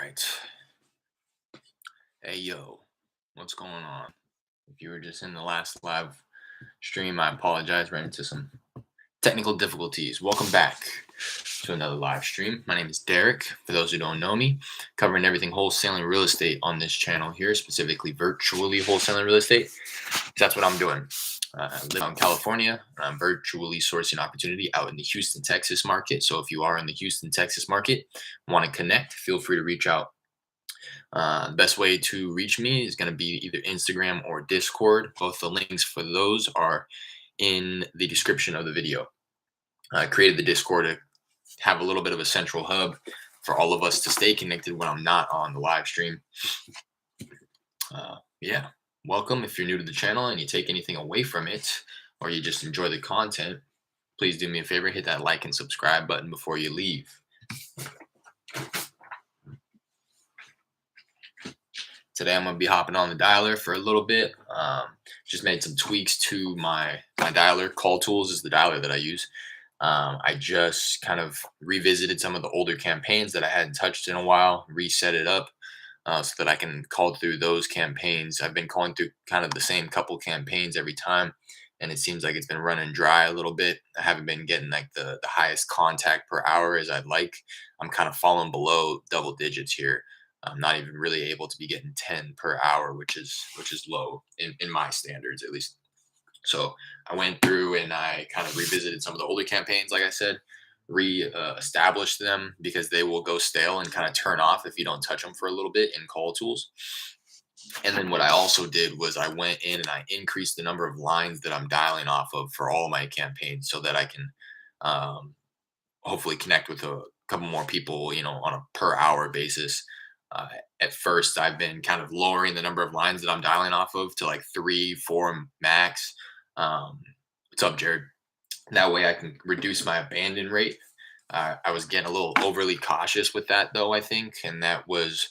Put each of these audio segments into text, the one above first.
right. Hey, yo, what's going on? If you were just in the last live stream, I apologize. Ran into some technical difficulties. Welcome back to another live stream. My name is Derek. For those who don't know me, covering everything wholesaling real estate on this channel here, specifically virtually wholesaling real estate. That's what I'm doing. I live in California, and I'm virtually sourcing opportunity out in the Houston, Texas market. So if you are in the Houston, Texas market, want to connect, feel free to reach out. The best way to reach me is going to be either Instagram or Discord. Both the links for those are in the description of the video. I created the Discord to have a little bit of a central hub for all of us to stay connected when I'm not on the live stream. Yeah, welcome. If you're new to the channel and you take anything away from it, or you just enjoy the content, please do me a favor, hit that like and subscribe button before you leave. Today I'm gonna be hopping on the dialer for a little bit. Just made some tweaks to my dialer. CallTools is the dialer that I use. I just kind of revisited some of the older campaigns that I hadn't touched in a while, reset it up so that I can call through those campaigns. I've been calling through kind of the same couple campaigns every time, and it seems like it's been running dry a little bit. I haven't been getting like the highest contact per hour as I'd like. I'm kind of falling below double digits here. I'm not even really able to be getting 10 per hour, which is low in my standards at least. So I went through and I kind of revisited some of the older campaigns, like I said, established them because they will go stale and kind of turn off if you don't touch them for a little bit in CallTools. And then what I also did was I went in and I increased the number of lines that I'm dialing off of for all my campaigns so that I can hopefully connect with a couple more people, on a per hour basis. At first, I've been kind of lowering the number of lines that I'm dialing off of to like 3, 4 max. What's up, Jared? That way I can reduce my abandon rate. I was getting a little overly cautious with that, though, I think, and that was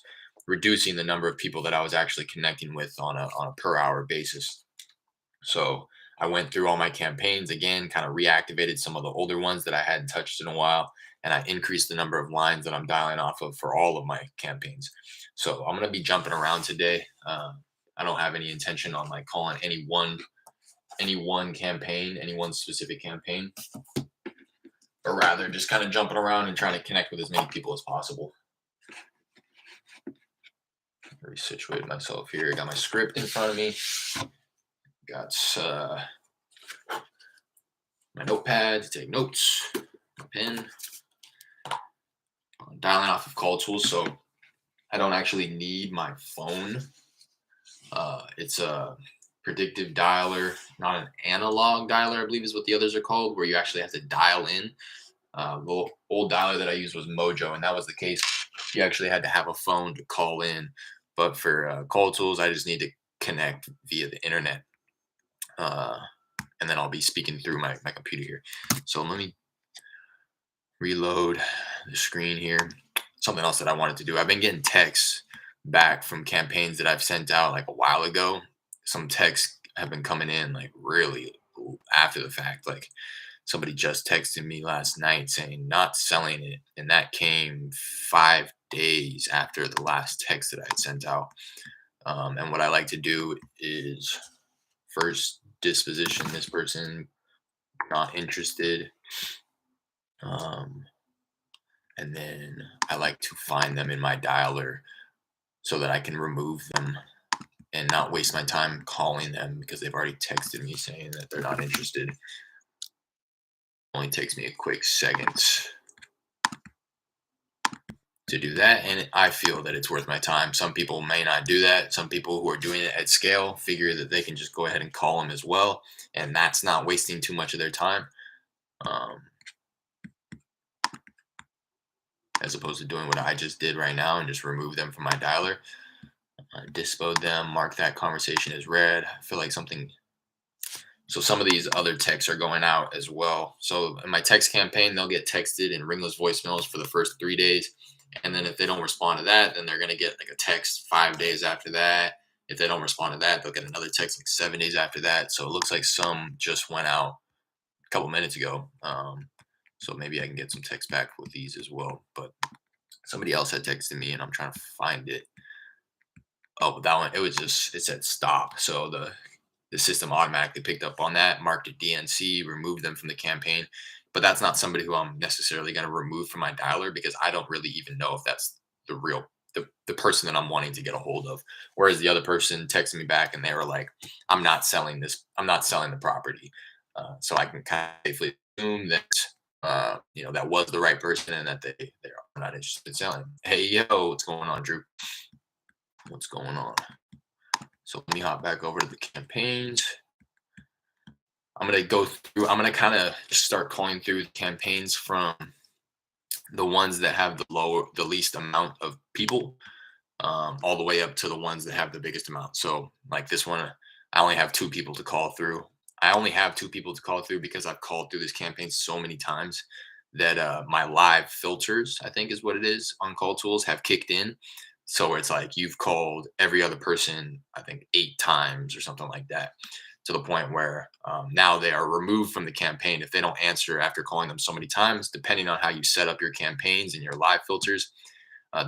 reducing the number of people that I was actually connecting with on a per hour basis. So I went through all my campaigns again, kind of reactivated some of the older ones that I hadn't touched in a while, and I increased the number of lines that I'm dialing off of for all of my campaigns. So I'm gonna be jumping around today. I don't have any intention on like calling any one campaign, any one specific campaign, but rather just kind of jumping around and trying to connect with as many people as possible. Resituate myself here. Got my script in front of me. Got my notepad to take notes, my pen. I'm dialing off of CallTools, so I don't actually need my phone. It's a predictive dialer, not an analog dialer, I believe is what the others are called, where you actually have to dial in. The old dialer that I used was Mojo, and that was the case. You actually had to have a phone to call in. But for CallTools, I just need to connect via the internet. And then I'll be speaking through my computer here. So let me reload the screen here. Something else that I wanted to do. I've been getting texts back from campaigns that I've sent out like a while ago. Some texts have been coming in like really after the fact. Like somebody just texted me last night saying not selling it. And that came 5 days after the last text that I had sent out. And what I like to do is first disposition this person, not interested. And then I like to find them in my dialer so that I can remove them and not waste my time calling them because they've already texted me saying that they're not interested. Only takes me a quick second to do that, and I feel that it's worth my time. Some people may not do that. Some people who are doing it at scale figure that they can just go ahead and call them as well, and that's not wasting too much of their time. As opposed to doing what I just did right now and just remove them from my dialer. Dispose them, mark that conversation as read. I feel like something. So some of these other texts are going out as well. So in my text campaign, they'll get texted and ringless voicemails for the first 3 days. And then if they don't respond to that, then they're going to get like a text 5 days after that. If they don't respond to that, they'll get another text like 7 days after that. So it looks like some just went out a couple minutes ago. So maybe I can get some text back with these as well. But Somebody else had texted me, and I'm trying to find it. Oh, that one, it said stop. So the system automatically picked up on that, marked it DNC, removed them from the campaign. But that's not somebody who I'm necessarily going to remove from my dialer, because I don't really even know if that's the real the person that I'm wanting to get a hold of. Whereas the other person texted me back and they were like, I'm not selling this. I'm not selling the property. So I can kind of safely assume that that was the right person, and that they're not interested in selling. Hey, yo, what's going on, Drew? What's going on? So let me hop back over to the campaigns. I'm gonna go through. I'm gonna kind of start calling through the campaigns from the ones that have the least amount of people, all the way up to the ones that have the biggest amount. So like this one, I only have two people to call through. I only have two people to call through because I've called through this campaign so many times that my live filters, I think is what it is, on CallTools, have kicked in. So it's like you've called every other person, I think 8 times or something like that, to the point where now they are removed from the campaign if they don't answer after calling them so many times. Depending on how you set up your campaigns and your live filters,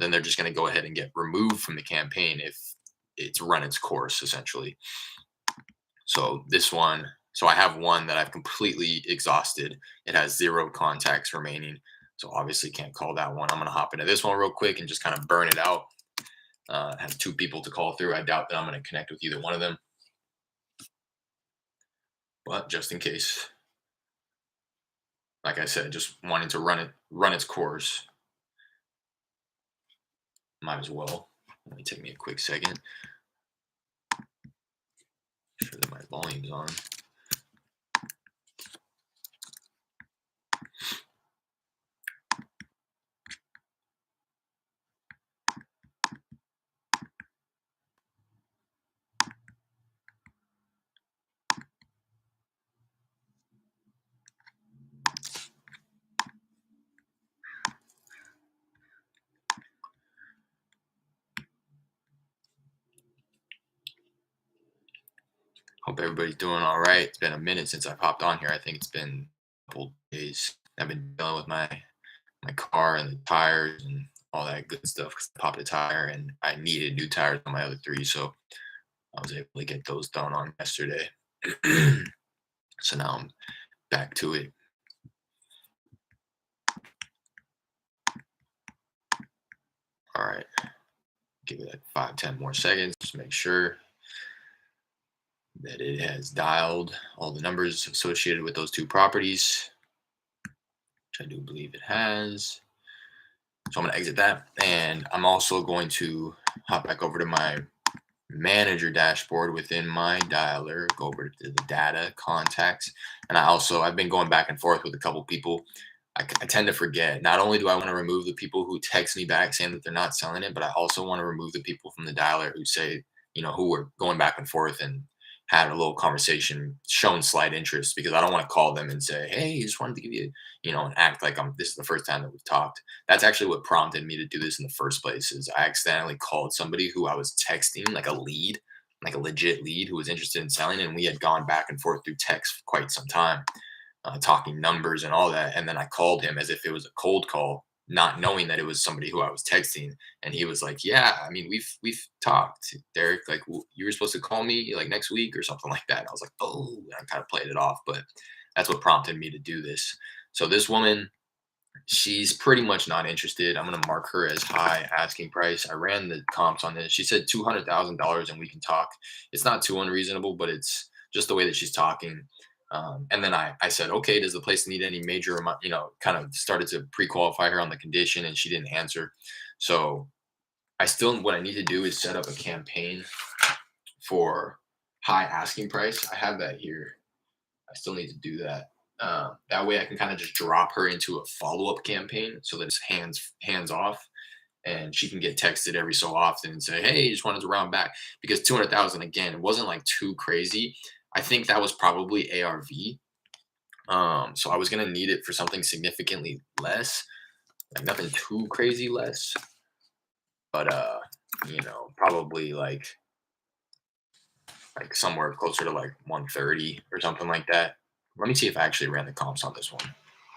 then they're just going to go ahead and get removed from the campaign if it's run its course, essentially. So this one, so I have one that I've completely exhausted. It has 0 contacts remaining. So obviously can't call that one. I'm going to hop into this one real quick and just kind of burn it out. It has 2 people to call through. I doubt that I'm going to connect with either one of them, but just in case, like I said, just wanting to run its course, might as well. Let me take me a quick second. Make sure that my volume's on. Hope everybody's doing all right. It's been a minute since I've hopped on here. I think it's been a couple days. I've been dealing with my car and the tires and all that good stuff, 'cause I popped a tire and I needed new tires on my other 3, so I was able to get those done on yesterday. So now I'm back to it. All right, give it like 5, 10 more seconds. Just make sure that it has dialed all the numbers associated with those 2 properties, which I do believe it has. So I'm going to exit that, and I'm also going to hop back over to my manager dashboard within my dialer, go over to the data contacts. And I've been going back and forth with a couple people. I tend to forget. Not only do I want to remove the people who text me back saying that they're not selling it, but I also want to remove the people from the dialer who say, who were going back and forth and had a little conversation, shown slight interest, because I don't want to call them and say, hey, just wanted to give you, and act like this is the first time that we've talked. That's actually what prompted me to do this in the first place. Is I accidentally called somebody who I was texting, like a lead, like a legit lead who was interested in selling, and we had gone back and forth through text for quite some time, talking numbers and all that. And then I called him as if it was a cold call, not knowing that it was somebody who I was texting. And he was like, "Yeah, I mean, we've talked, Derek. Like, you were supposed to call me like next week or something like that." And I was like, "Oh," and I kind of played it off, but that's what prompted me to do this. So this woman, she's pretty much not interested. I'm gonna mark her as high asking price. I ran the comps on this. She said $200,000 and we can talk. It's not too unreasonable, but it's just the way that she's talking. And then I said, okay, does the place need any major amount? Kind of started to pre-qualify her on the condition, and she didn't answer. So what I need to do is set up a campaign for high asking price. I have that here. I still need to do that. That way I can kind of just drop her into a follow-up campaign so that it's hands off, and she can get texted every so often and say, hey, just wanted to round back, because 200,000, again, it wasn't like too crazy. I think that was probably ARV. So I was going to need it for something significantly less, like nothing too crazy less, but probably like somewhere closer to like 130 or something like that. Let me see if I actually ran the comps on this one.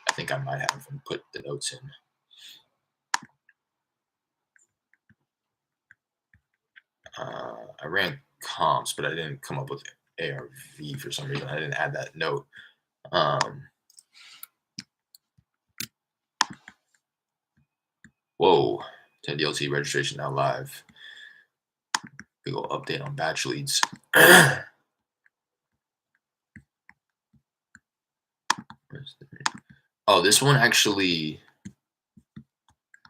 I think I might have and put the notes in. I ran comps, but I didn't come up with ARV for some reason. I didn't add that note. Um, Whoa, 10 DLT registration now live. Big ol' update on batch leads. Oh, this one actually.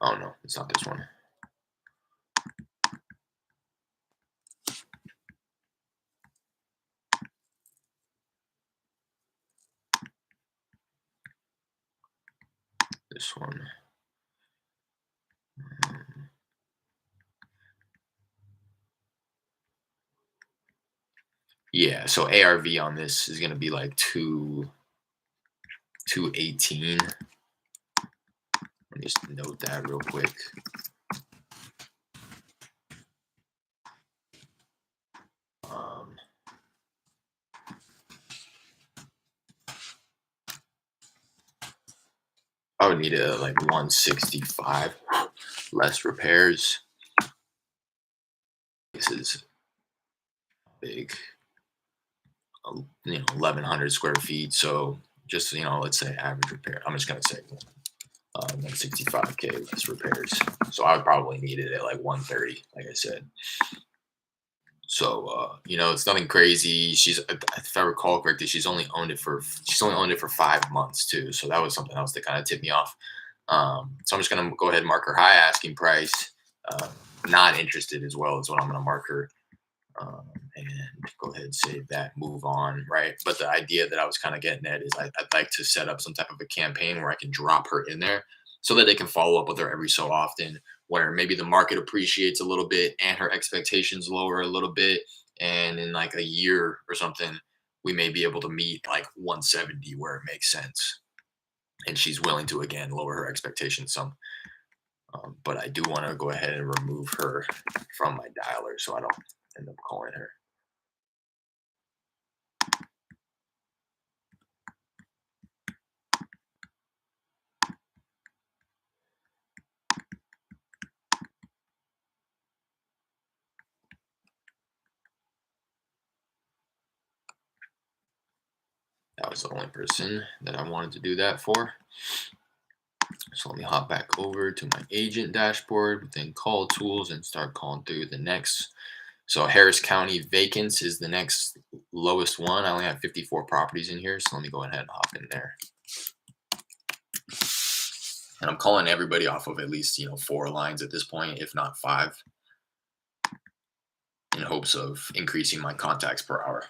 Oh no, it's not this one. This one. Yeah, so ARV on this is gonna be like 218. Let me just note that real quick. Um, I would need a like 165, less repairs. This is big, 1,100 square feet. So just let's say average repair. I'm just gonna say 165K less repairs. So I would probably need it at like 130, like I said. So it's nothing crazy. If I recall correctly, she's only owned it for 5 months too. So that was something else that kind of tipped me off. So I'm just gonna go ahead and mark her high asking price. Uh, Not interested as well is what I'm gonna mark her. And go ahead and save that, move on, right? But the idea that I was kind of getting at is I'd like to set up some type of a campaign where I can drop her in there so that they can follow up with her every so often, where maybe the market appreciates a little bit and her expectations lower a little bit. And in like a year or something, we may be able to meet like 170 where it makes sense. And she's willing to, again, lower her expectations some. But I do want to go ahead and remove her from my dialer so I don't end up calling her. That was the only person that I wanted to do that for. So let me hop back over to my agent dashboard within CallTools and start calling through the next. So Harris County vacants is the next lowest one. I only have 54 properties in here, so let me go ahead and hop in there. And I'm calling everybody off of at least 4 lines at this point, if not 5, in hopes of increasing my contacts per hour.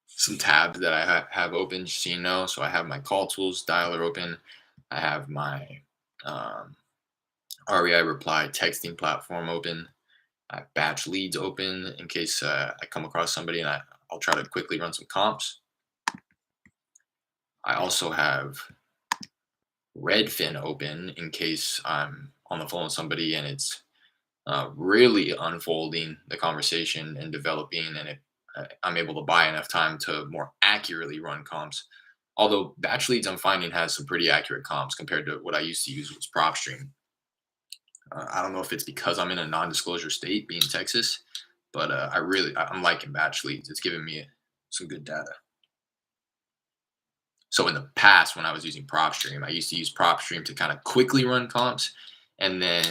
Some tabs that I have open, just so you know. So I have my CallTools dialer open. I have my REI reply texting platform open. I have batch leads open in case I come across somebody and I'll try to quickly run some comps. I also have Redfin open in case I'm on the phone with somebody and it's really unfolding the conversation and developing, and I'm able to buy enough time to more accurately run comps. Although batch leads I'm finding has some pretty accurate comps compared to what I used to use was PropStream. I don't know if it's because I'm in a non-disclosure state, being Texas, but I'm liking batch leads. It's giving me some good data. So in the past, when I was using PropStream, I used to use PropStream to kind of quickly run comps, and then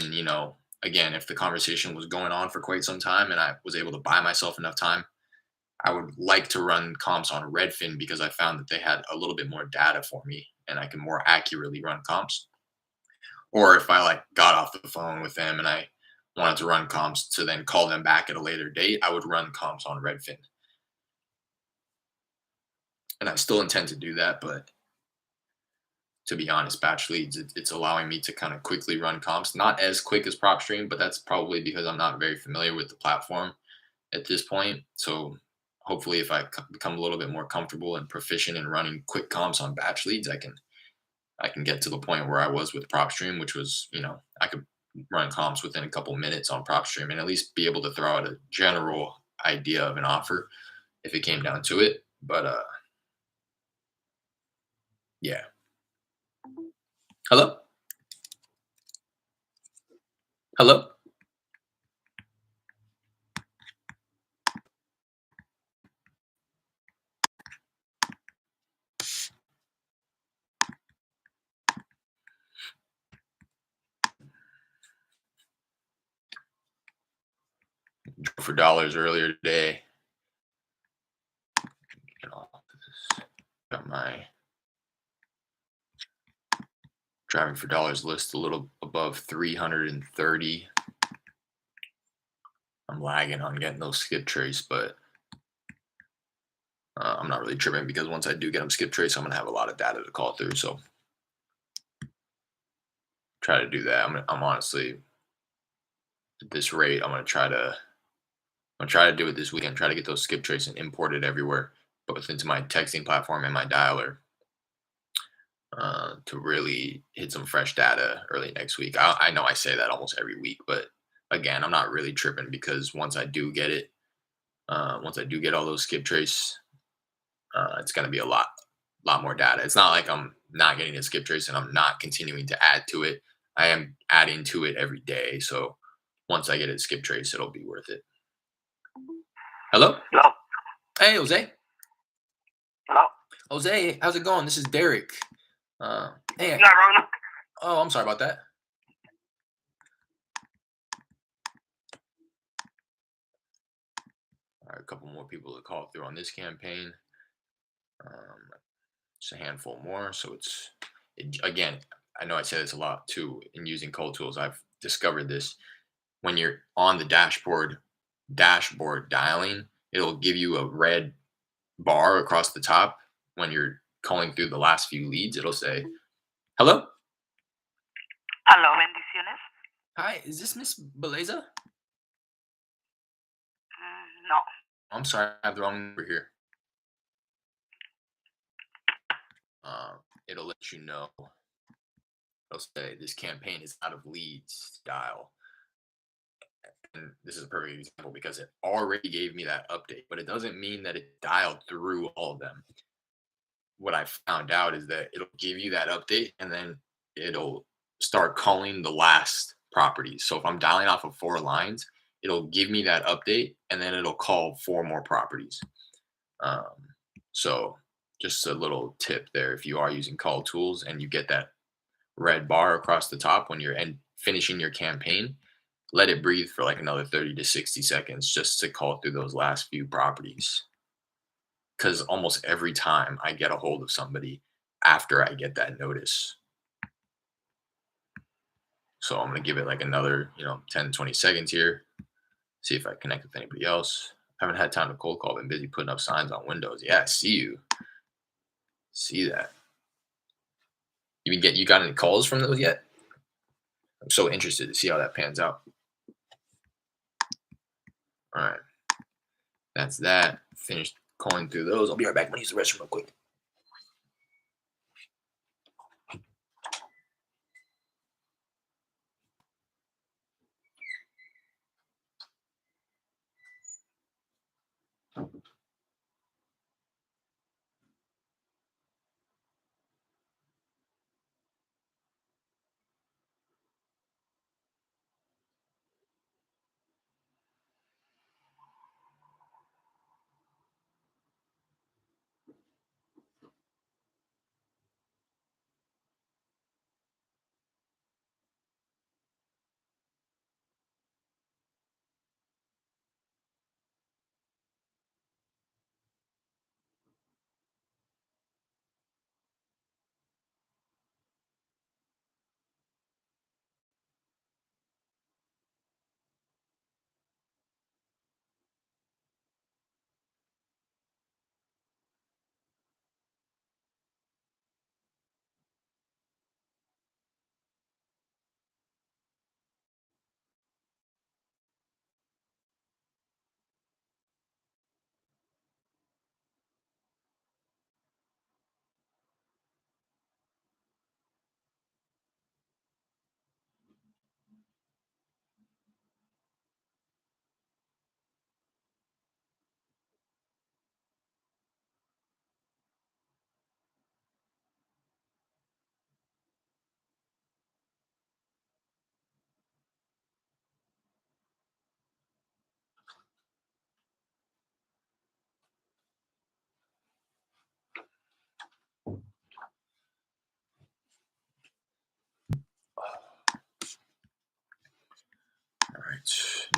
again, if the conversation was going on for quite some time and I was able to buy myself enough time, I would like to run comps on Redfin because I found that they had a little bit more data for me and I can more accurately run comps. Or if I like got off the phone with them and I wanted to run comps to then call them back at a later date, I would run comps on Redfin. And I still intend to do that, but to be honest, batch leads. It's allowing me to kind of quickly run comps, not as quick as PropStream, but that's probably because I'm not very familiar with the platform at this point. So hopefully, if I become a little bit more comfortable and proficient in running quick comps on batch leads, I can get to the point where I was with PropStream, which was, I could run comps within a couple minutes on PropStream and at least be able to throw out a general idea of an offer if it came down to it. But yeah. Hello? Hello? For dollars earlier today. Get off this. Got my driving for dollars list a little above 330. I'm lagging on getting those skip trace, but I'm not really tripping because once I do get them skip trace, I'm gonna have a lot of data to call through. So try to do that. I'm honestly at this rate. I'm gonna try to do it this weekend. Try to get those skip trace and import it everywhere, both into my texting platform and my dialer, to really hit some fresh data early next week. I know I say that almost every week, but again, I'm not really tripping because once I do get it, once I do get all those skip trace, it's going to be a lot more data. It's not like I'm not getting a skip trace and I'm not continuing to add to it. I am adding to it every day. So once I get a skip trace, it'll be worth it. Hello? Hello. Hey, Jose. Hello. Jose, how's it going? This is Derek. Hey. Not wrong. Oh, I'm sorry about that. All right, a couple more people to call through on this campaign. Just a handful more. So again, I know I say this a lot too in using CallTools. I've discovered this when you're on the dashboard dialing, it'll give you a red bar across the top when you're calling through the last few leads. It'll say, "Hello, Hello, bendiciones. hi, is this Miss Beleza?" No. I'm sorry, I have the wrong number here. It'll let you know. It'll say this campaign is out of leads. Dial. And this is a perfect example because it already gave me that update, but it doesn't mean that it dialed through all of them. What I found out is that it'll give you that update and then it'll start calling the last properties. So if I'm dialing off of 4 lines, it'll give me that update and then it'll call 4 more properties. So just a little tip there. If you are using CallTools and you get that red bar across the top when you're finishing your campaign, let it breathe for like another 30 to 60 seconds just to call through those last few properties. Because almost every time I get a hold of somebody after I get that notice. So I'm going to give it like another, 10, 20 seconds here. See if I connect with anybody else. I haven't had time to cold call. Been busy putting up signs on windows. Yeah, I see you. See that. You got any calls from those yet? I'm so interested to see how that pans out. All right. That's that. Finished calling through those. I'll be right back. I'm going to use the restroom real quick.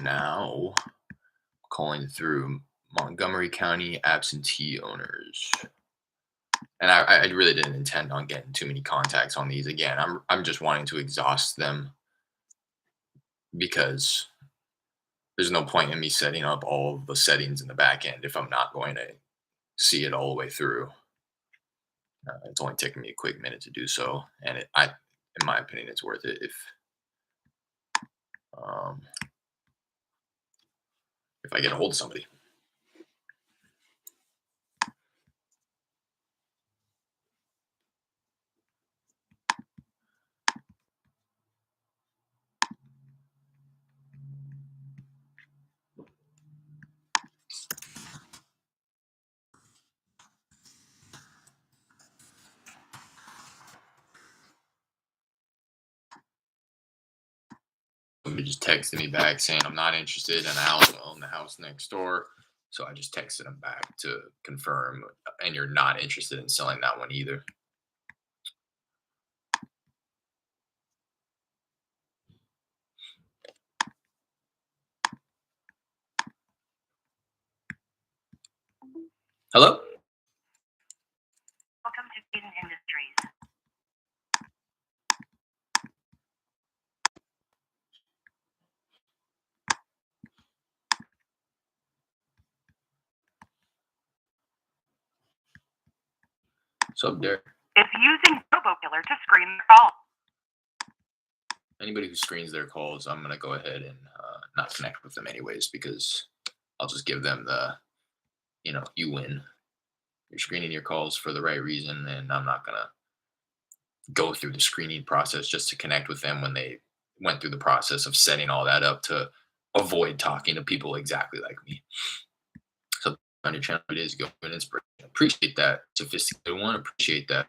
now calling through Montgomery County absentee owners. And I really didn't intend on getting too many contacts on these. Again, I'm just wanting to exhaust them because there's no point in me setting up all the settings in the back end if I'm not going to see it all the way through. It's only taking me a quick minute to do so, and in my opinion, it's worth it um, if I get a hold of somebody. Somebody just texted me back saying I'm not interested, and I also own the house next door. So I just texted him back to confirm, and you're not interested in selling that one either. Hello? Welcome to Eden Industries. What's up, Derek? It's using RoboKiller to screen the call. Anybody who screens their calls, I'm going to go ahead and not connect with them anyways, because I'll just give them the, you win. You're screening your calls for the right reason, and I'm not going to go through the screening process just to connect with them when they went through the process of setting all that up to avoid talking to people exactly like me. So on your channel 2 days ago, an inspiration. Appreciate that. Sophisticated one. Appreciate that.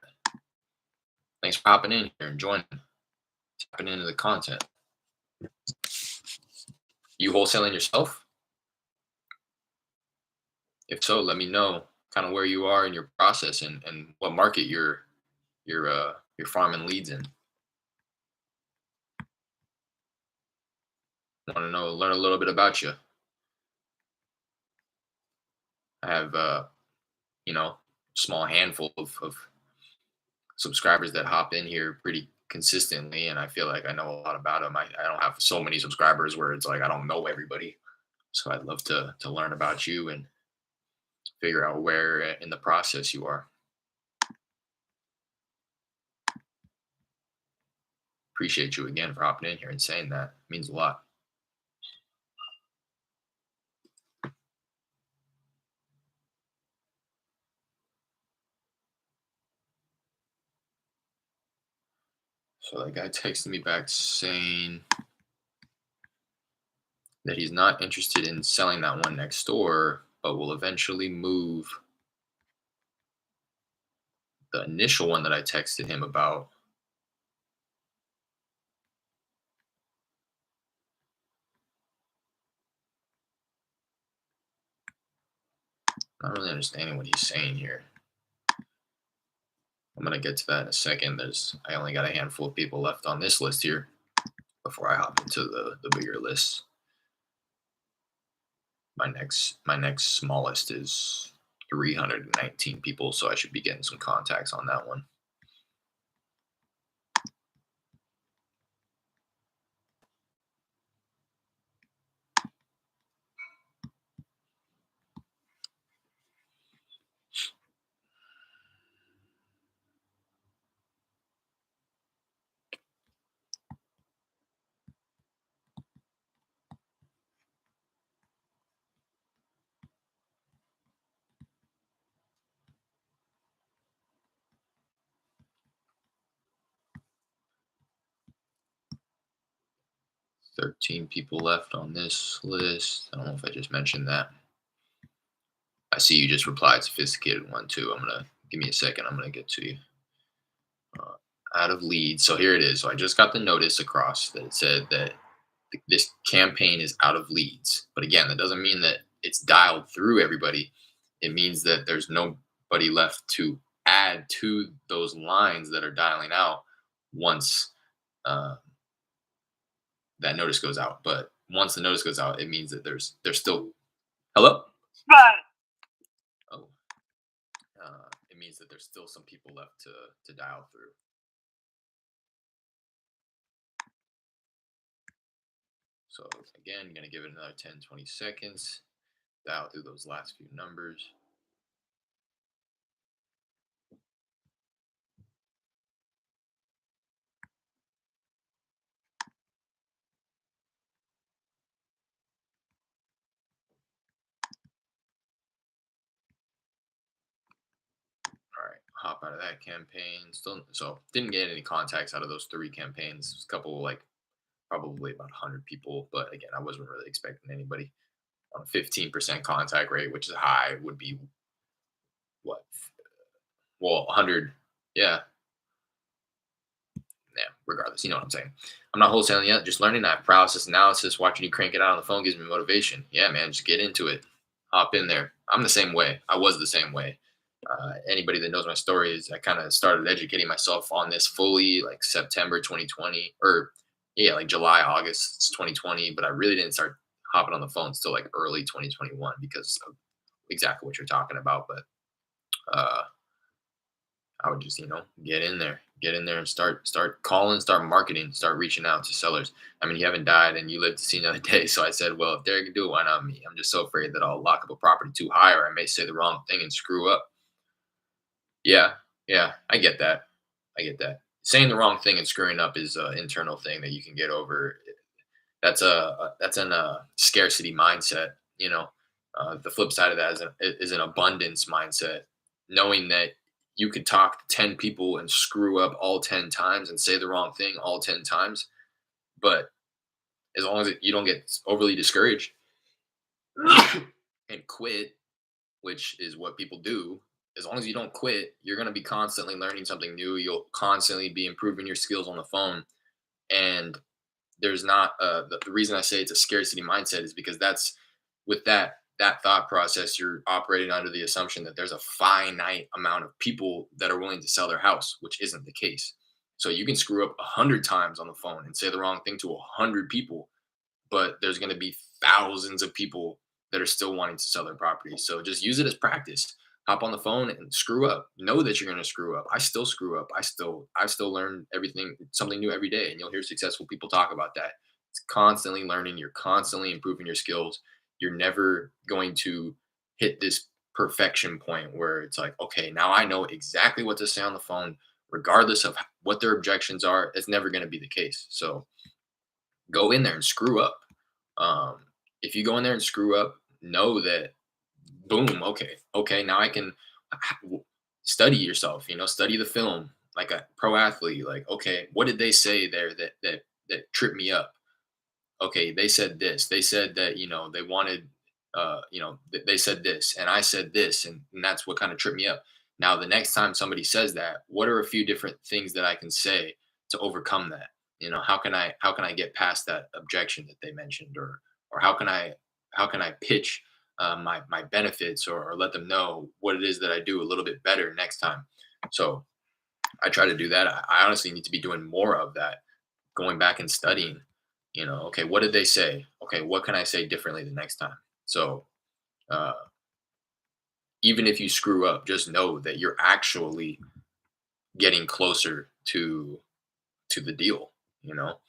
Thanks for hopping in here and joining. Tapping into the content. You wholesaling yourself? If so, let me know kind of where you are in your process and what market you're farming leads in. Want to learn a little bit about you. I have small handful of subscribers that hop in here pretty consistently, and I feel like I know a lot about them. I don't have so many subscribers where it's like I don't know everybody, so I'd love to learn about you and figure out where in the process you are. Appreciate you again for hopping in here and saying that. It means a lot. So that guy texted me back saying that he's not interested in selling that one next door, but will eventually move the initial one that I texted him about. Not really understanding what he's saying here. I'm gonna get to that in a second. I only got a handful of people left on this list here before I hop into the bigger list. My next smallest is 319 people, so I should be getting some contacts on that one. Thirteen people left on this list. I don't know if I just mentioned that. I see you just replied sophisticated one too. Give me a second. I'm gonna get to you. Out of leads. So here it is. So I just got the notice across that it said that this campaign is out of leads. But again, that doesn't mean that it's dialed through everybody. It means that there's nobody left to add to those lines that are dialing out once that notice goes out. But once the notice goes out, it means that there's still hello. Right. Oh, it means that there's still some people left to dial through. So again, gonna give it another 10, 20 seconds. Dial through those last few numbers. All right, hop out of that campaign. Still, so didn't get any contacts out of those three campaigns. A couple like probably about 100 people, but again, I wasn't really expecting anybody. On a 15% contact rate, which is high, would be what? Well, 100. Yeah, yeah. Regardless, you know what I'm saying. I'm not wholesaling yet. Just learning. I have paralysis analysis. Watching you crank it out on the phone gives me motivation. Yeah, man, just get into it. Hop in there. I'm the same way. I was the same way. Anybody that knows my story is I kind of started educating myself on this fully like September 2020 or yeah, like July, August 2020. But I really didn't start hopping on the phone until like early 2021 because of exactly what you're talking about. But uh, I would just, get in there and start calling, start marketing, start reaching out to sellers. I mean, you haven't died and you live to see another day. So I said, well, if Derek can do it, why not me? I'm just so afraid that I'll lock up a property too high or I may say the wrong thing and screw up. Yeah, yeah, I get that. I get that. Saying the wrong thing and screwing up is an internal thing that you can get over. That's an scarcity mindset. The flip side of that is an abundance mindset, knowing that you could talk to 10 people and screw up all 10 times and say the wrong thing all 10 times, but as long as you don't get overly discouraged and quit, which is what people do. As long as you don't quit, you're going to be constantly learning something new. You'll constantly be improving your skills on the phone. And there's not the reason I say it's a scarcity mindset is because that's with that thought process, you're operating under the assumption that there's a finite amount of people that are willing to sell their house, which isn't the case. So you can screw up 100 times on the phone and say the wrong thing to 100 people, but there's going to be thousands of people that are still wanting to sell their property. So just use it as practice. Hop on the phone and screw up. Know that you're going to screw up. I still screw up. I still learn everything, something new every day. And you'll hear successful people talk about that. It's constantly learning. You're constantly improving your skills. You're never going to hit this perfection point where it's like, okay, now I know exactly what to say on the phone, regardless of what their objections are. It's never going to be the case. So go in there and screw up. Um, if you go in there and screw up, know that boom, okay, now I can study yourself, study the film like a pro athlete. Like, okay, what did they say there that tripped me up? Okay, they said this. They said that, they wanted, they said this, and I said this, and that's what kind of tripped me up. Now, the next time somebody says that, what are a few different things that I can say to overcome that? How can I get past that objection that they mentioned, or how can I pitch my benefits, or let them know what it is that I do a little bit better next time. So I try to do that. I honestly need to be doing more of that, going back and studying. Okay, what did they say? Okay, what can I say differently the next time? So uh, even if you screw up, just know that you're actually getting closer to the deal. You know,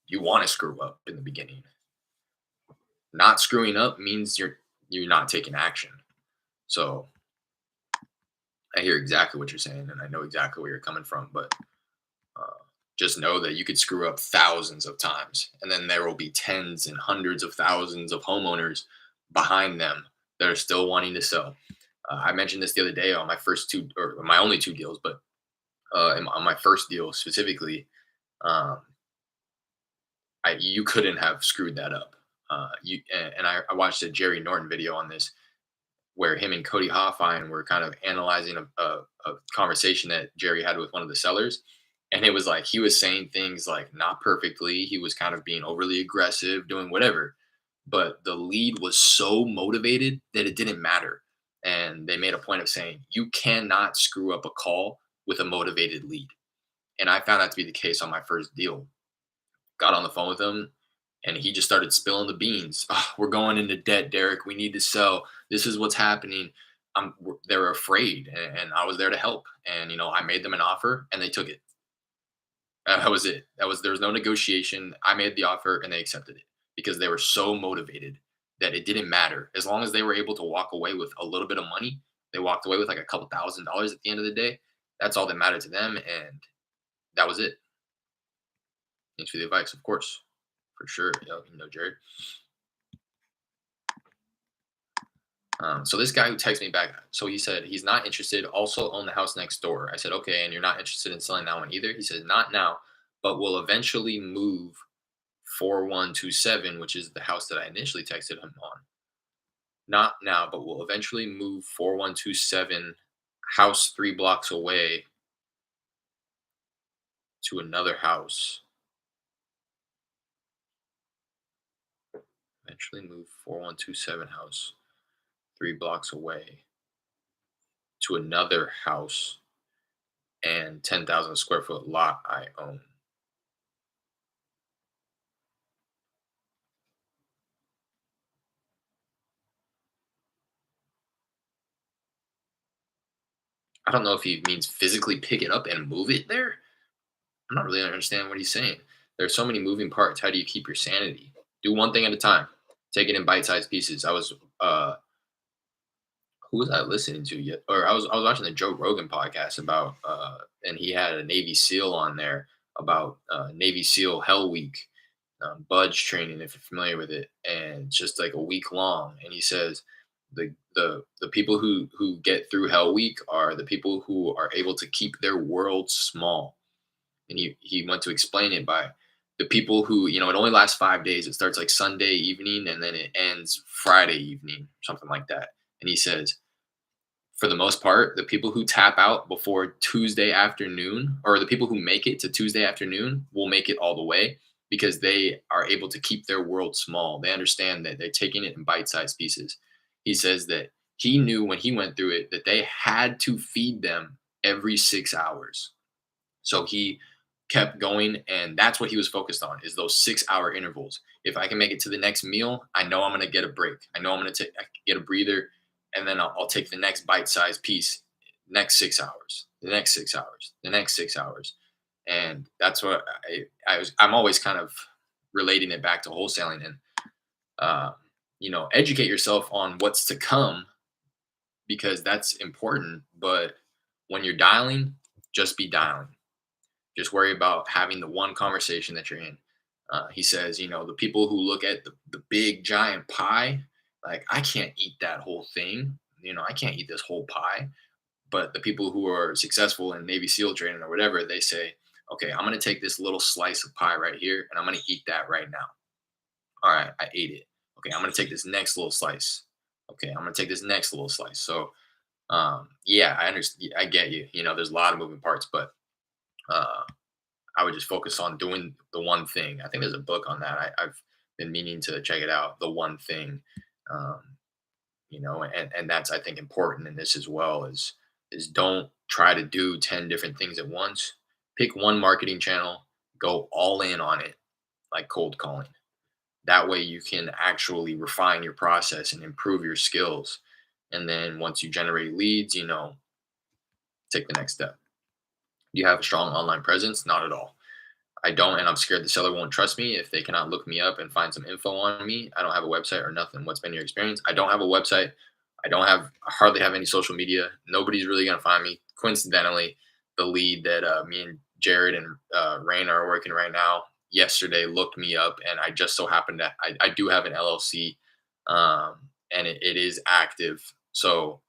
you want to screw up in the beginning. Not screwing up means you're not taking action. So I hear exactly what you're saying, and I know exactly where you're coming from. But uh, just know that you could screw up thousands of times, and then there will be tens and hundreds of thousands of homeowners behind them that are still wanting to sell. I mentioned this the other day on my first two, or my only two deals, but on my first deal specifically, um, you couldn't have screwed that up. I watched a Jerry Norton video on this where him and Cody Hoffine were kind of analyzing a conversation that Jerry had with one of the sellers. And it was like he was saying things like not perfectly. He was kind of being overly aggressive, doing whatever. But the lead was so motivated that it didn't matter. And they made a point of saying, you cannot screw up a call with a motivated lead. And I found that to be the case on my first deal. Got on the phone with him. And he just started spilling the beans. "Ah, we're going into debt, Derek. We need to sell. This is what's happening." They were afraid, and I was there to help. And I made them an offer, and they took it. That was it. There was no negotiation. I made the offer, and they accepted it because they were so motivated that it didn't matter as long as they were able to walk away with a little bit of money. They walked away with like a couple $1,000s at the end of the day. That's all that mattered to them, and that was it. Thanks for the advice, of course, for sure. Jared. So this guy who texted me back, so he said he's not interested. Also own the house next door. I said, okay, and you're not interested in selling that one either. He said, not now, but will eventually move 4127, which is the house that I initially texted him on. Not now, but will eventually move 4127 house 3 blocks away to another house. Eventually move 4127 house 3 blocks away to another house and 10,000 square foot lot I own. I don't know if he means physically pick it up and move it there. I'm not really understanding what he's saying. There's so many moving parts. How do you keep your sanity? Do one thing at a time. Take it in bite-sized pieces. Who was I listening to yet? Or I was watching the Joe Rogan podcast about and he had a Navy SEAL on there about Navy SEAL Hell Week, budge training if you're familiar with it, and it's just like a week long. And he says the people who get through Hell Week are the people who are able to keep their world small. And he went to explain it by the people who it only lasts 5 days. It starts like Sunday evening and then it ends Friday evening, something like that. And he says for the most part, the people who tap out before Tuesday afternoon, or the people who make it to Tuesday afternoon, will make it all the way because they are able to keep their world small. They understand that they're taking it in bite sized pieces. He says that he knew when he went through it that they had to feed them every 6 hours. So he kept going, and that's what he was focused on is those 6 hour intervals. If I can make it to the next meal, I know I'm going to get a break. I know I can get a breather, and then I'll take the next bite-sized piece next 6 hours, the next 6 hours, the next 6 hours. And that's what I'm always kind of relating it back to wholesaling and, educate yourself on what's to come because that's important. But when you're dialing, just be dialing. Just worry about having the one conversation that you're in. He says, the people who look at the big giant pie, like, I can't eat that whole thing. I can't eat this whole pie. But the people who are successful in Navy SEAL training or whatever, they say, okay, I'm going to take this little slice of pie right here and I'm going to eat that right now. All right, I ate it. Okay, I'm going to take this next little slice. Okay, I'm going to take this next little slice. So, yeah, I understand. I get you. There's a lot of moving parts, but uh, I would just focus on doing the one thing. I think there's a book on that. I've been meaning to check it out. The one thing, um, and that's I think important in this as well is don't try to do 10 different things at once. Pick one marketing channel, go all in on it, like cold calling. That way you can actually refine your process and improve your skills. And then once you generate leads, take the next step. Do you have a strong online presence? Not at all. I don't, and I'm scared the seller won't trust me if they cannot look me up and find some info on me. I don't have a website or nothing. What's been your experience? I don't have a website. I hardly have any social media. Nobody's really gonna find me. Coincidentally, the lead that me and Jared and Raina are working right now yesterday looked me up, and I just so happened that I do have an LLC, and it is active. So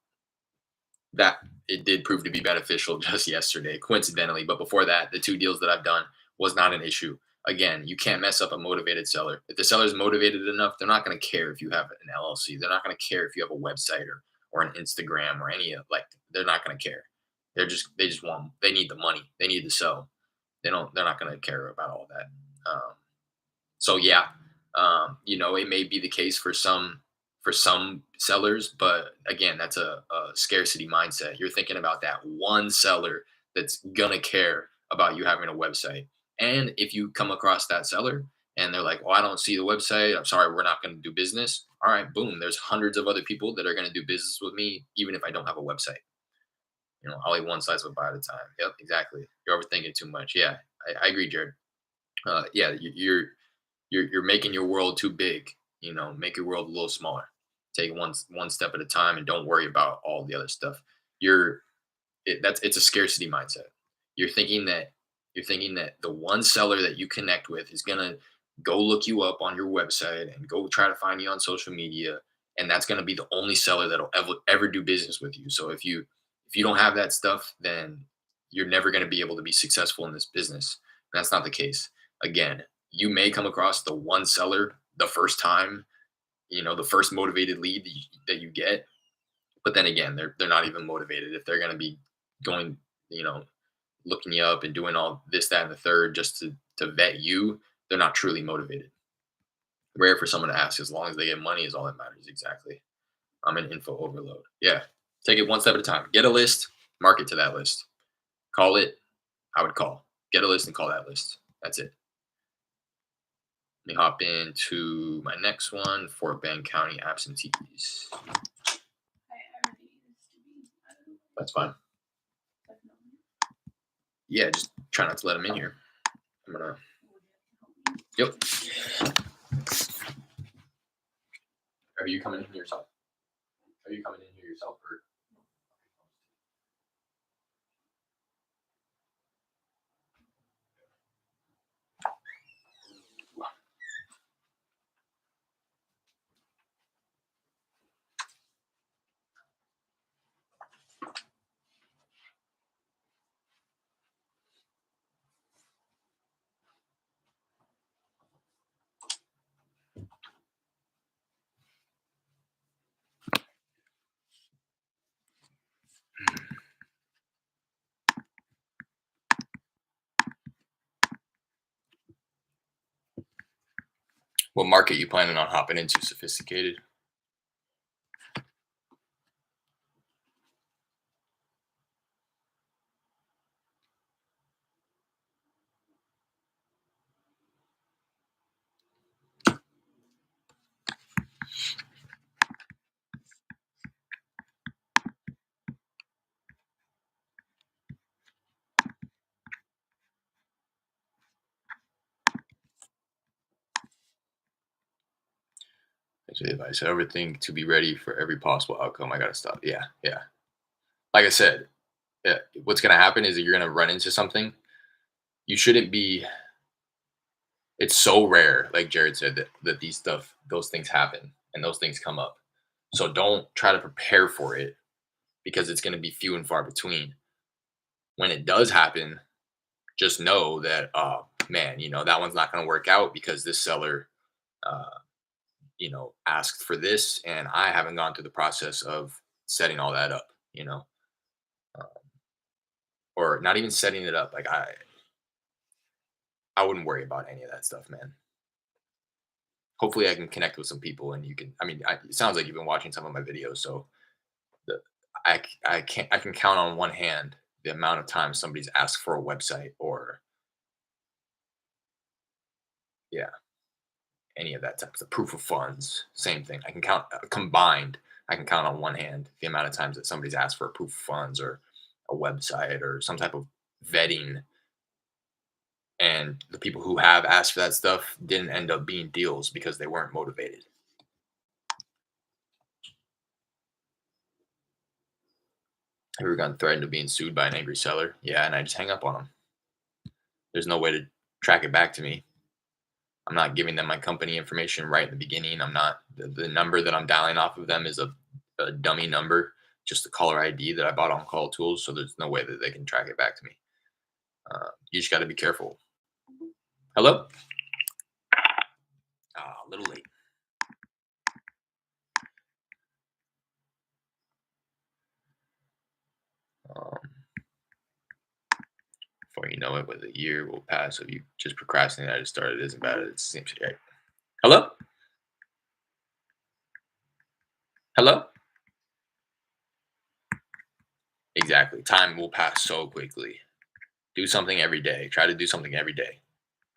that it did prove to be beneficial just yesterday, coincidentally. But before that, the 2 deals that I've done was not an issue. Again, you can't mess up a motivated seller. If the seller's motivated enough, they're not going to care if you have an LLC. They're not going to care if you have a website or an Instagram or any of like. They're not going to care. They just want they need the money. They need to sell. They're not going to care about all that. So yeah, it may be the case for some sellers, but again, that's a scarcity mindset. You're thinking about that one seller that's gonna care about you having a website. And if you come across that seller and they're like, "Oh, I don't see the website. I'm sorry, we're not going to do business." All right, boom. There's hundreds of other people that are going to do business with me, even if I don't have a website. I'll eat one slice of pie at a time. Yep, exactly. You're overthinking too much. Yeah, I agree, Jared. Yeah, you're making your world too big. Make your world a little smaller. Take one step at a time, and don't worry about all the other stuff. It's a scarcity mindset. You're thinking that the one seller that you connect with is gonna go look you up on your website and go try to find you on social media, and that's gonna be the only seller that'll ever do business with you. So if you don't have that stuff, then you're never gonna be able to be successful in this business. And that's not the case. Again, you may come across the one seller the first time, the first motivated lead that you get, but then again, they're not even motivated if they're going to be going, you know, looking you up and doing all this, that, and the third just to vet you. They're not truly motivated. Rare for someone to ask as long as they get money is all that matters. Exactly. I'm an info overload. Yeah. Take it one step at a time. Get a list, market to that list. Call it. I would call. Get a list and call that list. That's it. Let me hop into my next one, Fort Bend County absentees. That's fine. Yeah, just try not to let them in here. I'm gonna. Yep. Are you coming in here yourself? Are you coming in here yourself, or? What market you planning on hopping into? Sophisticated. Actually, if I said everything to be ready for every possible outcome, I gotta stop. Yeah, yeah. Like I said, yeah, what's gonna happen is that you're gonna run into something. You shouldn't be. It's so rare, like Jared said, that those things happen and those things come up. So don't try to prepare for it because it's gonna be few and far between. When it does happen, just know that, man, that one's not gonna work out because this seller, uh, asked for this, and I haven't gone through the process of setting all that up, uh, or not even setting it up. Like I wouldn't worry about any of that stuff, man. Hopefully, I can connect with some people, and you can. I mean, it sounds like you've been watching some of my videos, so the, I can count on one hand the amount of times somebody's asked for a website or yeah, any of that type of proof of funds. Same thing. I can count combined. I can count on one hand the amount of times that somebody's asked for a proof of funds or a website or some type of vetting, and the people who have asked for that stuff didn't end up being deals because they weren't motivated. Have you ever gotten threatened of being sued by an angry seller? Yeah, and I just hang up on them. There's no way to track it back to me. I'm not giving them my company information right in the beginning. I'm not the number that I'm dialing off of them is a dummy number, just a caller ID that I bought on CallTools. So there's no way that they can track it back to me. You just got to be careful. Hello? A little late. Um, Before you know it, with a year will pass. So you just procrastinate. I just started. It isn't bad. It seems right. Hello? Hello? Exactly. Time will pass so quickly. Do something every day. Try to do something every day.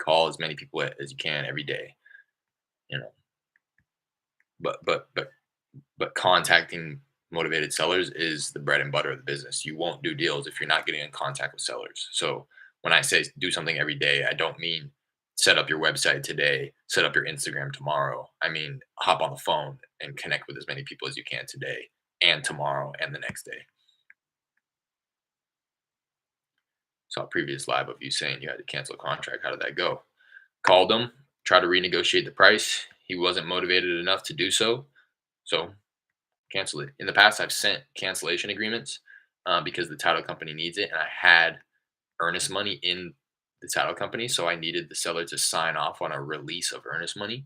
Call as many people as you can every day, you know. But but but but contacting motivated sellers is the bread and butter of the business. You won't do deals if you're not getting in contact with sellers. So when I say do something every day, I don't mean set up your website today, set up your Instagram tomorrow. I mean hop on the phone and connect with as many people as you can today and tomorrow and the next day. Saw a previous live of you saying you had to cancel a contract. How did that go? Called him, tried to renegotiate the price. He wasn't motivated enough to do so. So cancel it. In the past, I've sent cancellation agreements because the title company needs it, and I had earnest money in the title company, so I needed the seller to sign off on a release of earnest money,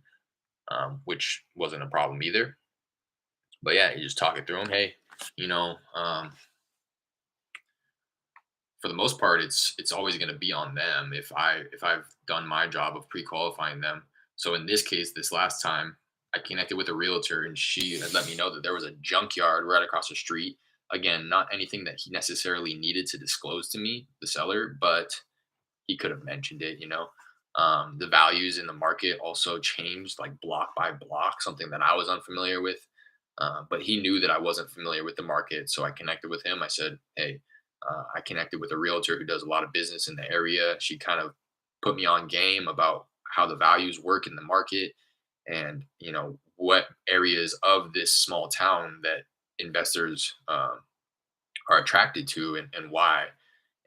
which wasn't a problem either. But yeah, you just talk it through them. Hey, you know, for the most part, it's always going to be on them if I've done my job of pre-qualifying them. So in this case, this last time, I connected with a realtor and she had let me know that there was a junkyard right across the street. Again, not anything that he necessarily needed to disclose to me, the seller, but he could have mentioned it, you know. The values in the market also changed like block by block, something that I was unfamiliar with. But he knew that I wasn't familiar with the market. So I connected with him. I said, hey, I connected with a realtor who does a lot of business in the area. She kind of put me on game about how the values work in the market and, you know, what areas of this small town that investors are attracted to and why.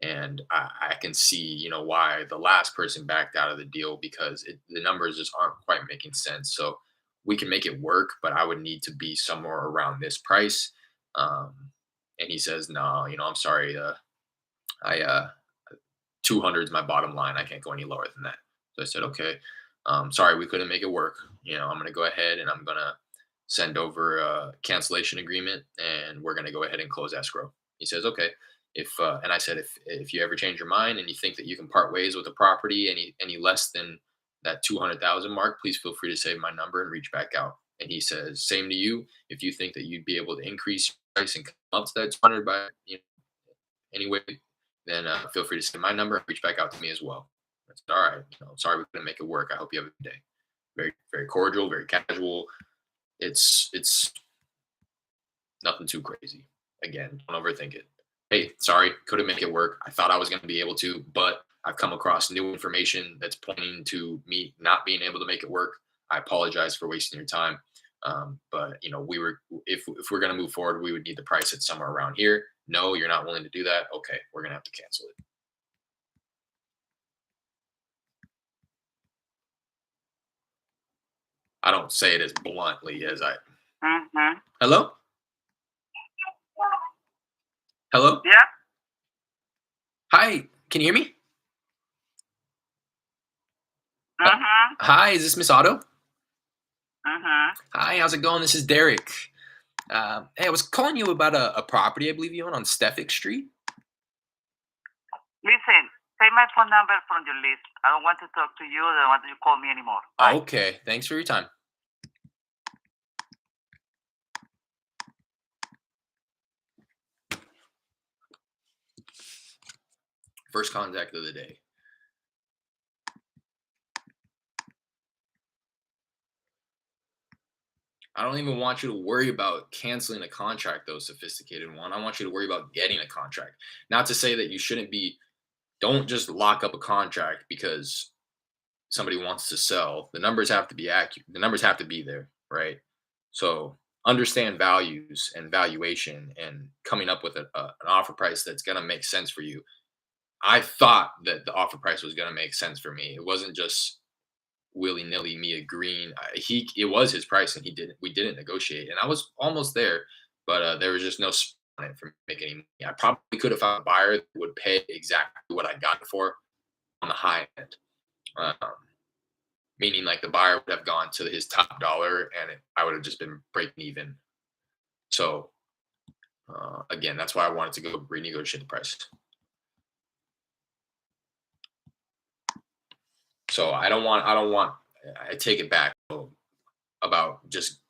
And I can see, you know, why the last person backed out of the deal because the numbers just aren't quite making sense. So we can make it work, but I would need to be somewhere around this price. Um, and he says, no, you know, I'm sorry. I 200 is my bottom line. I can't go any lower than that. So I said, okay, sorry, we couldn't make it work. You know, I'm going to go ahead and I'm going to send over a cancellation agreement and we're going to go ahead and close escrow. He says, okay. If and I said, if you ever change your mind and you think that you can part ways with the property any less than that 200,000 mark, please feel free to save my number and reach back out. And he says, same to you. If you think that you'd be able to increase your price and come up to that 200 by anyway, then feel free to send my number and reach back out to me as well. I said, all right. You know, sorry we couldn't make it work. I hope you have a good day. Very very cordial, very casual. It's nothing too crazy. Again, don't overthink it. Hey, sorry, couldn't make it work. I thought I was going to be able to, but I've come across new information that's pointing to me not being able to make it work. I apologize for wasting your time. But you know, if we're going to move forward, we would need the price at somewhere around here. No, you're not willing to do that. Okay, we're going to have to cancel it. I don't say it as bluntly as I. Mm-hmm. Hello, hello, Yeah. hi. Can you hear me? Mm-hmm. Hi, is this Miss Otto? Mm-hmm. Hi, how's it going? This is Derek. Hey, I was calling you about a property I believe you own on Steffick Street. Listen, take my phone number from your list. I don't want to talk to you. I don't want you to call me anymore. Bye. Okay, thanks for your time. First contact of the day. I don't even want you to worry about canceling a contract, though, sophisticated one. I want you to worry about getting a contract. Not to say that you shouldn't be, don't just lock up a contract because somebody wants to sell. The numbers have to be accurate. The numbers have to be there, right? So understand values and valuation and coming up with an offer price that's going to make sense for you. I thought that the offer price was going to make sense for me. It wasn't just willy nilly me agreeing. It was his price, and we didn't negotiate, and I was almost there, but there was just no spot on it for making any money. I probably could have found a buyer that would pay exactly what I got it for on the high end, um, meaning like the buyer would have gone to his top dollar, and I would have just been breaking even. So again, that's why I wanted to go renegotiate the price. So I take it back about just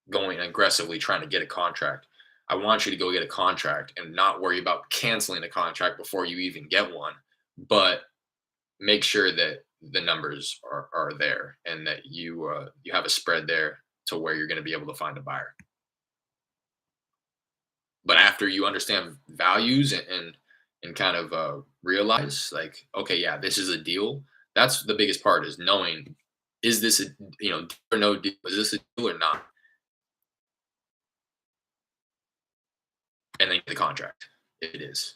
going aggressively trying to get a contract. I want you to go get a contract and not worry about canceling the contract before you even get one, but make sure that the numbers are there, and that you have a spread there to where you're going to be able to find a buyer. But after you understand values and kind of realize like, okay, yeah, this is a deal. That's the biggest part, is knowing, is this a, deal or no deal? Is this a deal or not? And then the contract, if it is.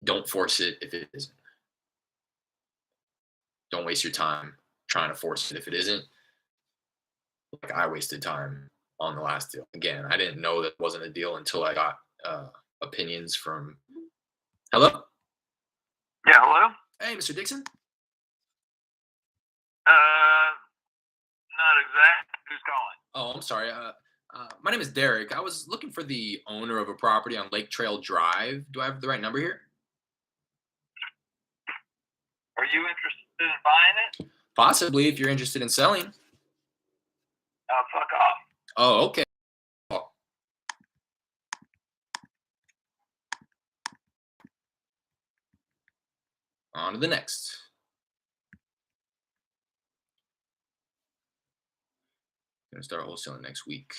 Don't force it if it isn't. Don't waste your time trying to force it if it isn't. Like I wasted time on the last deal. Again, I didn't know that wasn't a deal until I got opinions from. Hello, Yeah, hello? hey, Mr. Dixon. Not exact. Who's calling? Oh, I'm sorry. My name is Derek. I was looking for the owner of a property on Lake Trail Drive. Do I have the right number here? Are you interested in buying it? Possibly, if you're interested in selling. Fuck off. Oh, okay. Oh, on to the next. Gonna start wholesaling next week.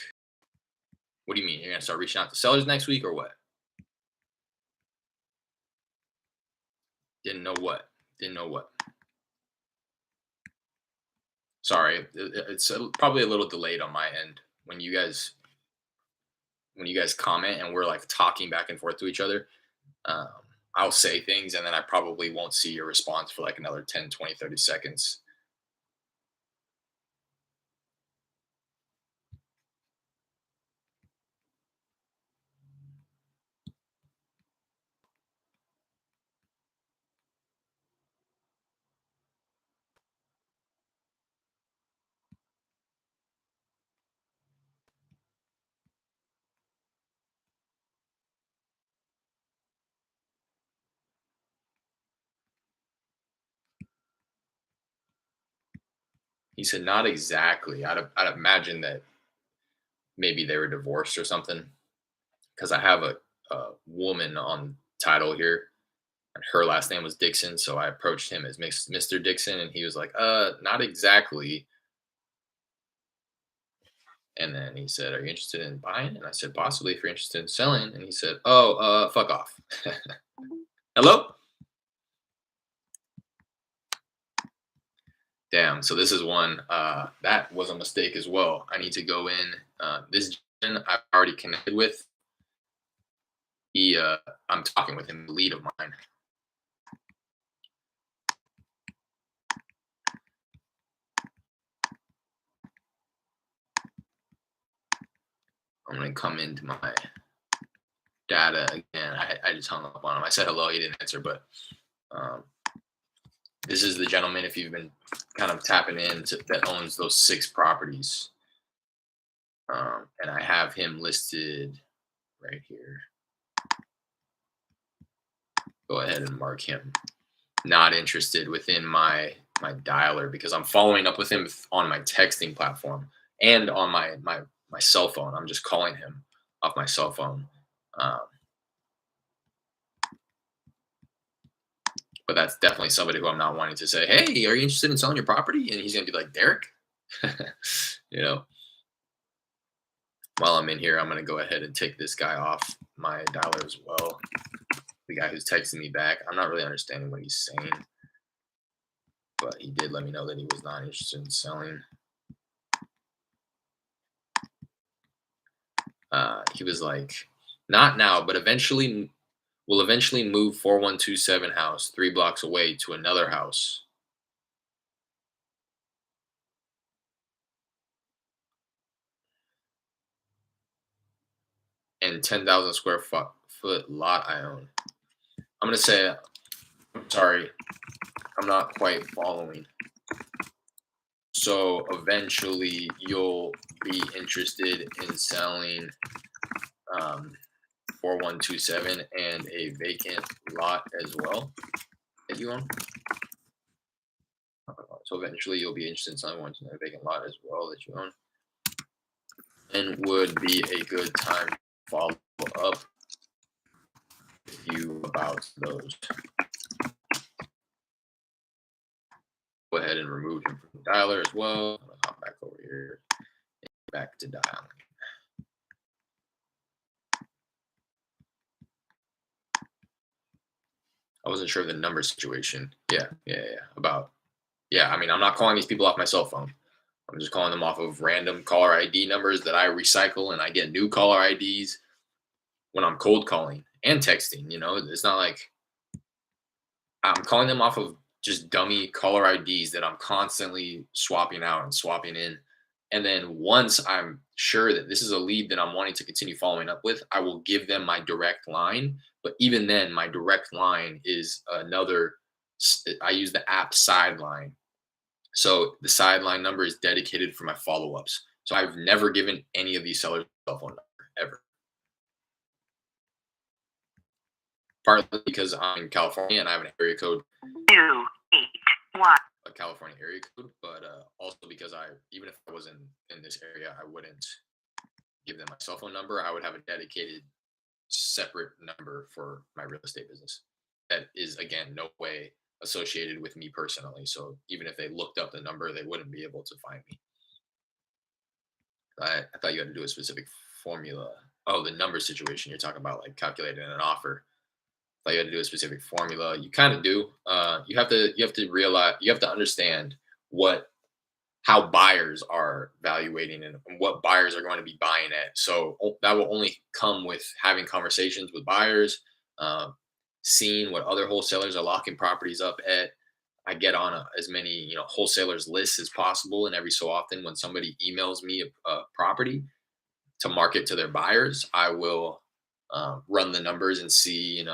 What do you mean? You're gonna start reaching out to sellers next week or what? Didn't know what. Didn't know what. Sorry, it's probably a little delayed on my end when you guys comment and we're like talking back and forth to each other. Um, I'll say things and then I probably won't see your response for like another 10, 20, 30 seconds. He said, not exactly. I'd imagine that maybe they were divorced or something because I have a woman on title here and her last name was Dixon. So I approached him as Mr. Dixon and he was like, not exactly. And then he said, are you interested in buying? And I said, possibly if you're interested in selling. And he said, oh, fuck off. Hello? Damn. So this is one that was a mistake as well. I need to go in. This gentleman I've already connected with. I'm talking with him, the lead of mine. I'm gonna come into my data again. I just hung up on him. I said hello, he didn't answer, but this is the gentleman, if you've been kind of tapping in, that owns those 6 properties. And I have him listed right here. Go ahead and mark him not interested within my dialer because I'm following up with him on my texting platform and on my cell phone. I'm just calling him off my cell phone. But that's definitely somebody who I'm not wanting to say, hey, are you interested in selling your property? And he's going to be like, Derek, you know, while I'm in here, I'm going to go ahead and take this guy off my dialer as well. The guy who's texting me back. I'm not really understanding what he's saying, but he did let me know that he was not interested in selling. He was like, not now, but eventually we'll eventually move 4127 house 3 blocks away to another house. And 10,000 square foot lot I own. I'm going to say, I'm sorry, I'm not quite following. So eventually you'll be interested in selling 4127 and a vacant lot as well that you own. So eventually you'll be interested in selling one a vacant lot as well that you own. And would be a good time to follow up with you about those. go ahead and remove him from the dialer as well. I'm gonna hop back over here, back to dialing. I wasn't sure of the number situation. Yeah. I mean, I'm not calling these people off my cell phone. I'm just calling them off of random caller ID numbers that I recycle, and I get new caller IDs when I'm cold calling and texting. It's not like I'm calling them off of just dummy caller IDs that I'm constantly swapping out and swapping in. And then once I'm sure that this is a lead that I'm wanting to continue following up with, I will give them my direct line. But even then, my direct line is I use the app sideline. So the sideline number is dedicated for my follow ups. So I've never given any of these sellers a cell phone number ever. Partly because I'm in California and I have an area code, 281. a California area code, but also because even if I was in this area, I wouldn't give them my cell phone number. I would have a dedicated separate number for my real estate business that is, again, no way associated with me personally. So even if they looked up the number, they wouldn't be able to find me. I thought you had to do a specific formula. Oh, the number situation you're talking about, like calculating an offer. I thought you had to do a specific formula. You kind of do. You have to realize, you have to understand how buyers are valuating and what buyers are going to be buying at. So that will only come with having conversations with buyers, uh, seeing what other wholesalers are locking properties up at. I get on as many wholesalers lists as possible, and every so often when somebody emails me a property to market to their buyers, I will run the numbers and see.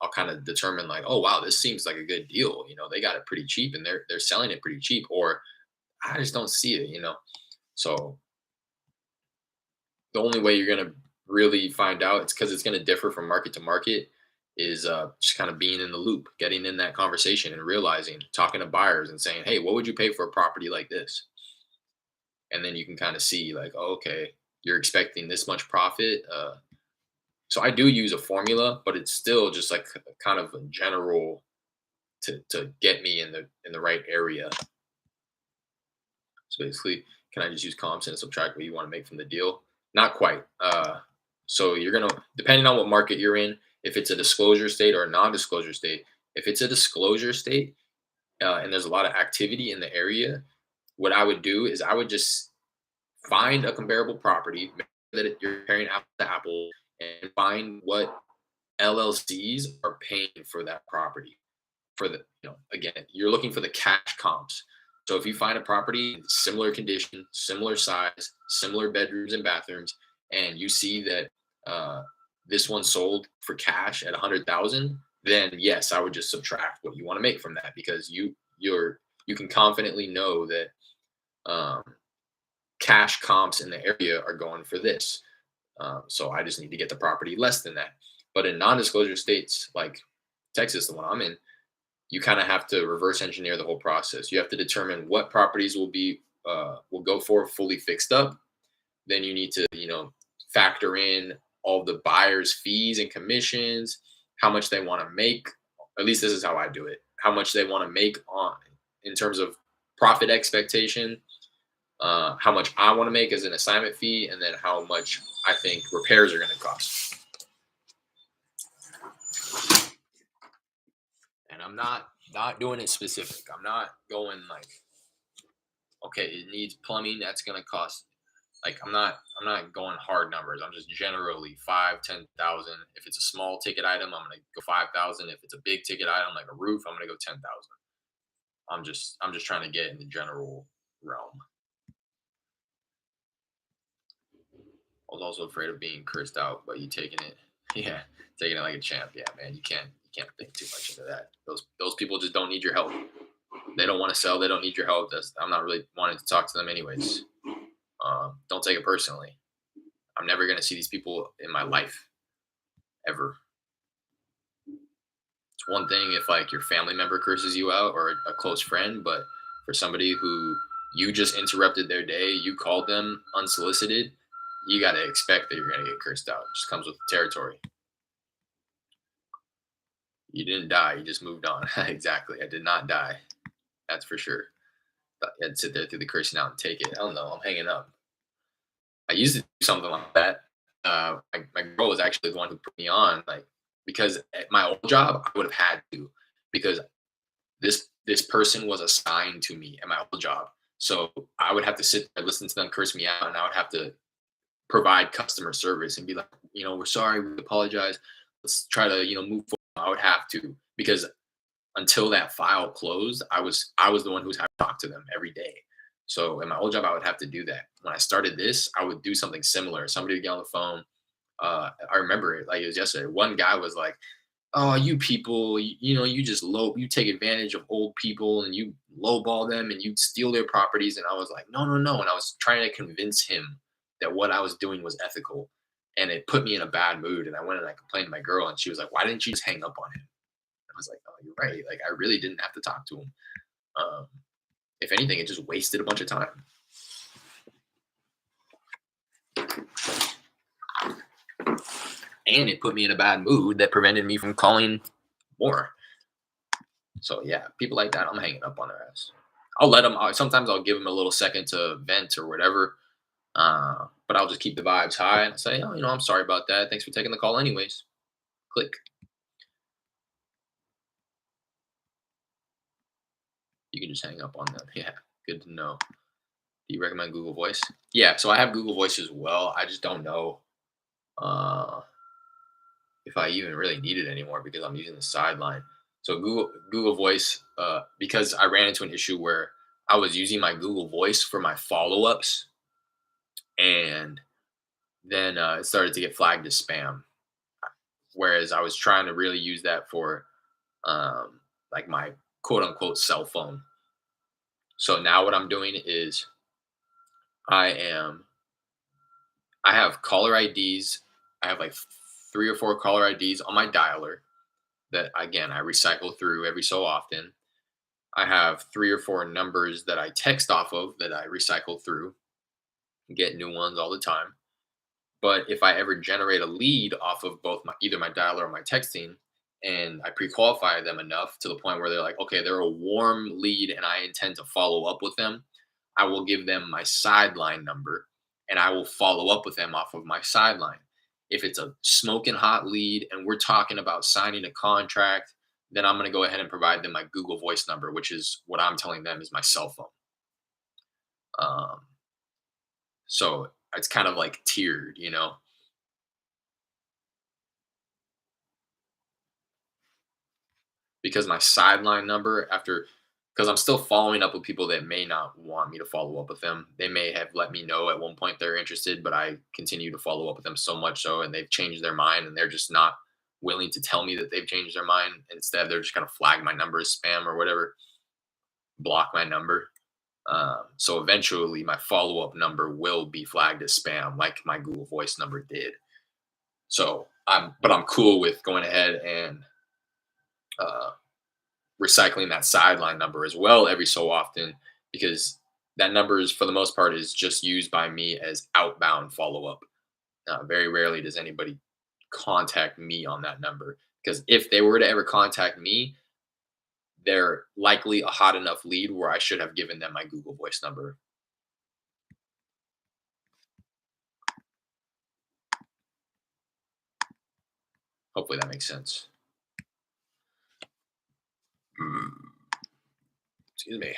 I'll kind of determine like, oh wow, this seems like a good deal. They got it pretty cheap and they're selling it pretty cheap, or I just don't see it. So the only way you're gonna really find out, it's because it's gonna differ from market to market, is just kind of being in the loop, getting in that conversation and realizing, talking to buyers and saying, hey, what would you pay for a property like this? And then you can kind of see like, oh, okay, you're expecting this much profit. So I do use a formula, but it's still just like kind of a general to get me in the right area. So basically, can I just use comps and subtract what you want to make from the deal? Not quite. So you're gonna, depending on what market you're in, if it's a disclosure state or a non-disclosure state. If it's a disclosure state and there's a lot of activity in the area, what I would do is I would just find a comparable property, make sure that you're comparing apple to apple, and find what LLCs are paying for that property. Again, you're looking for the cash comps. So if you find a property in similar condition, similar size, similar bedrooms and bathrooms, and you see that this one sold for cash at 100,000, then yes, I would just subtract what you want to make from that, because you can confidently know that um, cash comps in the area are going for this. So I just need to get the property less than that. But in non-disclosure states like Texas, the one I'm in, you kind of have to reverse engineer the whole process. You have to determine what properties will go for fully fixed up. Then you need to factor in all the buyer's fees and commissions, how much they want to make. At least this is how I do it. How much they want to make on in terms of profit expectation, how much I want to make as an assignment fee, and then how much I think repairs are going to cost. And I'm not doing it specific. I'm not going like, okay, it needs plumbing, that's going to cost. Like I'm not going hard numbers. I'm just generally 5, 10,000. If it's a small ticket item, I'm gonna go 5,000. If it's a big ticket item like a roof, I'm gonna go 10,000. I'm just trying to get in the general realm. I was also afraid of being cursed out, but you taking it, yeah, taking it like a champ. Yeah, man, you can't think too much into that. Those people just don't need your help. They don't want to sell. They don't need your help. I'm not really wanting to talk to them anyways. Don't take it personally. I'm never gonna see these people in my life ever. It's one thing if like your family member curses you out or a close friend, but for somebody who you just interrupted their day, you called them unsolicited, you got to expect that you're going to get cursed out. It just comes with the territory. You didn't die, you just moved on. Exactly. I did not die. That's for sure. But I'd sit there through the cursing out and take it. Hell no, I'm hanging up. I used to do something like that. My girl was actually the one who put me on, like, because at my old job I would have had to, because this person was assigned to me at my old job. So I would have to sit there, listen to them curse me out, and I would have to provide customer service and be like, we're sorry, we apologize. Let's try to, move forward. I would have to, because until that file closed, I was the one who was having to talk to them every day. So in my old job, I would have to do that. When I started this, I would do something similar. Somebody would get on the phone. I remember it like it was yesterday. One guy was like, "Oh, you people, you just you take advantage of old people and you lowball them and you steal their properties." And I was like, "No, no, no!" And I was trying to convince him that what I was doing was ethical, and it put me in a bad mood. And I went and I complained to my girl, and she was like, "Why didn't you just hang up on him?" I was like, "Oh, you're right. Like, I really didn't have to talk to him. Um, if anything, it just wasted a bunch of time." And it put me in a bad mood that prevented me from calling more. So yeah, people like that, I'm hanging up on their ass. I'll let them. Sometimes I'll give them a little second to vent or whatever, but I'll just keep the vibes high and say, "Oh, I'm sorry about that. Thanks for taking the call, anyways." Click. You can just hang up on them. Yeah, good to know. Do you recommend Google Voice? Yeah, so I have Google Voice as well. I just don't know uh, if I even really need it anymore because I'm using the sideline. So Google Voice, because I ran into an issue where I was using my Google Voice for my follow ups, and then it started to get flagged as spam. Whereas I was trying to really use that for like my quote unquote cell phone. So now what I'm doing is I am I have caller IDs. I have like three or four caller IDs on my dialer that again I recycle through every so often. I have three or four numbers that I text off of that I recycle through, get new ones all the time. But if I ever generate a lead off of both either my dialer or my texting, and I pre-qualify them enough to the point where they're like, okay, they're a warm lead, and I intend to follow up with them, I will give them my sideline number, and I will follow up with them off of my sideline. If it's a smoking hot lead, and we're talking about signing a contract, then I'm going to go ahead and provide them my Google Voice number, which is what I'm telling them is my cell phone. Um, so it's kind of like tiered. Because my sideline number after because I'm still following up with people that may not want me to follow up with them. They may have let me know at one point they're interested, but I continue to follow up with them so much so, and they've changed their mind, and they're just not willing to tell me that they've changed their mind. Instead, they're just gonna flag my number as spam or whatever, block my number. So eventually, my follow up number will be flagged as spam, like my Google Voice number did. So I'm cool with going ahead and uh, recycling that sideline number as well every so often, because that number is for the most part is just used by me as outbound follow up. Very rarely does anybody contact me on that number, because if they were to ever contact me, they're likely a hot enough lead where I should have given them my Google Voice number. Hopefully that makes sense. Mm, excuse me.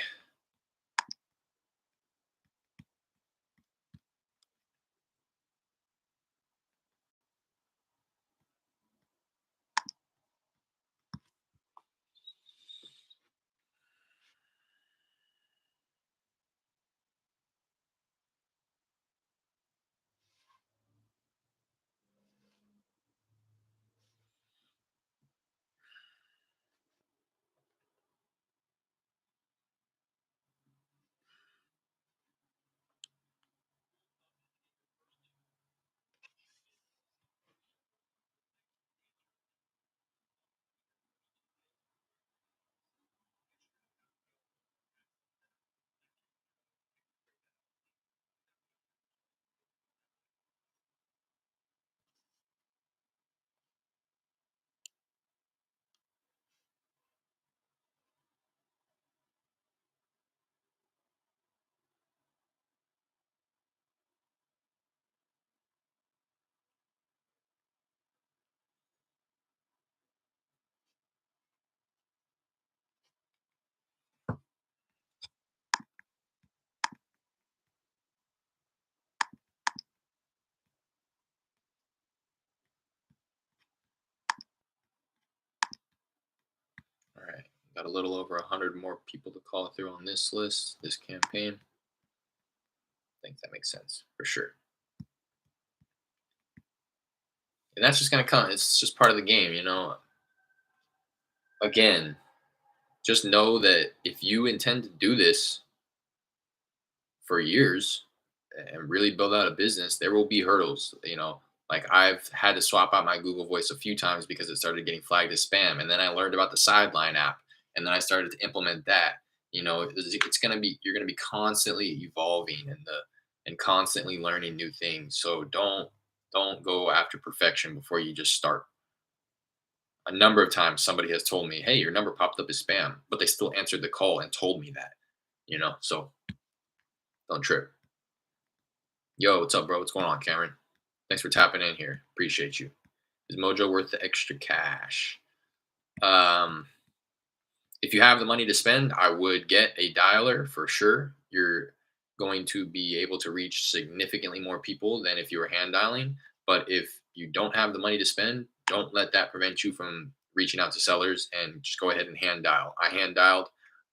Got a little over 100 more people to call through on this list, this campaign. I think that makes sense for sure. And that's just gonna come. It's just part of the game, you know. Again, just know that if you intend to do this for years and really build out a business, there will be hurdles. You know, like I've had to swap out my Google Voice a few times because it started getting flagged as spam, and then I learned about the Sideline app, and then I started to implement that. You know, it's gonna be you're gonna be constantly evolving and constantly learning new things. So don't go after perfection before you just start. A number of times somebody has told me, "Hey, your number popped up as spam," but they still answered the call and told me that. You know, so don't trip. Yo, what's up, bro? What's going on, Cameron? Thanks for tapping in here. Appreciate you. Is Mojo worth the extra cash? Um, if you have the money to spend, I would get a dialer for sure. You're going to be able to reach significantly more people than if you were hand dialing. But if you don't have the money to spend, don't let that prevent you from reaching out to sellers and just go ahead and hand dial. I hand dialed.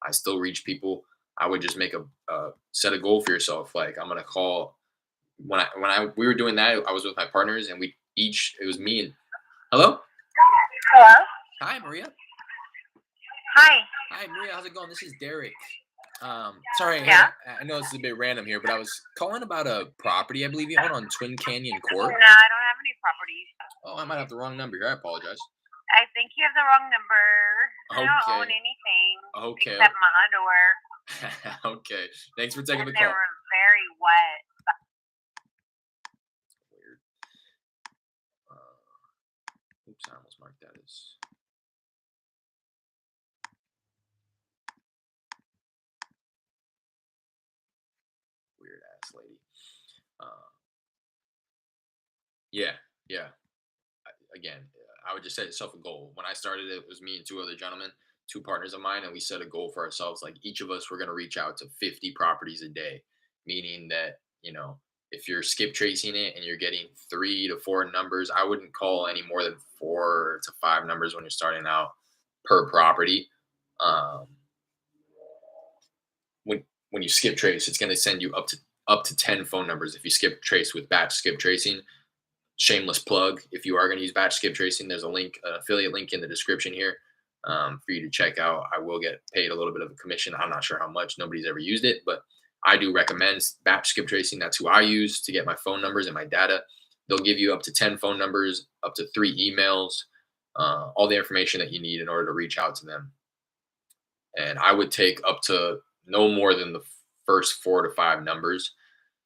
I still reach people. I would just make a set a goal for yourself. Like I'm gonna call when I we were doing that. I was with my partners and we each it was me and hello. Hello? Hi, Maria. Hi. Hi, Maria. How's it going? This is Derek. Sorry, Yeah? I know this is a bit random here, but I was calling about a property I believe you own on Twin Canyon No, Court. I don't have any properties. Oh, I might have the wrong number here. I apologize. I think you have the wrong number. I don't own Okay. anything Okay. except my underwear, Okay. Thanks for taking and the they call. were very wet. Weird. Oops, I almost marked that as. Weird ass lady. Uh, yeah, yeah. Again, I would just set yourself a goal. When I started, it was me and two other gentlemen, two partners of mine, and we set a goal for ourselves. Like each of us were going to reach out to 50 properties a day, meaning that, you know, if you're skip tracing it and you're getting 3 to 4 numbers, I wouldn't call any more than 4 to 5 numbers when you're starting out per property. Um, when you skip trace, it's going to send you up to 10 phone numbers if you skip trace with batch skip tracing. Shameless plug. If you are going to use batch skip tracing, there's a link, an affiliate link in the description here for you to check out. I will get paid a little bit of a commission. I'm not sure how much. Nobody's ever used it, but I do recommend batch skip tracing. That's who I use to get my phone numbers and my data. They'll give you up to 10 phone numbers, up to 3 emails, all the information that you need in order to reach out to them. And I would take up to no more than the first 4 to 5 numbers.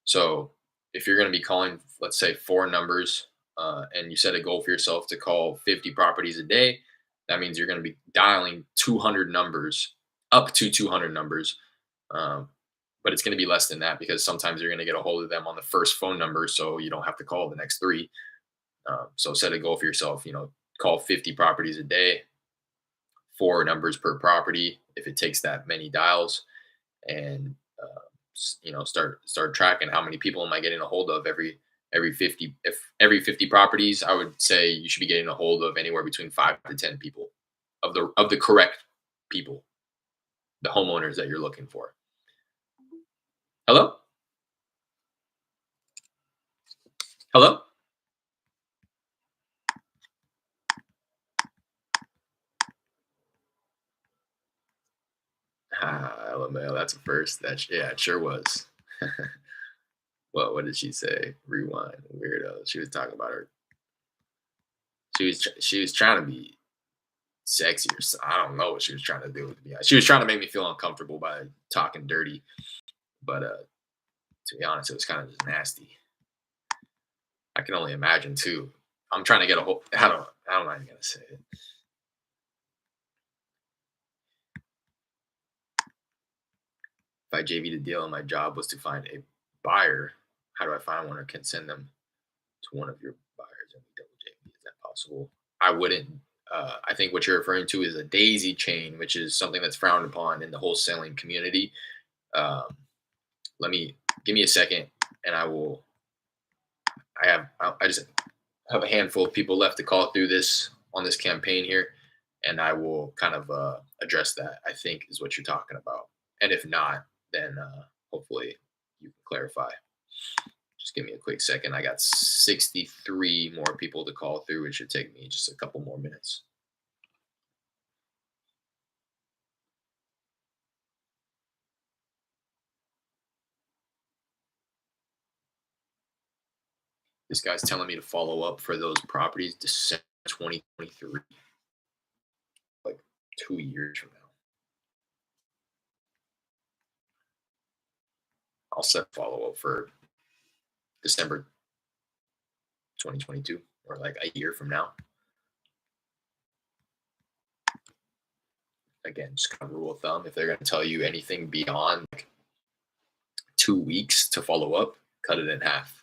So if you're going to be calling, let's say 4 numbers, and you set a goal for yourself to call 50 properties a day, that means you're going to be dialing 200 numbers, up to 200 numbers. Um, but it's going to be less than that because sometimes you're going to get a hold of them on the first phone number, so you don't have to call the next 3. So set a goal for yourself. You know, call 50 properties a day, 4 numbers per property. If it takes that many dials, and you know start tracking how many people am I getting a hold of every 50. If every 50 properties, I would say you should be getting a hold of anywhere between 5 to 10 people of the correct people, the homeowners that you're looking for. Hello. Hello. LMAO, that's a first. Yeah, it sure was. What did she say? Rewind. Weirdo. She was talking about her. She was trying to be sexy or I don't know what she was trying to do. To be honest, she was trying to make me feel uncomfortable by talking dirty. But to be honest, it was kind of just nasty. I can only imagine too. I'm trying to get a whole. I'm not even gonna say it. If I JV the deal and my job was to find a buyer, how do I find one or can send them to one of your buyers and we double JV? Is that possible? I wouldn't. I think what you're referring to is a daisy chain, which is something that's frowned upon in the wholesaling community. Um, give me a second, and I will. I just have a handful of people left to call through this on this campaign here, and I will kind of address that. I think is what you're talking about. And if not, then hopefully you can clarify. Just give me a quick second. I got 63 more people to call through. It should take me just a couple more minutes. This guy's telling me to follow up for those properties December 2023, like 2 years from now. I'll set follow up for December 2022 or like a year from now. Again, just kind of rule of thumb. If they're going to tell you anything beyond like 2 weeks to follow up, cut it in half.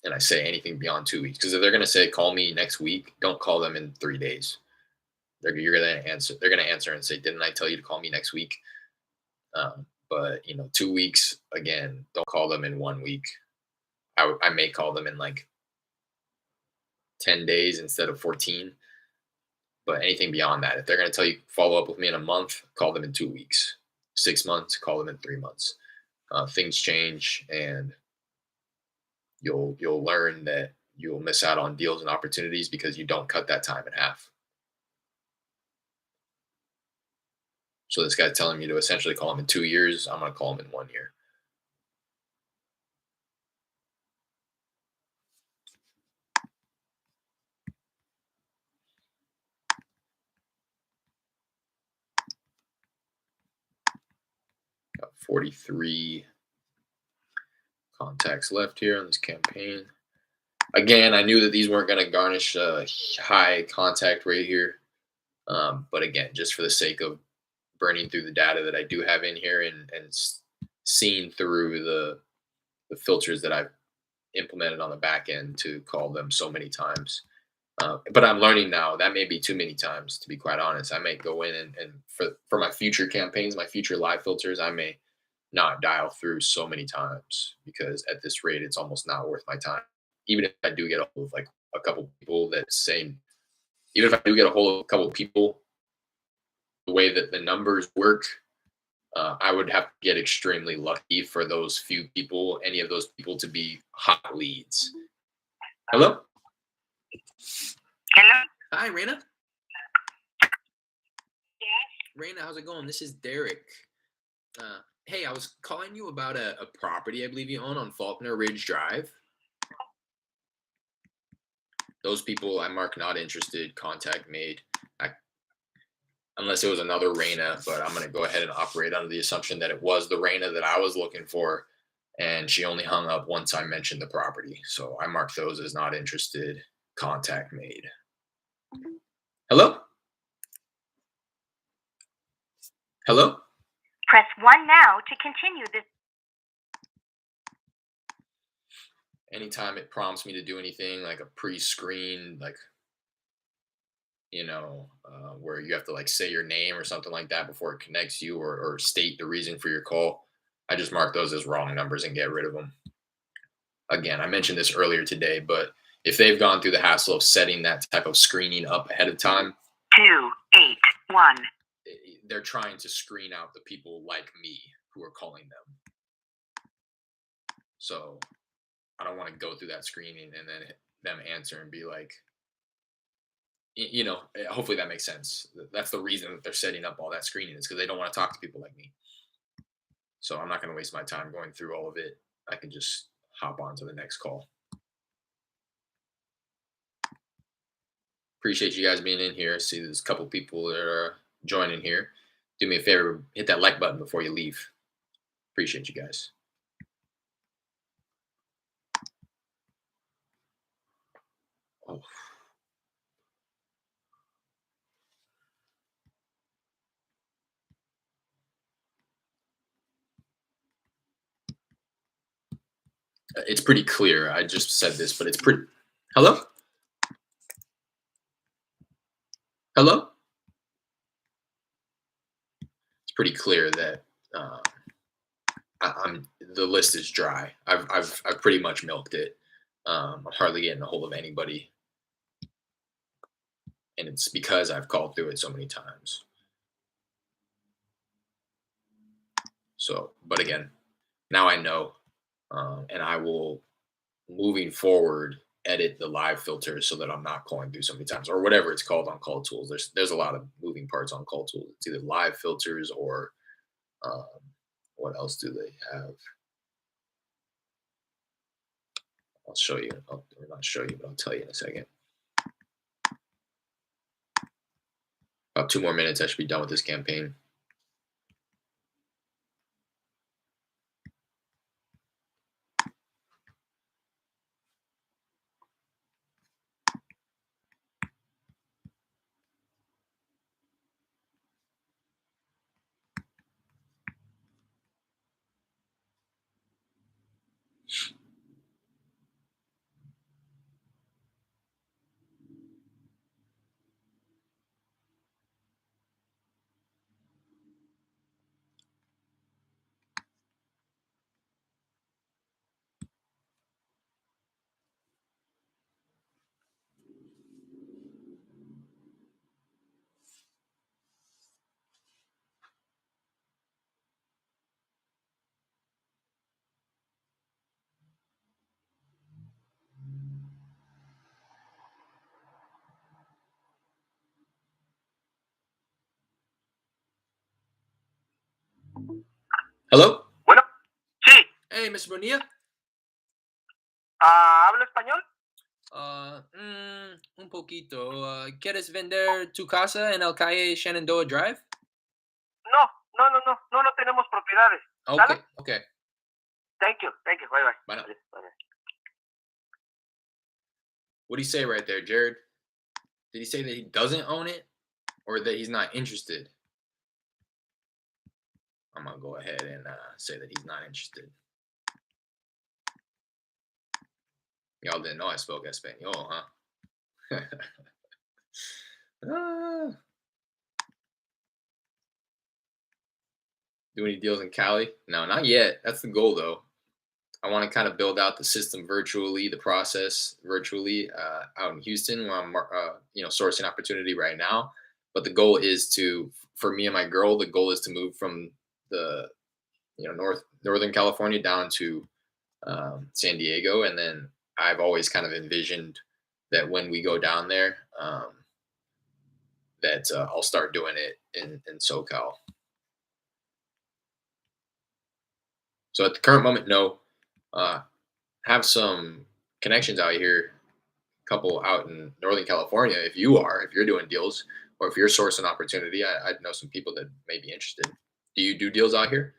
And I say anything beyond 2 weeks because if they're going to say call me next week, don't call them in 3 days. You're going to answer. They're going to answer and say, "Didn't I tell you to call me next week?" But 2 weeks again. Don't call them in 1 week. I may call them in like 10 days instead of 14. But anything beyond that, if they're going to tell you follow up with me in a month, call them in 2 weeks. 6 months, call them in 3 months. Things change, and you'll learn that you'll miss out on deals and opportunities because you don't cut that time in half. So this guy's telling me to essentially call him in 2 years. I'm going to call him in 1 year. Got 43 contacts left here on this campaign. Again, I knew that these weren't going to garnish a high contact rate here. But again, just for the sake of burning through the data that I do have in here and seeing through the filters that I've implemented on the back end to call them so many times. But I'm learning now that may be too many times, to be quite honest. I may go in and for my future campaigns, my future live filters, I may not dial through so many times because at this rate, it's almost not worth my time. Even if I do get a hold of like a couple people that say, even if I do get a hold of a couple people, the way that the numbers work, I would have to get extremely lucky for those few people, any of those people to be hot leads. Hello? Hello? Hi, Raina. Raina, how's it going? This is Derek. Hey, I was calling you about a property I believe you own on Faulkner Ridge Drive. Those people I mark not interested, contact made. Unless it was another Raina, but I'm going to go ahead and operate under the assumption that it was the Raina that I was looking for, and she only hung up once I mentioned the property. So I marked those as not interested, contact made. Hello? Hello? Press 1 now to continue this. Anytime it prompts me to do anything like a pre-screen, like, where you have to like say your name or something like that before it connects you or state the reason for your call, I just mark those as wrong numbers and get rid of them. Again, I mentioned this earlier today, but if they've gone through the hassle of setting that type of screening up ahead of time, 281. They're trying to screen out the people like me who are calling them. So I don't want to go through that screening and then them answer and be like, hopefully that makes sense. That's the reason that they're setting up all that screening is because they don't want to talk to people like me. So I'm not going to waste my time going through all of it. I can just hop on to the next call. Appreciate you guys being in here. See, there's a couple people that are joining here. Do me a favor, hit that like button before you leave. Appreciate you guys. Oh. It's pretty clear. I just said this, but it's pretty. Hello? Hello? It's pretty clear that I'm the list is dry. I've pretty much milked it. I'm hardly getting a hold of anybody. and it's because I've called through it so many times. So, but again, now I know, and I will, moving forward, edit the live filters so that I'm not calling through so many times, or whatever it's called on CallTools. There's a lot of moving parts on CallTools. It's either live filters or um, what else do they have? I'll show you. I'll, or not show you, but I'll tell you in a second. About 2 more minutes, I should be done with this campaign. Hello? Bueno, sí, Hey, Mr. Bonilla. ¿habla español? Un poquito. ¿Quieres vender tu casa en el calle Shenandoah Drive? No, no tenemos propiedades. Okay, ¿Sale? okay. Thank you, bye bye. Bye now. Bye. What do you say right there, Jared? Did he say that he doesn't own it or that he's not interested? I'm going to go ahead and say that he's not interested. Y'all didn't know I spoke Espanol, huh? Do any deals in Cali? No, not yet. That's the goal, though. I want to kind of build out the system virtually, the process virtually out in Houston, where I'm, sourcing opportunity right now. But the goal is to, for me and my girl, the goal is to move from the, Northern California down to San Diego, and then I've always kind of envisioned that when we go down there, that I'll start doing it in SoCal. So at the current moment, no. Have some connections out here, a couple out in Northern California. If you're doing deals, or if you're sourcing opportunity, I know some people that may be interested. Do you do deals out here,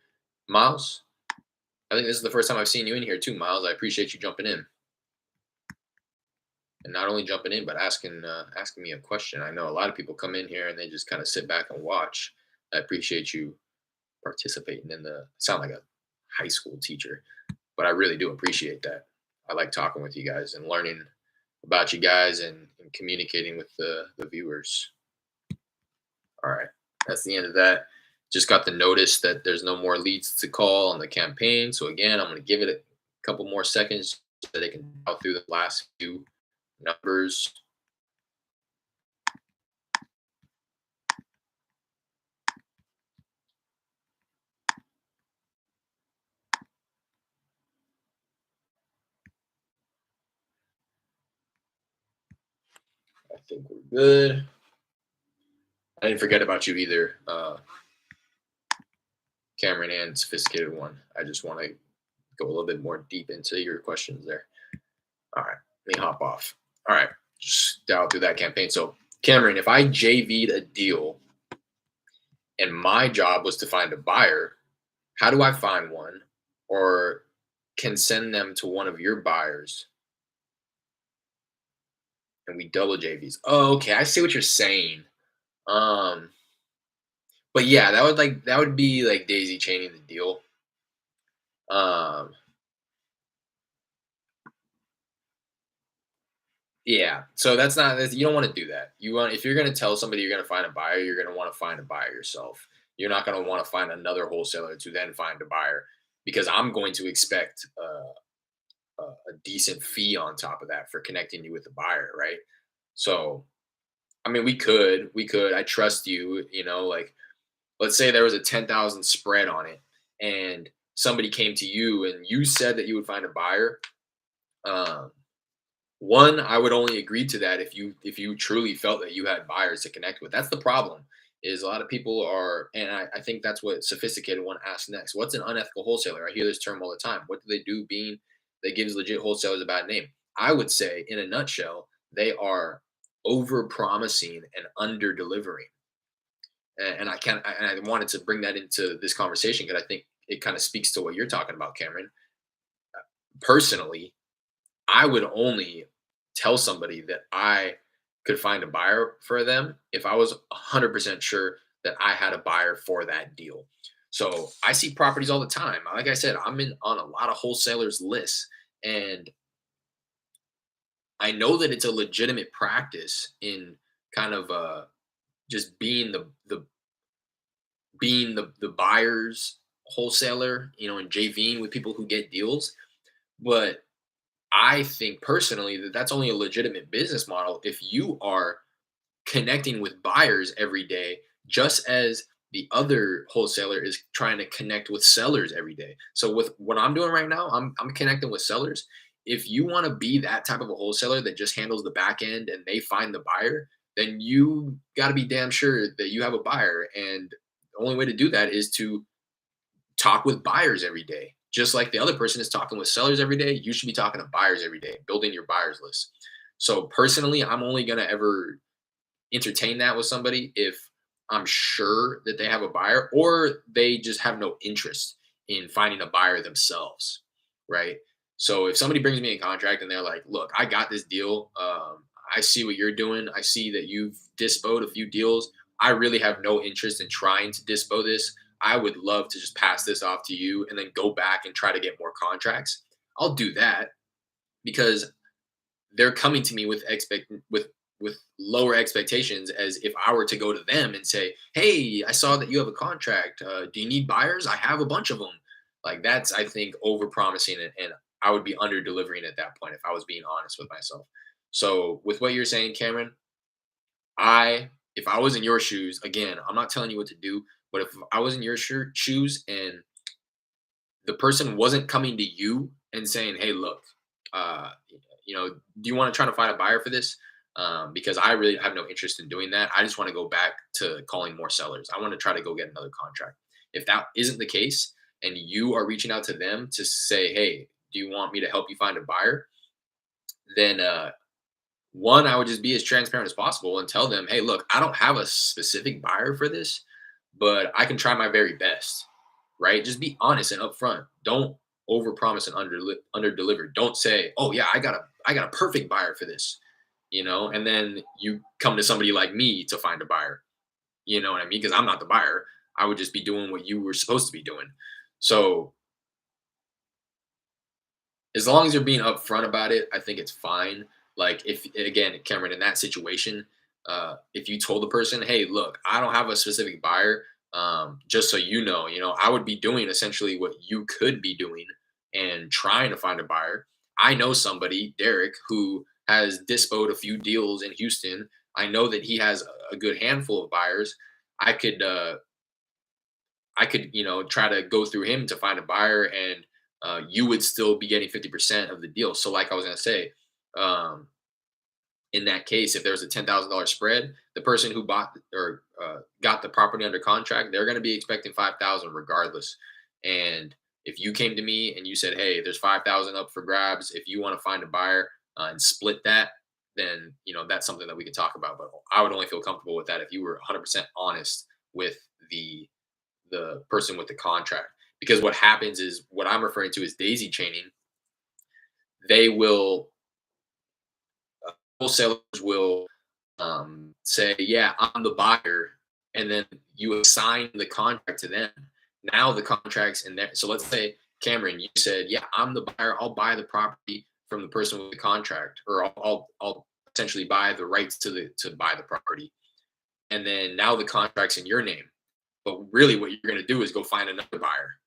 Miles? I think this is the first time I've seen you in here too, Miles. I appreciate you jumping in, and not only jumping in, but asking me a question. I know a lot of people come in here and they just kind of sit back and watch. I appreciate you participating in the. Sound like a high school teacher, but I really do appreciate that. I like talking with you guys and learning about you guys and communicating with the viewers. All right, that's the end of that. Just got the notice that there's no more leads to call on the campaign. So again, I'm going to give it a couple more seconds so they can go through the last few numbers. I think we're good. I didn't forget about you either, Cameron and Sophisticated One. I just want to go a little bit more deep into your questions there. All right, let me hop off. All right, just dial through that campaign. So, Cameron, if I JV'd a deal and my job was to find a buyer, how do I find one or can send them to one of your buyers and we double JVs? Oh, okay, I see what you're saying. But yeah, that would be like daisy chaining the deal. Yeah, so you don't want to do that. If you're going to tell somebody you're going to find a buyer, you're going to want to find a buyer yourself. You're not going to want to find another wholesaler to then find a buyer, because I'm going to expect a decent fee on top of that for connecting you with the buyer, right? So I mean, we could. I trust you. You know, like let's say there was a 10,000 spread on it, and somebody came to you and you said that you would find a buyer. Um, One, I would only agree to that if you truly felt that you had buyers to connect with. That's the problem. Is a lot of people are, and I think that's what sophisticated one asks next. What's an unethical wholesaler? I hear this term all the time. What do they do being that gives legit wholesalers a bad name? I would say, in a nutshell, they are over promising and under delivering. And I wanted to bring that into this conversation because I think it kind of speaks to what you're talking about, Cameron. Personally, I would only tell somebody that I could find a buyer for them if I was 100% sure that I had a buyer for that deal. So I see properties all the time. Like I said, I'm in on a lot of wholesalers lists, and I know that it's a legitimate practice in kind of just being the buyer's wholesaler, you know, and JVing with people who get deals. But I think personally that that's only a legitimate business model if you are connecting with buyers every day, just as the other wholesaler is trying to connect with sellers every day. So with what I'm doing right now, I'm connecting with sellers. If you want to be that type of a wholesaler that just handles the back end and they find the buyer, then you got to be damn sure that you have a buyer. And the only way to do that is to talk with buyers every day. Just like the other person is talking with sellers every day, you should be talking to buyers every day, building your buyers list. So personally, I'm only going to ever entertain that with somebody if I'm sure that they have a buyer or they just have no interest in finding a buyer themselves, right? So if somebody brings me a contract and they're like, "Look, I got this deal. I see what you're doing. I see that you've dispoed a few deals. I really have no interest in trying to dispo this. I would love to just pass this off to you and then go back and try to get more contracts." I'll do that because they're coming to me with lower expectations as if I were to go to them and say, "Hey, I saw that you have a contract. Do you need buyers? I have a bunch of them." Like that's, I think, over promising and I would be under delivering at that point if I was being honest with myself. So with what you're saying, Cameron, if I was in your shoes, again, I'm not telling you what to do, but if I was in your shoes and the person wasn't coming to you and saying, "Hey, look, uh, you know, do you want to try to find a buyer for this?" Because I really have no interest in doing that. I just want to go back to calling more sellers. I want to try to go get another contract. If that isn't the case, and you are reaching out to them to say, "Hey, do you want me to help you find a buyer?" Then one, I would just be as transparent as possible and tell them, "Hey, look, I don't have a specific buyer for this, but I can try my very best." Right? Just be honest and upfront. Don't overpromise and under deliver. Don't say, "Oh yeah, I got a perfect buyer for this," you know, and then you come to somebody like me to find a buyer. You know what I mean? Because I'm not the buyer. I would just be doing what you were supposed to be doing. So as long as you're being upfront about it, I think it's fine. Like if again, Cameron, in that situation, if you told the person, "Hey, look, I don't have a specific buyer, just so you know, I would be doing essentially what you could be doing and trying to find a buyer. I know somebody, Derek, who has dispoed a few deals in Houston. I know that he has a good handful of buyers. I could you know, try to go through him to find a buyer, and you would still be getting 50% of the deal. So, like I was gonna say, um, in that case, if there's a $10,000 spread, the person who bought or got the property under contract, they're gonna be expecting 5,000 regardless. And if you came to me and you said, "Hey, there's 5,000 up for grabs. If you want to find a buyer and split that," then you know that's something that we could talk about. But I would only feel comfortable with that if you were 100% honest with the person with the contract. Because what happens is what I'm referring to as daisy chaining. They will Wholesalers will say, "Yeah, I'm the buyer," and then you assign the contract to them. Now the contract's in there. So let's say Cameron, you said, "Yeah, I'm the buyer. I'll buy the property from the person with the contract, or I'll essentially buy the rights to buy the property." And then now the contract's in your name. But really, what you're going to do is go find another buyer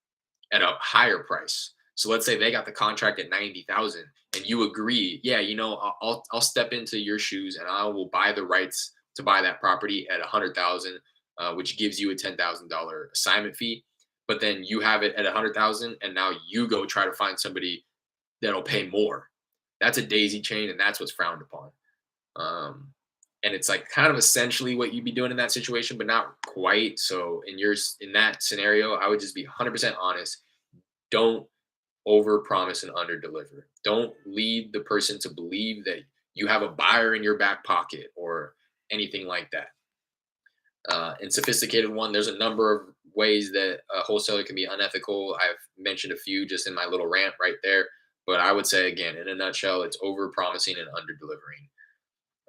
at a higher price. So let's say they got the contract at 90,000 and you agree, "Yeah, you know, I'll step into your shoes and I will buy the rights to buy that property at 100,000, which gives you a $10,000 assignment fee. But then you have it at 100,000, and now you go try to find somebody that'll pay more. That's a daisy chain, and that's what's frowned upon. Um, and it's like kind of essentially what you'd be doing in that situation, but not quite. So in that scenario, I would just be 100% honest. Don't over promise and under deliver. Don't lead the person to believe that you have a buyer in your back pocket or anything like that. In sophisticated one, there's a number of ways that a wholesaler can be unethical. I've mentioned a few just in my little rant right there. But I would say, again, in a nutshell, it's over promising and under delivering.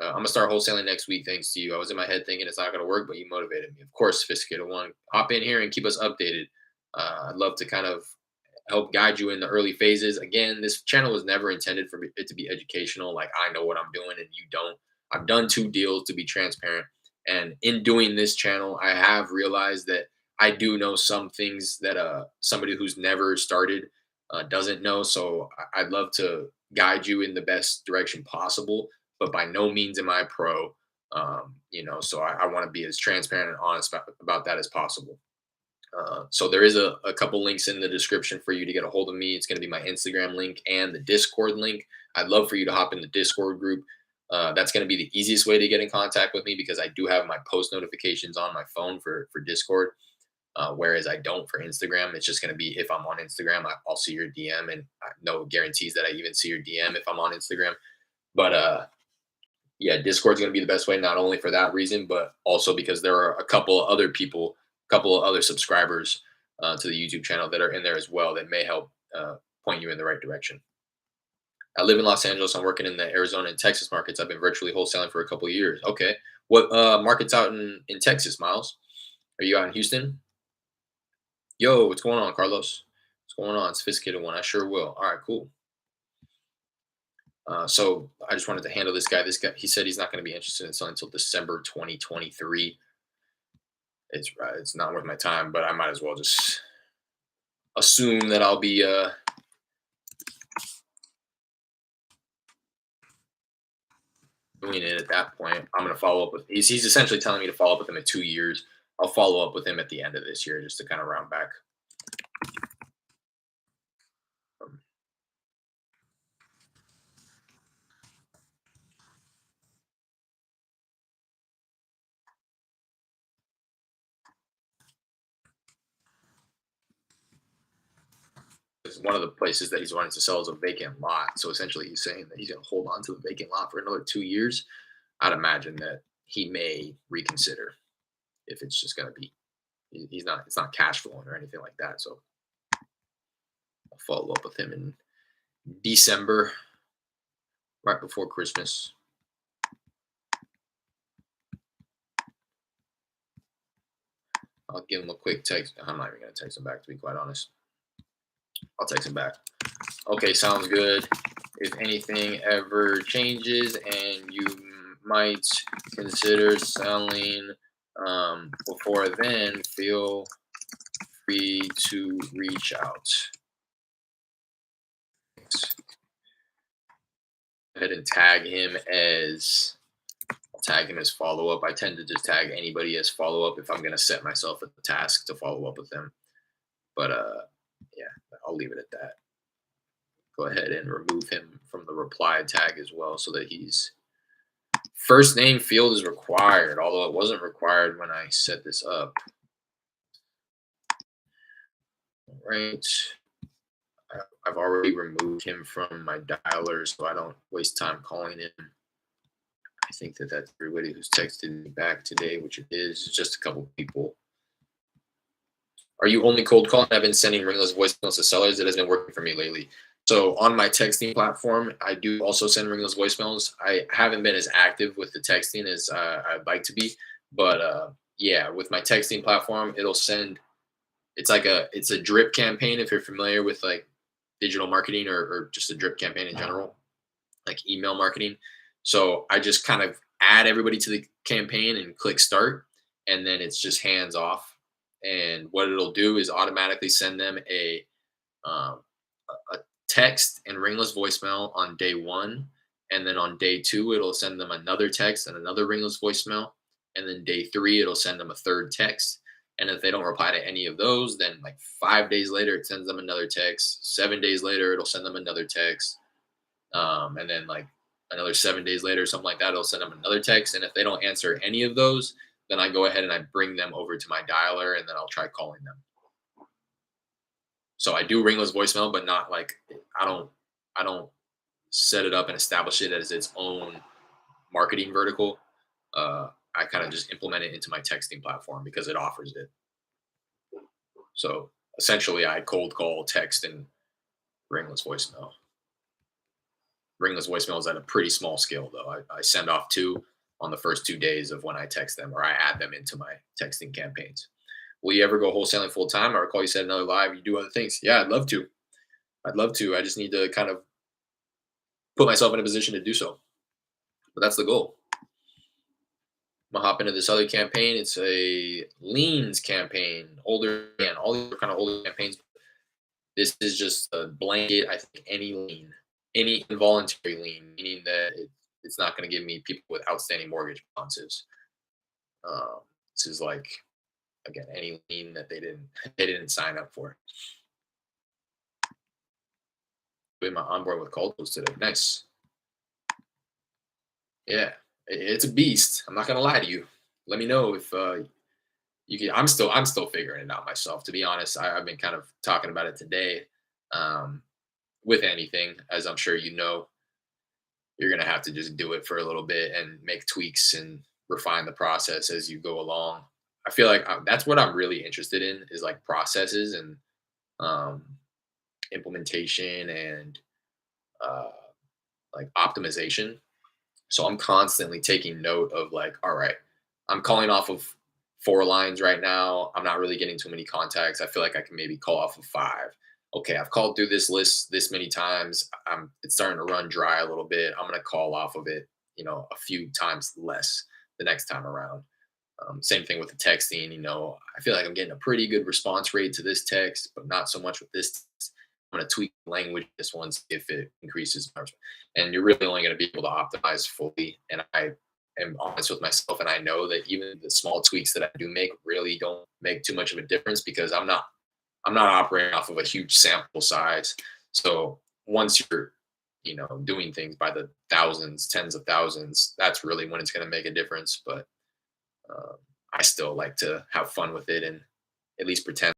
I'm gonna start wholesaling next week, thanks to you. I was in my head thinking it's not gonna work, but you motivated me. Of course, sophisticated one. Hop in here and keep us updated. I'd love to kind of help guide you in the early phases. Again, this channel was never intended for it to be educational. Like I know what I'm doing and you don't. I've done 2 deals to be transparent, and in doing this channel, I have realized that I do know some things that somebody who's never started doesn't know. So I'd love to guide you in the best direction possible, but by no means am I a pro. So I want to be as transparent and honest about that as possible. So there is a couple links in the description for you to get a hold of me. It's going to be my Instagram link and the Discord link. I'd love for you to hop in the Discord group. That's going to be the easiest way to get in contact with me because I do have my post notifications on my phone for Discord, whereas I don't for Instagram. It's just going to be if I'm on Instagram, I'll see your DM, and no guarantees that I even see your DM if I'm on Instagram. But yeah, Discord's going to be the best way, not only for that reason, but also because there are a couple of other people, a couple of other subscribers to the YouTube channel that are in there as well that may help point you in the right direction. I live in Los Angeles. I'm working in the Arizona and Texas markets. I've been virtually wholesaling for a couple of years. Okay. What markets out in Texas, Miles? Are you out in Houston? Yo, what's going on, Carlos? What's going on? Sophisticated one. I sure will. All right, cool. So I just wanted to handle this guy. This guy, he said he's not going to be interested in selling until December 2023. It's not worth my time, but I might as well just assume that I'll be doing it at that point. I'm going to follow up with. He's essentially telling me to follow up with him in 2 years. I'll follow up with him at the end of this year just to kind of round back. One of the places that he's wanting to sell is a vacant lot. So essentially, he's saying that he's going to hold on to the vacant lot for another 2 years. I'd imagine that he may reconsider if it's just going to be. It's not cash flowing or anything like that. So I'll follow up with him in December, right before Christmas. I'll give him a quick text. I'm not even going to text him back, to be quite honest. I'll text him back. Okay, sounds good. If anything ever changes and you might consider selling before then, feel free to reach out. Go ahead and tag him as follow-up. I tend to just tag anybody as follow-up if I'm going to set myself a task to follow up with them. But yeah, I'll leave it at that. Go ahead and remove him from the reply tag as well so that he's first name field is required, although it wasn't required when I set this up. All right. I've already removed him from my dialer so I don't waste time calling him. I think that that's everybody who's texted me back today, which it is just a couple people. Are you only cold calling? I've been sending ringless voicemails to sellers. It has been working for me lately. So on my texting platform, I do also send ringless voicemails. I haven't been as active with the texting as I'd like to be, but yeah, with my texting platform, it'll send. It's a drip campaign if you're familiar with like digital marketing or just a drip campaign in general, like email marketing. So I just kind of add everybody to the campaign and click start, and then it's just hands off. And what it'll do is automatically send them a text and ringless voicemail on day 1. And then on day 2, it'll send them another text and another ringless voicemail. And then day 3, it'll send them a third text. And if they don't reply to any of those, then like 5 days later, it sends them another text. 7 days later, it'll send them another text. And then like another 7 days later, something like that, it'll send them another text. And if they don't answer any of those, then I go ahead and I bring them over to my dialer, and then I'll try calling them. So I do ringless voicemail, but not like I don't set it up and establish it as its own marketing vertical. I kind of just implement it into my texting platform because it offers it. So essentially, I cold call, text, and ringless voicemail. Ringless voicemail is at a pretty small scale, though. I send off 2 on the first 2 days of when I text them, or I add them into my texting campaigns. Will you ever go wholesaling full time? Or call you said another live. You do other things. Yeah, I'd love to. I'd love to. I just need to kind of put myself in a position to do so. But that's the goal. I'm gonna hop into this other campaign. It's a liens campaign. Older, and all these are kind of older campaigns. This is just a blanket. I think any lien, any involuntary lien, meaning that it's not going to give me people with outstanding mortgage balances. This is like, again, any lien that they didn't sign up for. Doing my onboard with CallTools today. Nice. Yeah, it's a beast. I'm not gonna lie to you. Let me know if you can. I'm still figuring it out myself. To be honest, I've been kind of talking about it today. With anything, as I'm sure you know, you're gonna have to just do it for a little bit and make tweaks and refine the process as you go along. I feel like that's what I'm really interested in, is like processes and um, implementation and uh, like optimization. So I'm constantly taking note of like, all right, I'm calling off of 4 lines right now. I'm not really getting too many contacts. I feel like I can maybe call off of 5. Okay, I've called through this list this many times. It's starting to run dry a little bit. I'm gonna call off of it, a few times less the next time around. Same thing with the texting. I feel like I'm getting a pretty good response rate to this text, but not so much with this text. I'm going to tweak the language this once if it increases my response. And you're really only going to be able to optimize fully. And I am honest with myself, and I know that even the small tweaks that I do make really don't make too much of a difference because I'm not operating off of a huge sample size. So once you're doing things by the thousands, tens of thousands, that's really when it's going to make a difference. But I still like to have fun with it and at least pretend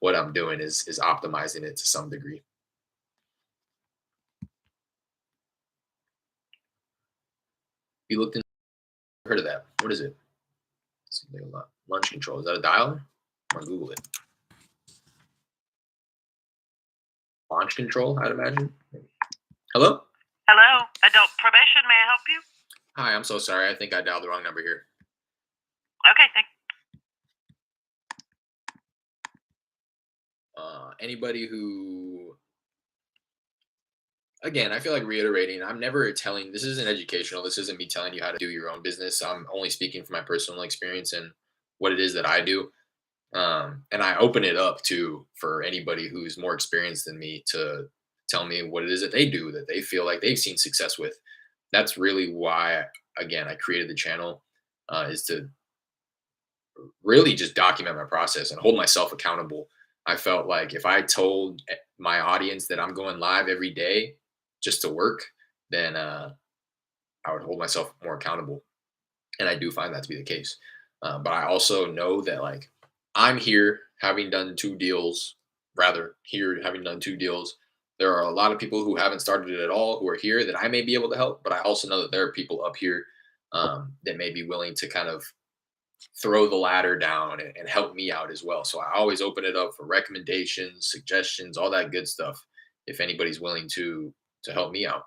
what I'm doing is optimizing it to some degree. You looked in, heard of that? What is it? Seems like a lot. Launch control. Is that a dialer? I'm gonna Google it. Launch control, I'd imagine. Hello? Hello, adult probation. May I help you? Hi, I'm so sorry. I think I dialed the wrong number here. Okay, thank Anybody who, again, I feel like reiterating, I'm never telling, this isn't educational. This isn't me telling you how to do your own business. I'm only speaking from my personal experience and what it is that I do. And I open it up for anybody who's more experienced than me to tell me what it is that they do, that they feel like they've seen success with. That's really why, again, I created the channel, is to really just document my process and hold myself accountable. I felt like if I told my audience that I'm going live every day just to work, then I would hold myself more accountable. And I do find that to be the case. But I also know that like I'm here having done 2 deals, here having done 2 deals. There are a lot of people who haven't started it at all who are here that I may be able to help, but I also know that there are people up here that may be willing to kind of throw the ladder down and help me out as well. So I always open it up for recommendations, suggestions, all that good stuff. If anybody's willing to help me out.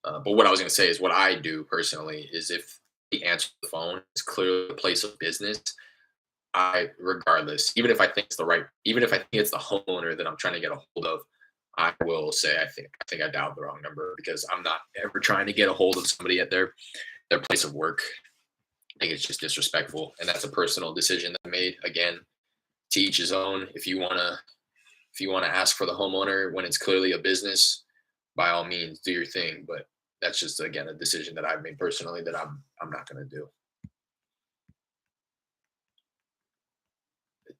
But what I was going to say is what I do personally is if the answer to the phone is clearly a place of business, regardless, even if I think it's the homeowner that I'm trying to get a hold of, I will say I think I dialed the wrong number because I'm not ever trying to get a hold of somebody at their place of work. I think it's just disrespectful, and that's a personal decision that I made. Again, to each his own. If you wanna ask for the homeowner when it's clearly a business, by all means, do your thing. But That's just again a decision that I've made personally that I'm not going to do.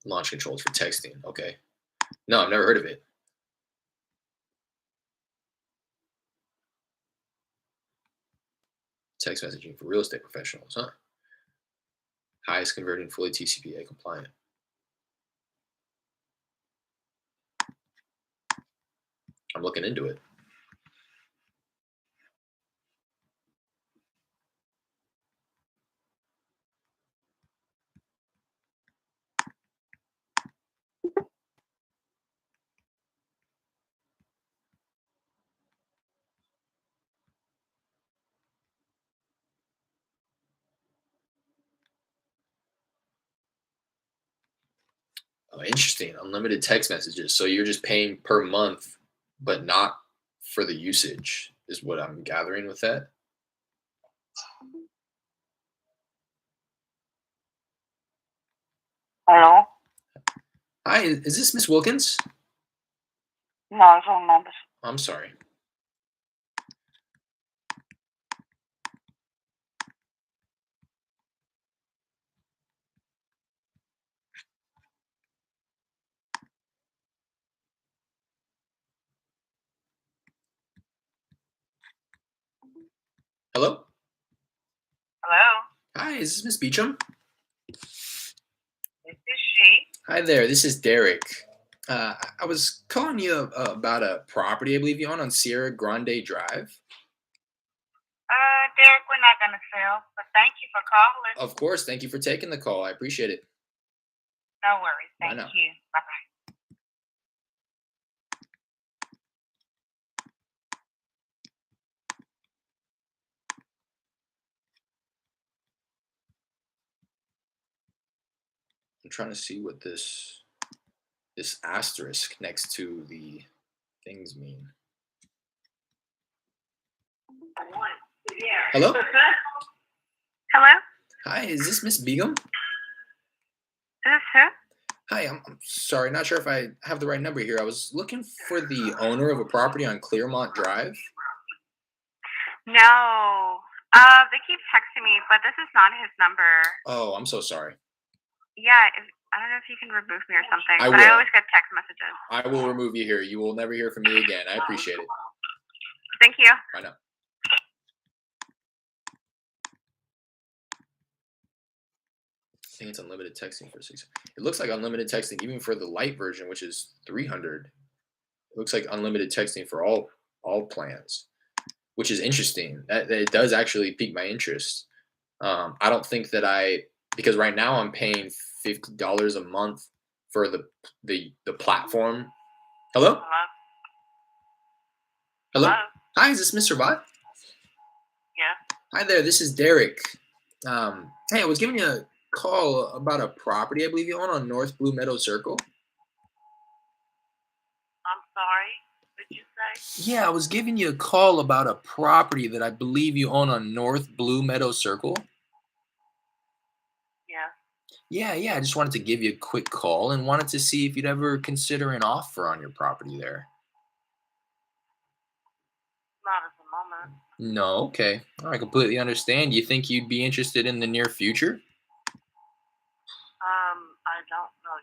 Launch controls for texting. Okay. No, I've never heard of it. Text messaging for real estate professionals, huh? Highest converting, fully TCPA compliant. I'm looking into it. Oh, interesting. Unlimited text messages. So you're just paying per month, but not for the usage, is what I'm gathering with that. Hello? Hi, is this Miss Wilkins? No, it's wrong numbers. I'm sorry. Hello? Hello? Hi, is this Miss Beecham? This is she. Hi there, this is Derek. I was calling you about a property I believe you own on Sierra Grande Drive. Derek, we're not gonna sell, but thank you for calling. Of course, thank you for taking the call. I appreciate it. No worries. Bye Thank now. you. Bye-bye. I'm trying to see what this asterisk next to the things mean. Hello? Hello? Hi, is this Miss Begum? Is this who? Hi, I'm sorry, not sure if I have the right number here. I was looking for the owner of a property on Claremont Drive. No. They keep texting me, but this is not his number. Oh, I'm so sorry. Yeah, I don't know if you can remove me or something, I but I will. always get text messages. I will remove you here. You will never hear from me again. I appreciate it. Thank you. Bye now. I think it's unlimited texting for 6. It looks like unlimited texting even for the light version, which is 300. It looks like unlimited texting for all plans, which is interesting. That it does actually pique my interest. I don't think that because right now I'm paying $50 a month for the platform. Hello? Hello? Hello? Hello? Hi, is this Mr. Bot? Yeah. Hi there, this is Derek. Hey, I was giving you a call about a property I believe you own on North Blue Meadow Circle. I'm sorry. What did you say? Yeah, I was giving you a call about a property that I believe you own on North Blue Meadow Circle. Yeah. Yeah, I just wanted to give you a quick call and wanted to see if you'd ever consider an offer on your property there. Not at the moment. No, okay. I completely understand. You think you'd be interested in the near future? I don't know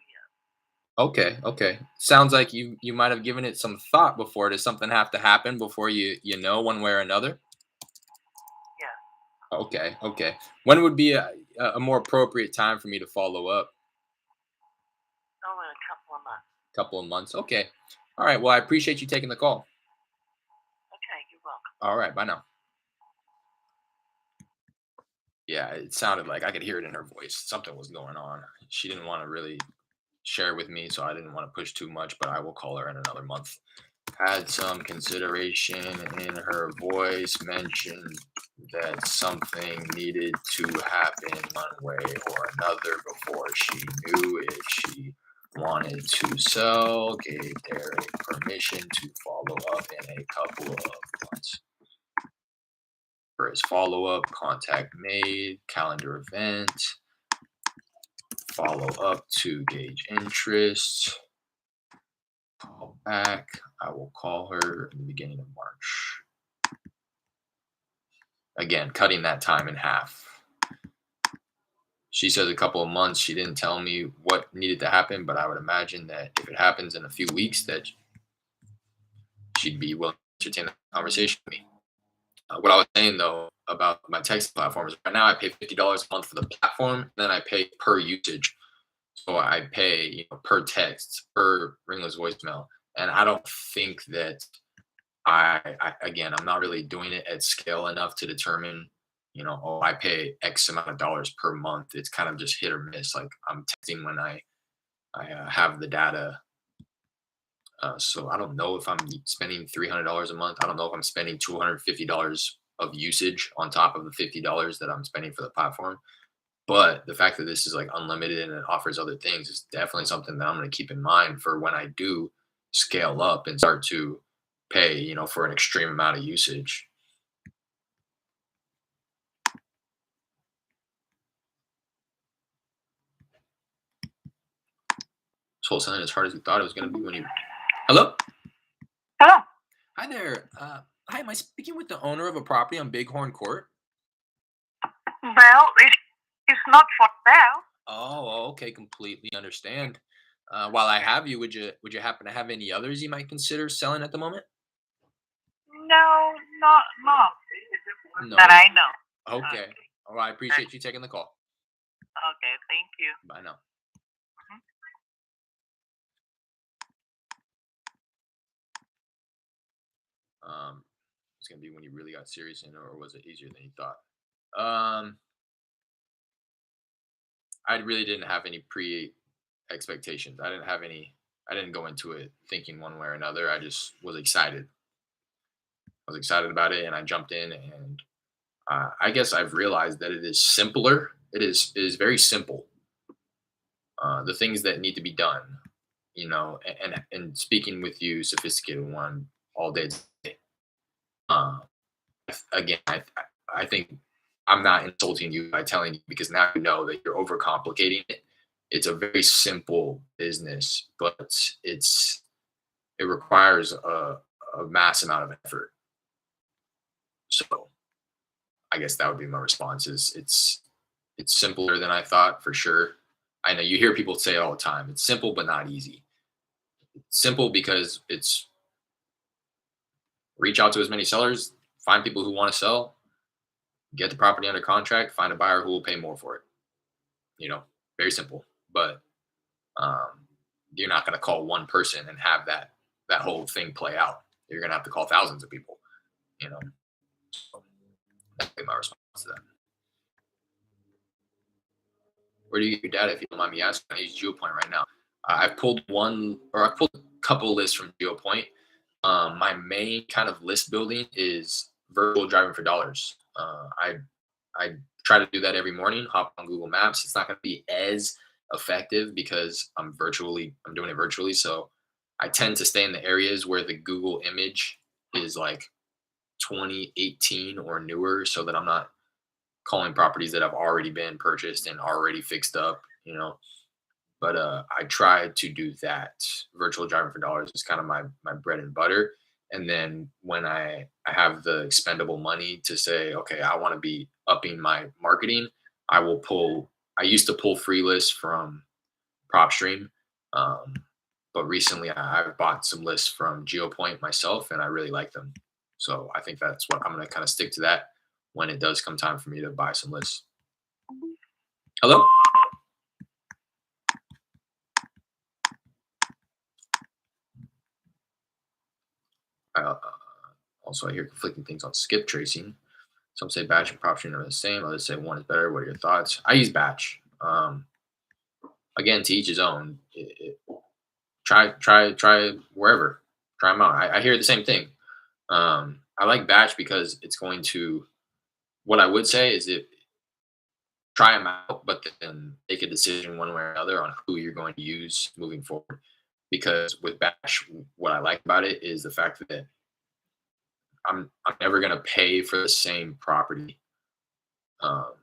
yet. Okay. Sounds like you might have given it some thought before. Does something have to happen before you know one way or another? Yeah. Okay. When would be a more appropriate time for me to follow up? Only a couple of months. Couple of months. Okay. All right. Well, I appreciate you taking the call. Okay, you're welcome. All right. Bye now. Yeah, it sounded like I could hear it in her voice. Something was going on. She didn't want to really share with me, so I didn't want to push too much, but I will call her in another month. Had some consideration in her voice, mentioned that something needed to happen one way or another before she knew it. She wanted to sell, gave Derek permission to follow up in a couple of months. For his follow-up, contact made, calendar event, follow up to gauge interest, call back. I will call her in the beginning of March. again, cutting that time in half. She says a couple of months. She didn't tell me what needed to happen, but I would imagine that if it happens in a few weeks, that she'd be willing to entertain that conversation with me. What I was saying though about my text platform is right now I pay $50 a month for the platform, and then I pay per usage. So I pay per text, per ringless voicemail, and I don't think that again, I'm not really doing it at scale enough to determine, oh, I pay X amount of dollars per month. It's kind of just hit or miss. Like I'm texting when I have the data. So I don't know if I'm spending $300 a month. I don't know if I'm spending $250 of usage on top of the $50 that I'm spending for the platform. But the fact that this is like unlimited and it offers other things is definitely something that I'm going to keep in mind for when I do scale up and start to pay, for an extreme amount of usage. This wholesaling as hard as we thought it was going to be when you. Hello? Hello. Hi there. Hi, am I speaking with the owner of a property on Bighorn Court? Well, it's not for sale. Oh, okay, completely understand. While I have you, would you happen to have any others you might consider selling at the moment? No, not No. that I know. Okay. Well, I appreciate you taking the call. Okay, thank you. Bye now. It's gonna be when you really got serious, or was it easier than you thought? I really didn't have any pre expectations. I didn't have any. I didn't go into it thinking one way or another. I just was excited. I was excited about it, and I jumped in. And I guess I've realized that it is simpler. It is very simple. The things that need to be done, and speaking with you, sophisticated one, all day today. Uh, Again, I think I'm not insulting you by telling you because now you know that you're overcomplicating it. It's a very simple business, but it requires a mass amount of effort. So I guess that would be my response. Is it's simpler than I thought for sure. I know you hear people say it all the time. It's simple but not easy. It's simple because it's reach out to as many sellers, find people who want to sell, get the property under contract, find a buyer who will pay more for it. Very simple. But um, you're not going to call one person and have that whole thing play out. You're going to have to call thousands of people. So that'd be my response to that. Where do you get your data? If you don't mind me asking, I use GeoPoint right now. I've pulled a couple lists from GeoPoint. My main kind of list building is virtual driving for dollars. I try to do that every morning. Hop on Google Maps. It's not going to be as effective because I'm doing it virtually. So I tend to stay in the areas where the Google image is like 2018 or newer, so that I'm not calling properties that have already been purchased and already fixed up. But I try to do that. Virtual driving for dollars is kind of my bread and butter. And then when I have the expendable money to say, okay, I want to be upping my marketing, I used to pull free lists from PropStream. Um, but recently I've bought some lists from GeoPoint myself and I really like them. So I think that's what I'm going to kind of stick to that when it does come time for me to buy some lists. Hello? Also, I hear conflicting things on skip tracing. Some say batch and PropStream are the same. Others say one is better. What are your thoughts? I use batch. Again, to each his own. Try wherever. Try them out. I hear the same thing. I like batch because it's going to. What I would say is if try them out, but then make a decision one way or another on who you're going to use moving forward. Because with batch, what I like about it is the fact that I'm never gonna pay for the same property um,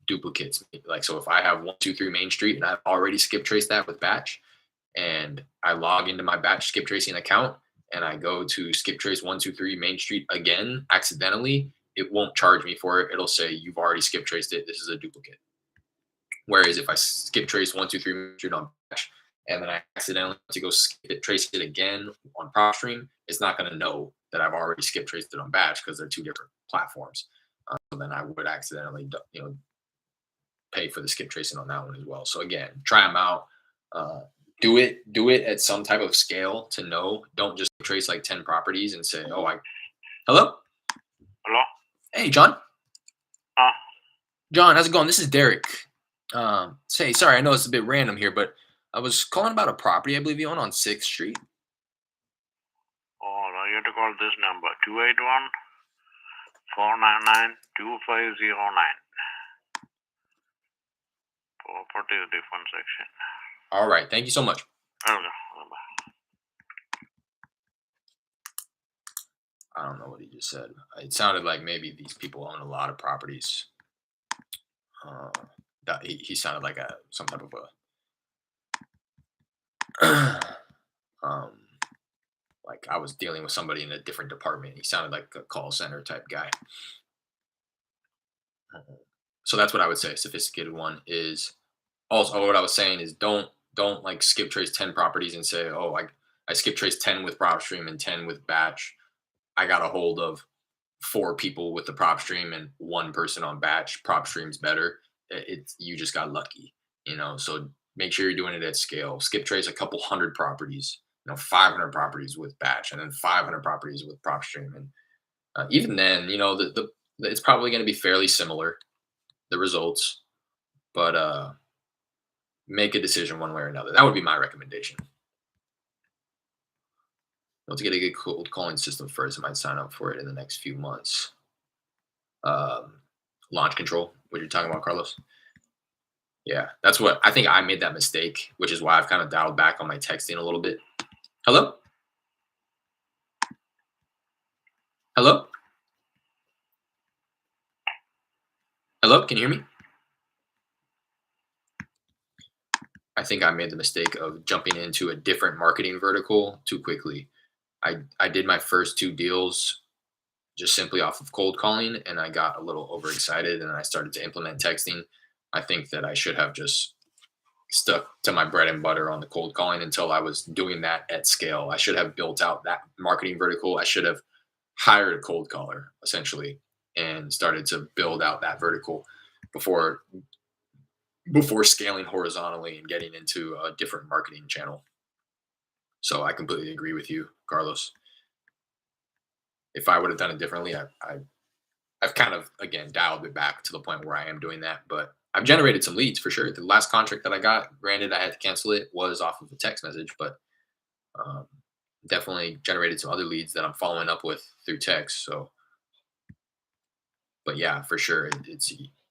duplicates. Like so, if I have 123 Main Street and I've already skip traced that with batch, and I log into my batch skip tracing account and I go to skip trace 123 Main Street again accidentally, it won't charge me for it. It'll say you've already skip traced it. This is a duplicate. Whereas if I skip trace 1, 2, 3 measured on batch, and then I accidentally to go skip it, trace it again on prop stream, it's not going to know that I've already skip traced it on batch because they're two different platforms. So then I would accidentally, pay for the skip tracing on that one as well. So again, try them out. Do it at some type of scale to know. Don't just trace like 10 properties and say, oh, hello, Hello? hey John, Ah, John, how's it going? This is Derek. Say, sorry, I know it's a bit random here, but I was calling about a property I believe you own on 6th Street. oh, no, you have to call this number, 281-499-2509. Property is a different section. All right, thank you so much. Okay. I don't know what he just said. It sounded like maybe these people own a lot of properties. He sounded like some type of a like I was dealing with somebody in a different department. He sounded like a call center type guy. So that's what I would say. Sophisticated one is also what I was saying is don't like skip trace 10 properties and say, oh, I skip trace 10 with prop stream and 10 with batch. I got a hold of 4 people with the prop stream and 1 person on batch. Prop stream's better. It's you just got lucky, So make sure you're doing it at scale. Skip trace a couple hundred properties, 500 properties with batch, and then 500 properties with prop stream, and even then, it's probably going to be fairly similar, the results, but make a decision one way or another. That would be my recommendation. To get a good cold calling system first, I might sign up for it in the next few months. Launch control, what you're talking about, Carlos? Yeah, that's what I think. I made that mistake, which is why I've kind of dialed back on my texting a little bit. Hello? Hello? Hello? Can you hear me? I think I made the mistake of jumping into a different marketing vertical too quickly. I did my first 2 deals just simply off of cold calling, and I got a little overexcited and I started to implement texting. I think that I should have just stuck to my bread and butter on the cold calling until I was doing that at scale. I should have built out that marketing vertical. I should have hired a cold caller essentially and started to build out that vertical before scaling horizontally and getting into a different marketing channel. So I completely agree with you, Carlos. If I would have done it differently, I've kind of again dialed it back to the point where I am doing that, but I've generated some leads for sure. The last contract that I got, granted, I had to cancel it, was off of a text message, but definitely generated some other leads that I'm following up with through text. So, but yeah, for sure,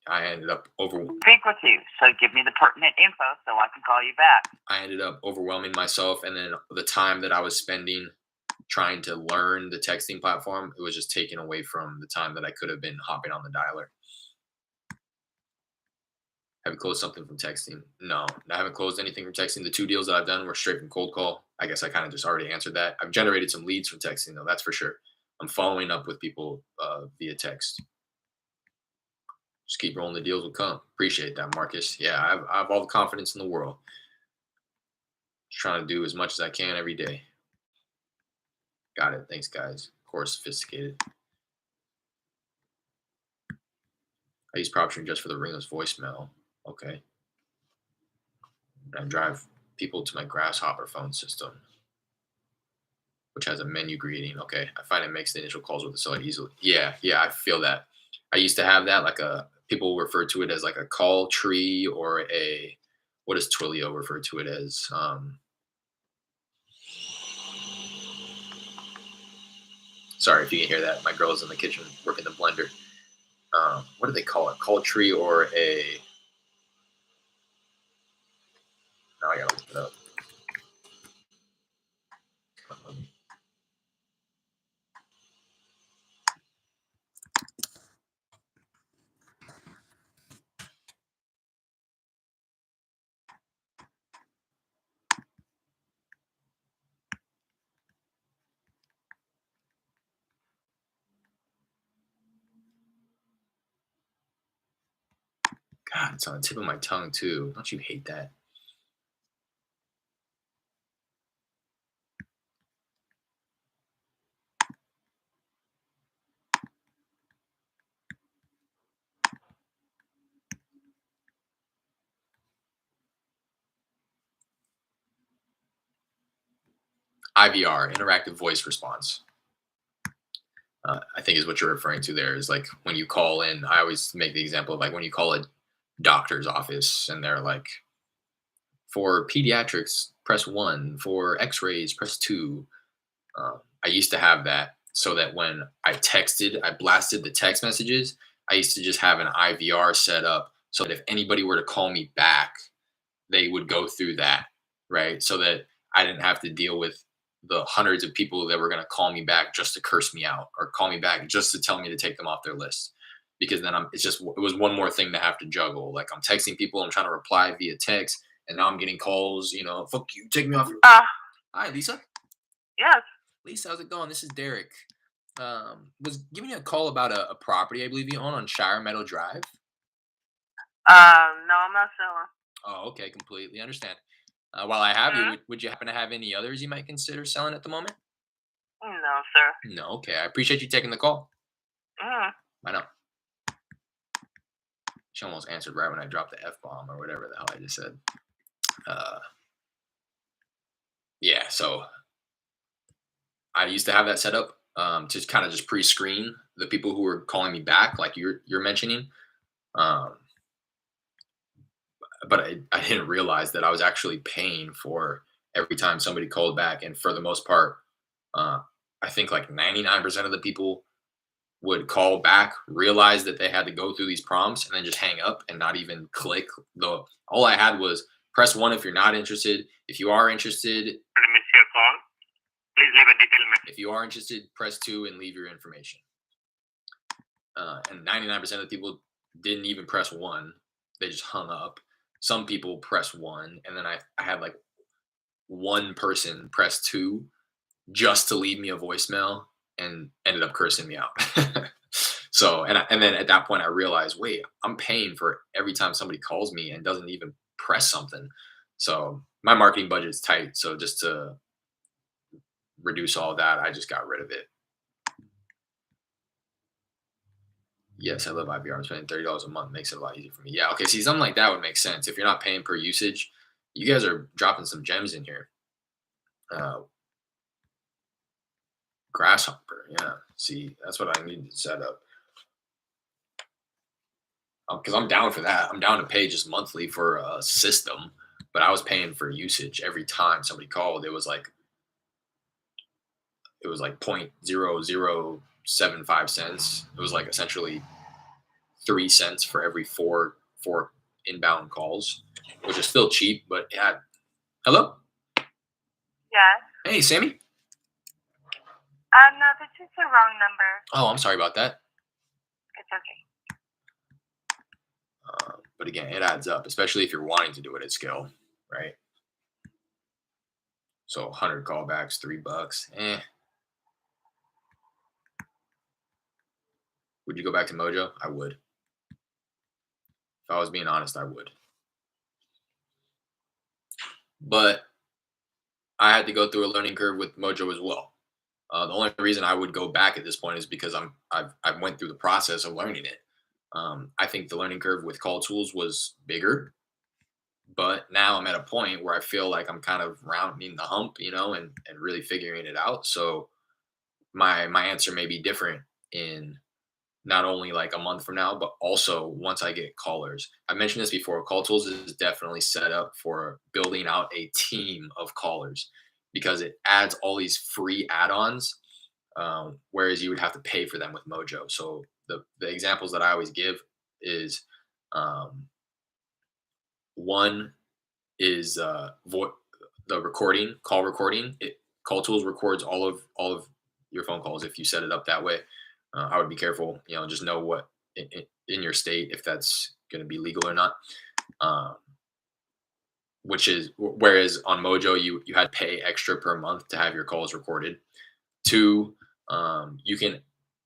I ended up Speak with you, so give me the pertinent info so I can call you back. I ended up overwhelming myself, and then the time that I was spending trying to learn the texting platform, it was just taken away from the time that I could have been hopping on the dialer. Have you closed something from texting? No, I haven't closed anything from texting. The 2 deals that I've done were straight from cold call. I guess I kind of just already answered that. I've generated some leads from texting, though. That's for sure. I'm following up with people via text. Just keep rolling. The deals will come. Appreciate that, Marcus. Yeah, I have all the confidence in the world. Just trying to do as much as I can every day. Got it. Thanks, guys. Of course, sophisticated. I use PropStream just for the ringless voicemail. Okay. And I drive people to my Grasshopper phone system, which has a menu greeting. Okay. I find it makes the initial calls with the seller easily. Yeah, I feel that. I used to have that, like people refer to it as like a call tree or what does Twilio refer to it as? Sorry if you can hear that. My girl's in the kitchen working the blender. What do they call it? Call tree or now I gotta look it up. God, it's on the tip of my tongue too. Don't you hate that? IVR, interactive voice response. I think is what you're referring to there is like when you call in, I always make the example of like when you call a doctor's office and they're like, for pediatrics, press one, for x rays, press two. I used to have that so that when I blasted the text messages, I used to just have an IVR set up so that if anybody were to call me back, they would go through that, right? So that I didn't have to deal with the hundreds of people that were going to call me back just to curse me out or call me back just to tell me to take them off their list. Because then it was one more thing to have to juggle. Like I'm texting people, I'm trying to reply via text, and now I'm getting calls, fuck you, take me off your. Hi, Lisa. Yes. Lisa, how's it going? This is Derek. Was giving you a call about a property I believe you own on Shire Meadow Drive. No, I'm not selling. Oh, okay, completely understand. While I have you, Hmm? would you happen to have any others you might consider selling at the moment? No, sir. No, okay. I appreciate you taking the call. Hmm. Why not? She almost answered right when I dropped the F bomb or whatever the hell I just said. Yeah, so I used to have that set up to kind of just pre-screen the people who were calling me back, like you're mentioning. Um, but I didn't realize that I was actually paying for every time somebody called back, and for the most part, uh, I think like 99% of the people would call back, realize that they had to go through these prompts, and then just hang up and not even click. The All I had was press one if you're not interested. If you are interested, Miss your call. Please leave a detailed message. if you are interested, press two and leave your information. And 99% of the people didn't even press one; they just hung up. Some people press one, and then I had like one person press two just to leave me a voicemail and ended up cursing me out. So, and then at that point, I realized, wait, I'm paying for every time somebody calls me and doesn't even press something. So my marketing budget's tight. So just to reduce all that, I just got rid of it. Yes, I love IVR. I'm spending $30 a month makes it a lot easier for me. Yeah, okay. See, something like that would make sense if you're not paying per usage. You guys are dropping some gems in here. Uh, Grasshopper, yeah. See, that's what I need to set up. Because I'm down for that. I'm down to pay just monthly for a system, but I was paying for usage every time somebody called. It was like 0.0075 cents. It was like essentially 3 cents for every four inbound calls, which is still cheap. But yeah, hello, Yes. hey Sammy. No, this is the wrong number. Oh, I'm sorry about that. It's okay. But again, it adds up, especially if you're wanting to do it at scale, right? So 100 callbacks, $3. Would you go back to Mojo? I would. If I was being honest, I would. But I had to go through a learning curve with Mojo as well. The only reason I would go back at this point is because I've went through the process of learning it. I think the learning curve with CallTools was bigger, but now I'm at a point where I feel like I'm kind of rounding the hump, and really figuring it out. So my answer may be different in not only like a month from now, but also once I get callers. I mentioned this before. CallTools is definitely set up for building out a team of callers because it adds all these free add-ons, whereas you would have to pay for them with Mojo. So the examples that I always give is one is the call recording. CallTools records all of your phone calls if you set it up that way. I would be careful, just know what in your state if that's going to be legal or not. Which is whereas on Mojo you had to pay extra per month to have your calls recorded. Two, you can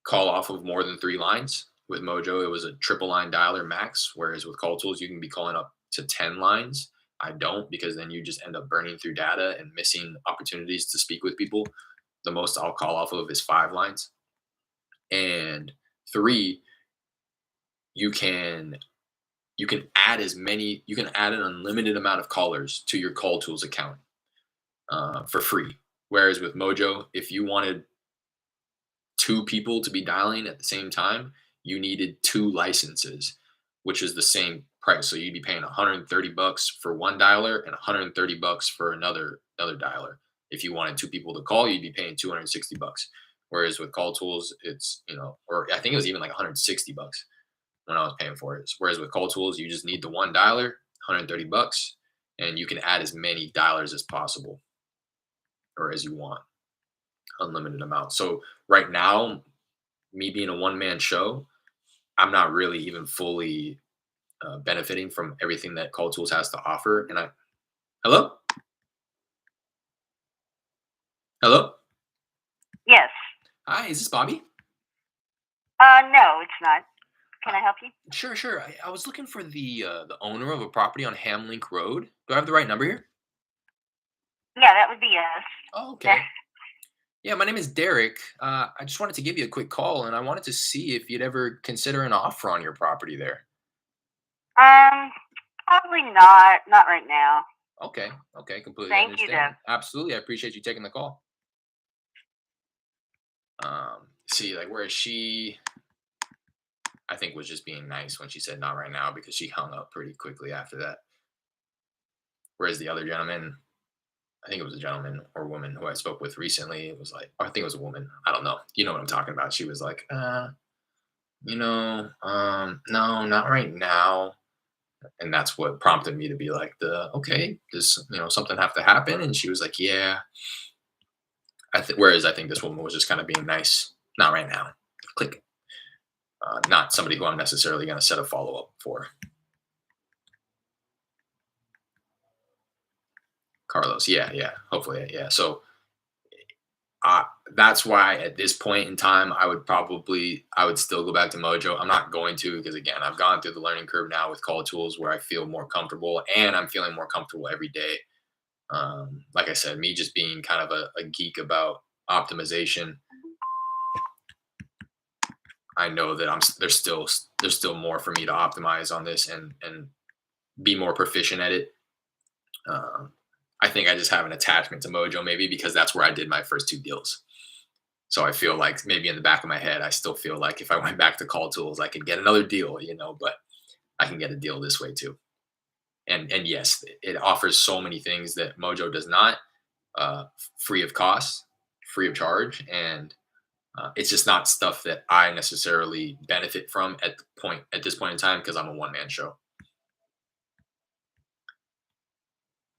call off of more than 3 lines, with Mojo, it was a triple line dialer max, whereas with CallTools, you can be calling up to 10 lines. I don't, because then you just end up burning through data and missing opportunities to speak with people. The most I'll call off of is 5 lines. And 3, you can add an unlimited amount of callers to your CallTools account for free. Whereas with Mojo, if you wanted 2 people to be dialing at the same time, you needed 2 licenses, which is the same price. So you'd be paying $130 for one dialer and $130 for another dialer. If you wanted 2 people to call, you'd be paying $260. Whereas with CallTools, it's, or I think it was even like $160 when I was paying for it. Whereas with CallTools, you just need the one dialer, $130, and you can add as many dialers as possible or as you want, unlimited amount. So right now, me being a one-man show, I'm not really even fully benefiting from everything that CallTools has to offer. And hello, hello, Yes. hi, is this Bobby? No, it's not. Can I help you? Sure, sure. I was looking for the owner of a property on Hamlink Road. Do I have the right number here? Yeah, that would be us. Oh, okay. Yeah, my name is Derek. I just wanted to give you a quick call, and I wanted to see if you'd ever consider an offer on your property there. Probably not. Not right now. Okay, okay, completely Thank you, understand. though. Absolutely, I appreciate you taking the call. See, like, where she, I think, was just being nice when she said not right now, because she hung up pretty quickly after that. Whereas the other gentleman, I think it was a gentleman or woman who I spoke with recently, it was like, or I think it was a woman. I don't know. You know what I'm talking about. She was like, no, not right now. And that's what prompted me to be like, okay, does something have to happen? And she was like, yeah. Whereas I think this woman was just kind of being nice. Not right now. Click. Not somebody who I'm necessarily going to set a follow up for. Carlos, yeah, yeah, hopefully, yeah. So that's why at this point in time, I would still go back to Mojo. I'm not going to, because again, I've gone through the learning curve now with CallTools, where I feel more comfortable, and I'm feeling more comfortable every day. Like I said, me just being kind of a geek about optimization, I know that there's still more for me to optimize on this and be more proficient at it. Um, I think I just have an attachment to Mojo, maybe because that's where I did my first 2 deals. So I feel like maybe in the back of my head, I still feel like if I went back to CallTools, I could get another deal, but I can get a deal this way too. And yes, it offers so many things that Mojo does not, free of cost, free of charge, and it's just not stuff that I necessarily benefit from at this point in time, because I'm a one man show.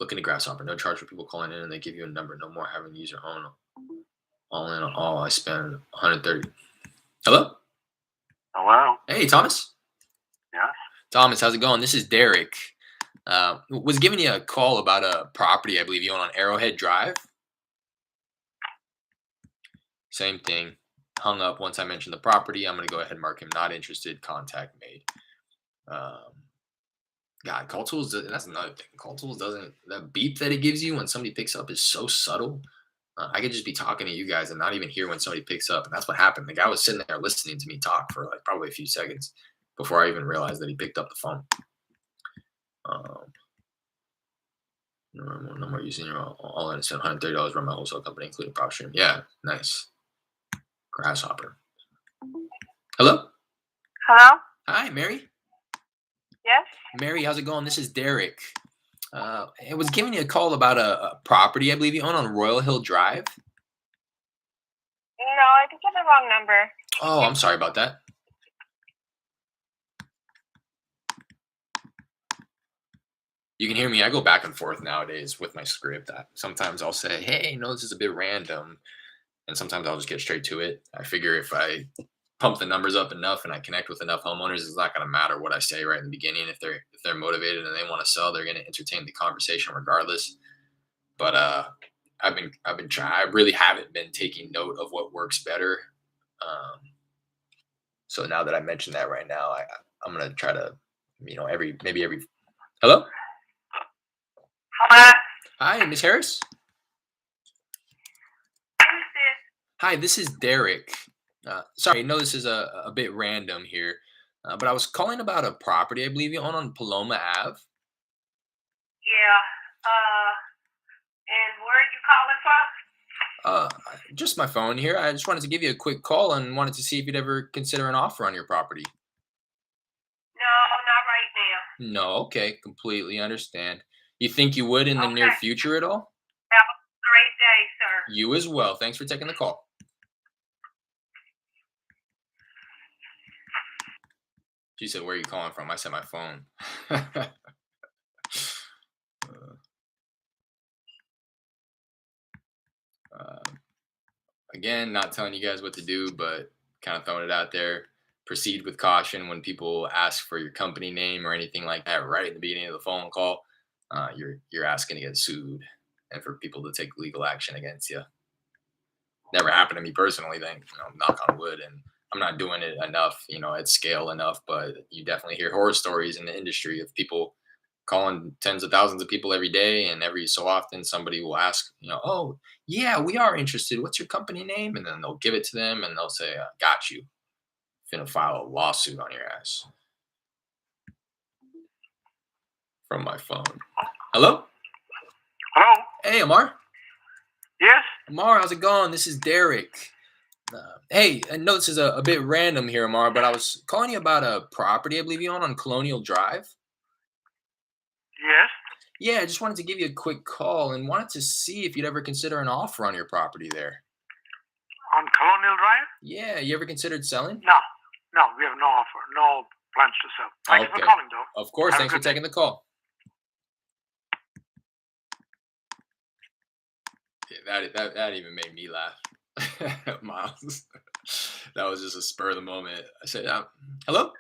Looking at Grasshopper, no charge for people calling in, and they give you a number. No more having to use your own. All in all, I spend 130. Hello? Hello? Hey, Thomas. Yes? Thomas, how's it going? This is Derek. Was giving you a call about a property I believe you own on Arrowhead Drive. Same thing. Hung up once I mentioned the property. I'm going to go ahead and mark him not interested. Contact made. God, CallTools, that's another thing. CallTools doesn't, the beep that it gives you when somebody picks up is so subtle. I could just be talking to you guys and not even hear when somebody picks up. And that's what happened. The guy was sitting there listening to me talk for like probably a few seconds before I even realized that he picked up the phone. No more using your all in. I spent $130 run my wholesale company, including prop stream. Yeah, nice. Grasshopper. Hello? Hello? Hi, Mary. Yes? Mary, how's it going? This is Derek. I was giving you a call about a property I believe you own on Royal Hill Drive. No, I think you have the wrong number. Oh, I'm sorry about that. You can hear me. I go back and forth nowadays with my script. Sometimes I'll say, hey, no, this is a bit random. And sometimes I'll just get straight to it. I figure if I pump the numbers up enough and I connect with enough homeowners, it's not going to matter what I say right in the beginning. If they're motivated and they want to sell, they're going to entertain the conversation regardless. But I've been trying. I really haven't been taking note of what works better. So now that I mentioned that right now, I'm gonna try to, maybe every. Hello, Hello? hi, Miss Harris. Who's this? Hi, this is Derek. Sorry, I know this is a bit random here, but I was calling about a property I believe you own on Paloma Ave. Yeah. Uh, and where are you calling from? Uh, just my phone here. I just wanted to give you a quick call and wanted to see if you'd ever consider an offer on your property. No, not right now. No, okay, completely understand. You think you would in the near Okay. future at all? Have a great day, sir. You as well. Thanks for taking the call. She said, "Where are you calling from?" I said, "My phone." uh, Again, not telling you guys what to do, but kind of throwing it out there. Proceed with caution when people ask for your company name or anything like that right at the beginning of the phone call. You're asking to get sued and for people to take legal action against you. Never happened to me personally, thank knock on wood, and I'm not doing it enough, at scale enough, but you definitely hear horror stories in the industry of people calling tens of thousands of people every day, and every so often somebody will ask, "Oh, yeah, we are interested. What's your company name?" And then they'll give it to them and they'll say, "Got you. Finna file a lawsuit on your ass." From my phone. Hello? Hello? Hey, Amar. Yes? Amar, how's it going? This is Derek. Hey, I know this is a bit random here, Amar, but I was calling you about a property I believe you own on Colonial Drive. Yes? Yeah, I just wanted to give you a quick call and wanted to see if you'd ever consider an offer on your property there. On Colonial Drive? Yeah, you ever considered selling? No. No, we have no offer. No plans to sell. Thank you for Okay. calling, though. Of course, Have a thanks for good day. taking the call. Yeah, that even made me laugh. Miles. That was just a spur of the moment. I said, hello?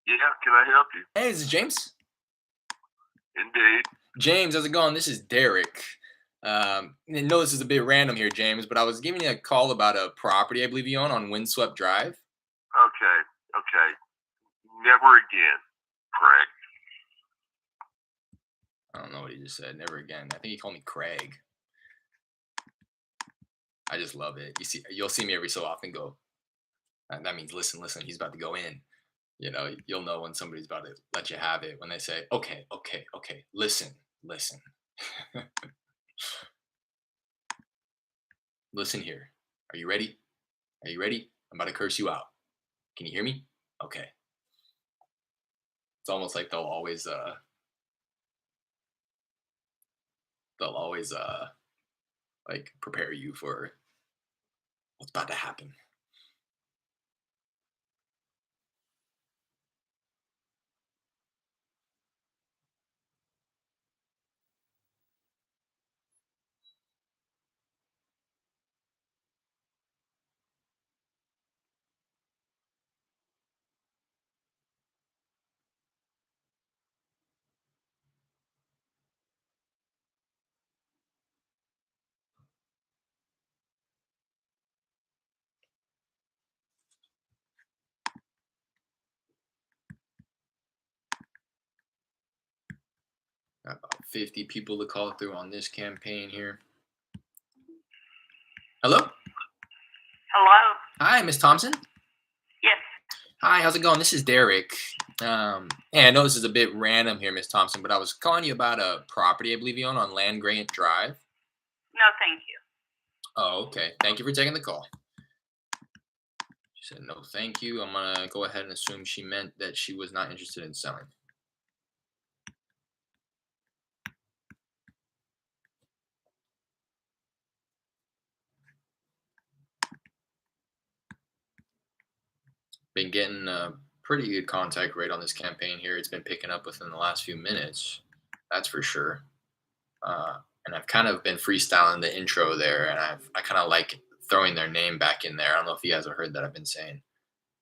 Yeah, can I help you? Hey, this is James. Indeed. James, how's it going? This is Derek. I know this is a bit random here, James, but I was giving you a call about a property I believe you own on Windswept Drive. Okay, okay. Never again, Craig. I don't know what he just said. Never again. I think he called me Craig. I just love it. You'll see me every so often go. That means listen, listen. He's about to go in. You'll know when somebody's about to let you have it when they say, "Okay, okay, okay. Listen, listen, listen here. Are you ready? Are you ready? I'm about to curse you out. Can you hear me? Okay." It's almost like they'll always like prepare you for what's about to happen. Got about 50 people to call through on this campaign here. Hello? Hello? Hi, Miss Thompson. Yes. Hi, how's it going? This is Derek. Hey, I know this is a bit random here, Miss Thompson, but I was calling you about a property I believe you own on Land Grant Drive. No, thank you. Oh, okay. Thank you for taking the call. She said no, thank you. I'm gonna go ahead and assume she meant that she was not interested in selling. Been getting a pretty good contact rate on this campaign here. It's been picking up within the last few minutes. That's for sure. And I've kind of been freestyling the intro there, and I kind of like throwing their name back in there. I don't know if you guys have heard that. I've been saying,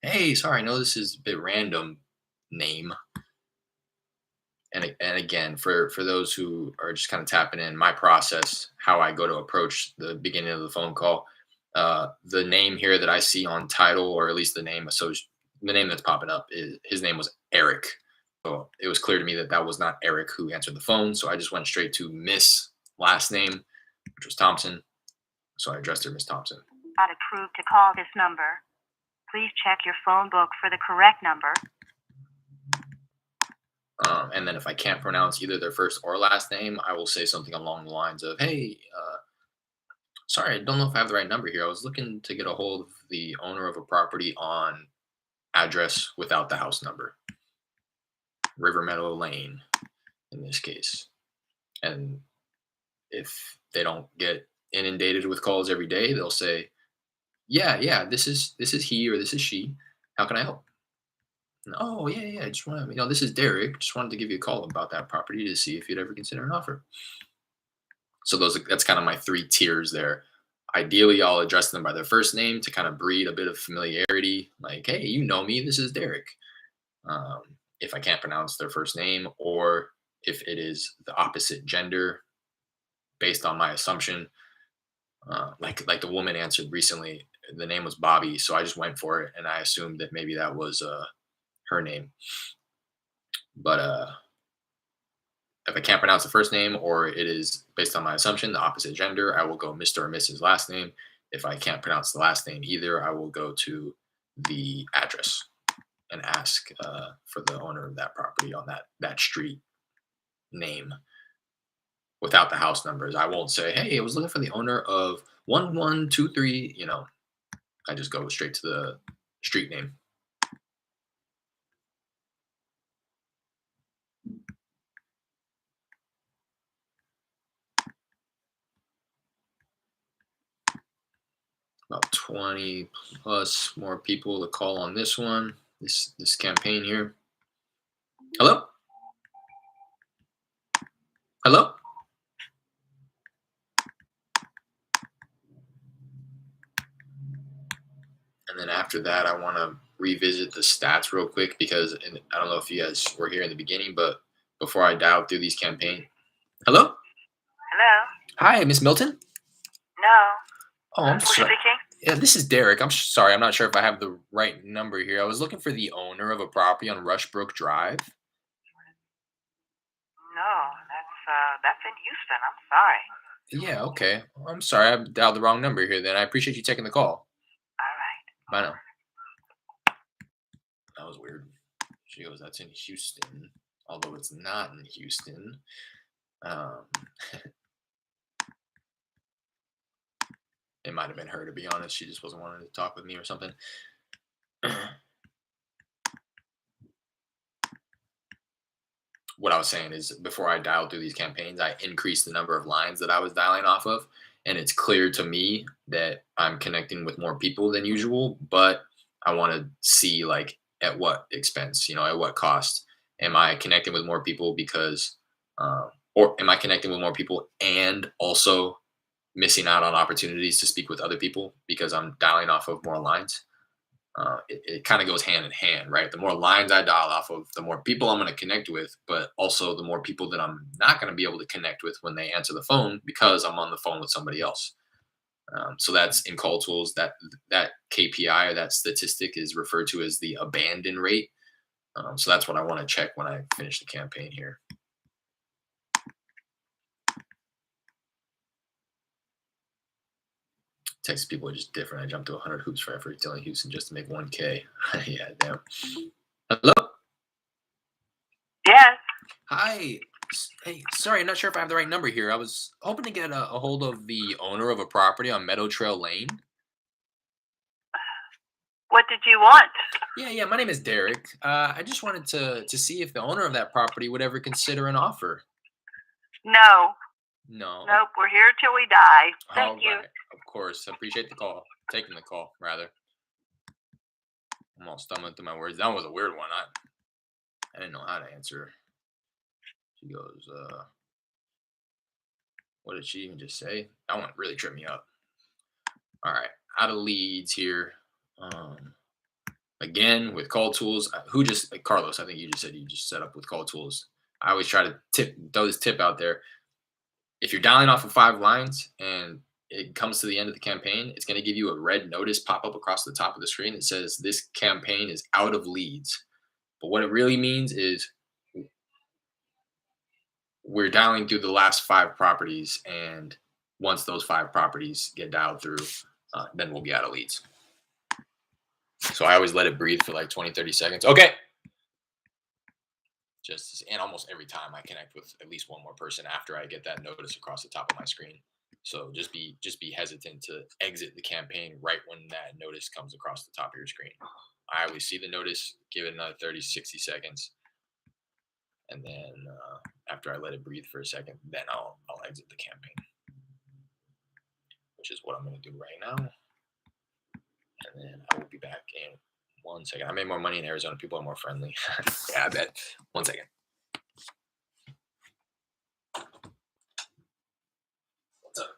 "Hey, sorry, I know this is a bit random name." And again, for those who are just kind of tapping in my process, how I go to approach the beginning of the phone call. The name here that I see on title, or at least the name the name that's popping up, is his name was Eric. So it was clear to me that that was not Eric who answered the phone. So I just went straight to Miss last name, which was Thompson. So I addressed her Miss Thompson. Not approved to call this number. Please check your phone book for the correct number. And then if I can't pronounce either their first or last name, I will say something along the lines of, "Hey, sorry, I don't know if I have the right number here. I was looking to get a hold of the owner of a property on address without the house number. River Meadow Lane, in this case." And if they don't get inundated with calls every day, they'll say, "Yeah, this is he or this is she. How can I help?" And, "Oh, yeah. I just want to, this is Derek. Just wanted to give you a call about that property to see if you'd ever consider an offer." So that's kind of my three tiers there. Ideally, I'll address them by their first name to kind of breed a bit of familiarity. Like, "Hey, you know me. This is Derek." Um, if I can't pronounce their first name, or if it is the opposite gender, based on my assumption, like the woman answered recently, the name was Bobby, so I just went for it, and I assumed that maybe that was her name. But if I can't pronounce the first name, or it is based on my assumption the opposite gender, I will go Mr. or Mrs. last name. If I can't pronounce the last name either, I will go to the address and ask for the owner of that property on that street name without the house numbers. I won't say, "Hey, I was looking for the owner of 1123." I just go straight to the street name. About 20 plus more people to call on this one, this campaign here. Hello? Hello? And then after that, I want to revisit the stats real quick because I don't know if you guys were here in the beginning, but before I dialed through these campaigns. Hello? Hello? Hi, Miss Milton? No. Oh, I'm Who's sorry. speaking? Yeah, this is Derek. I'm sorry. I'm not sure if I have the right number here. I was looking for the owner of a property on Rushbrook Drive. No, that's in Houston. I'm sorry. Yeah, okay. I'm sorry. I dialed the wrong number here then. I appreciate you taking the call. All right. Bye now. That was weird. She goes, "That's in Houston," although it's not in Houston. Um, it might have been her, to be honest. She just wasn't wanting to talk with me or something. What I was saying is, before I dialed through these campaigns, I increased the number of lines that I was dialing off of. And it's clear to me that I'm connecting with more people than usual, but I want to see, like, at what expense, at what cost. Am I connecting with more people or am I connecting with more people and also missing out on opportunities to speak with other people because I'm dialing off of more lines? It kind of goes hand in hand, right? The more lines I dial off of, the more people I'm going to connect with, but also the more people that I'm not going to be able to connect with when they answer the phone because I'm on the phone with somebody else. So that's in CallTools. That KPI, or that statistic, is referred to as the abandon rate. So that's what I want to check when I finish the campaign here. Texas people are just different. I jumped to 100 hoops for every telling Houston just to make 1K. Yeah, damn. Hello? Yes. Hi. Hey, sorry, I'm not sure if I have the right number here. I was hoping to get a hold of the owner of a property on Meadow Trail Lane. What did you want? Yeah, my name is Derek. I just wanted to see if the owner of that property would ever consider an offer. No. No. Nope. We're here till we die. Thank you. Right. Of course. Appreciate the call. Taking the call, rather. I'm all stumbling through my words. That was a weird one. I didn't know how to answer. She goes, what did she even just say? That one really tripped me up. All right. Out of leads here. Again, with CallTools. Carlos, I think you just said you just set up with CallTools. I always try to throw this tip out there. If you're dialing off of 5 lines and it comes to the end of the campaign, it's going to give you a red notice pop up across the top of the screen that says this campaign is out of leads. But what it really means is we're dialing through the last 5 properties, and once those 5 properties get dialed through, then we'll be out of leads. So I always let it breathe for like 20, 30 seconds. Okay. And almost every time I connect with at least one more person after I get that notice across the top of my screen. So just be hesitant to exit the campaign right when that notice comes across the top of your screen. I always see the notice, give it another 30, 60 seconds. And then after I let it breathe for a second, then I'll exit the campaign, which is what I'm going to do right now. And then I will be back in 1 second. I made more money in Arizona. People are more friendly. Yeah, I bet. 1 second. What's up?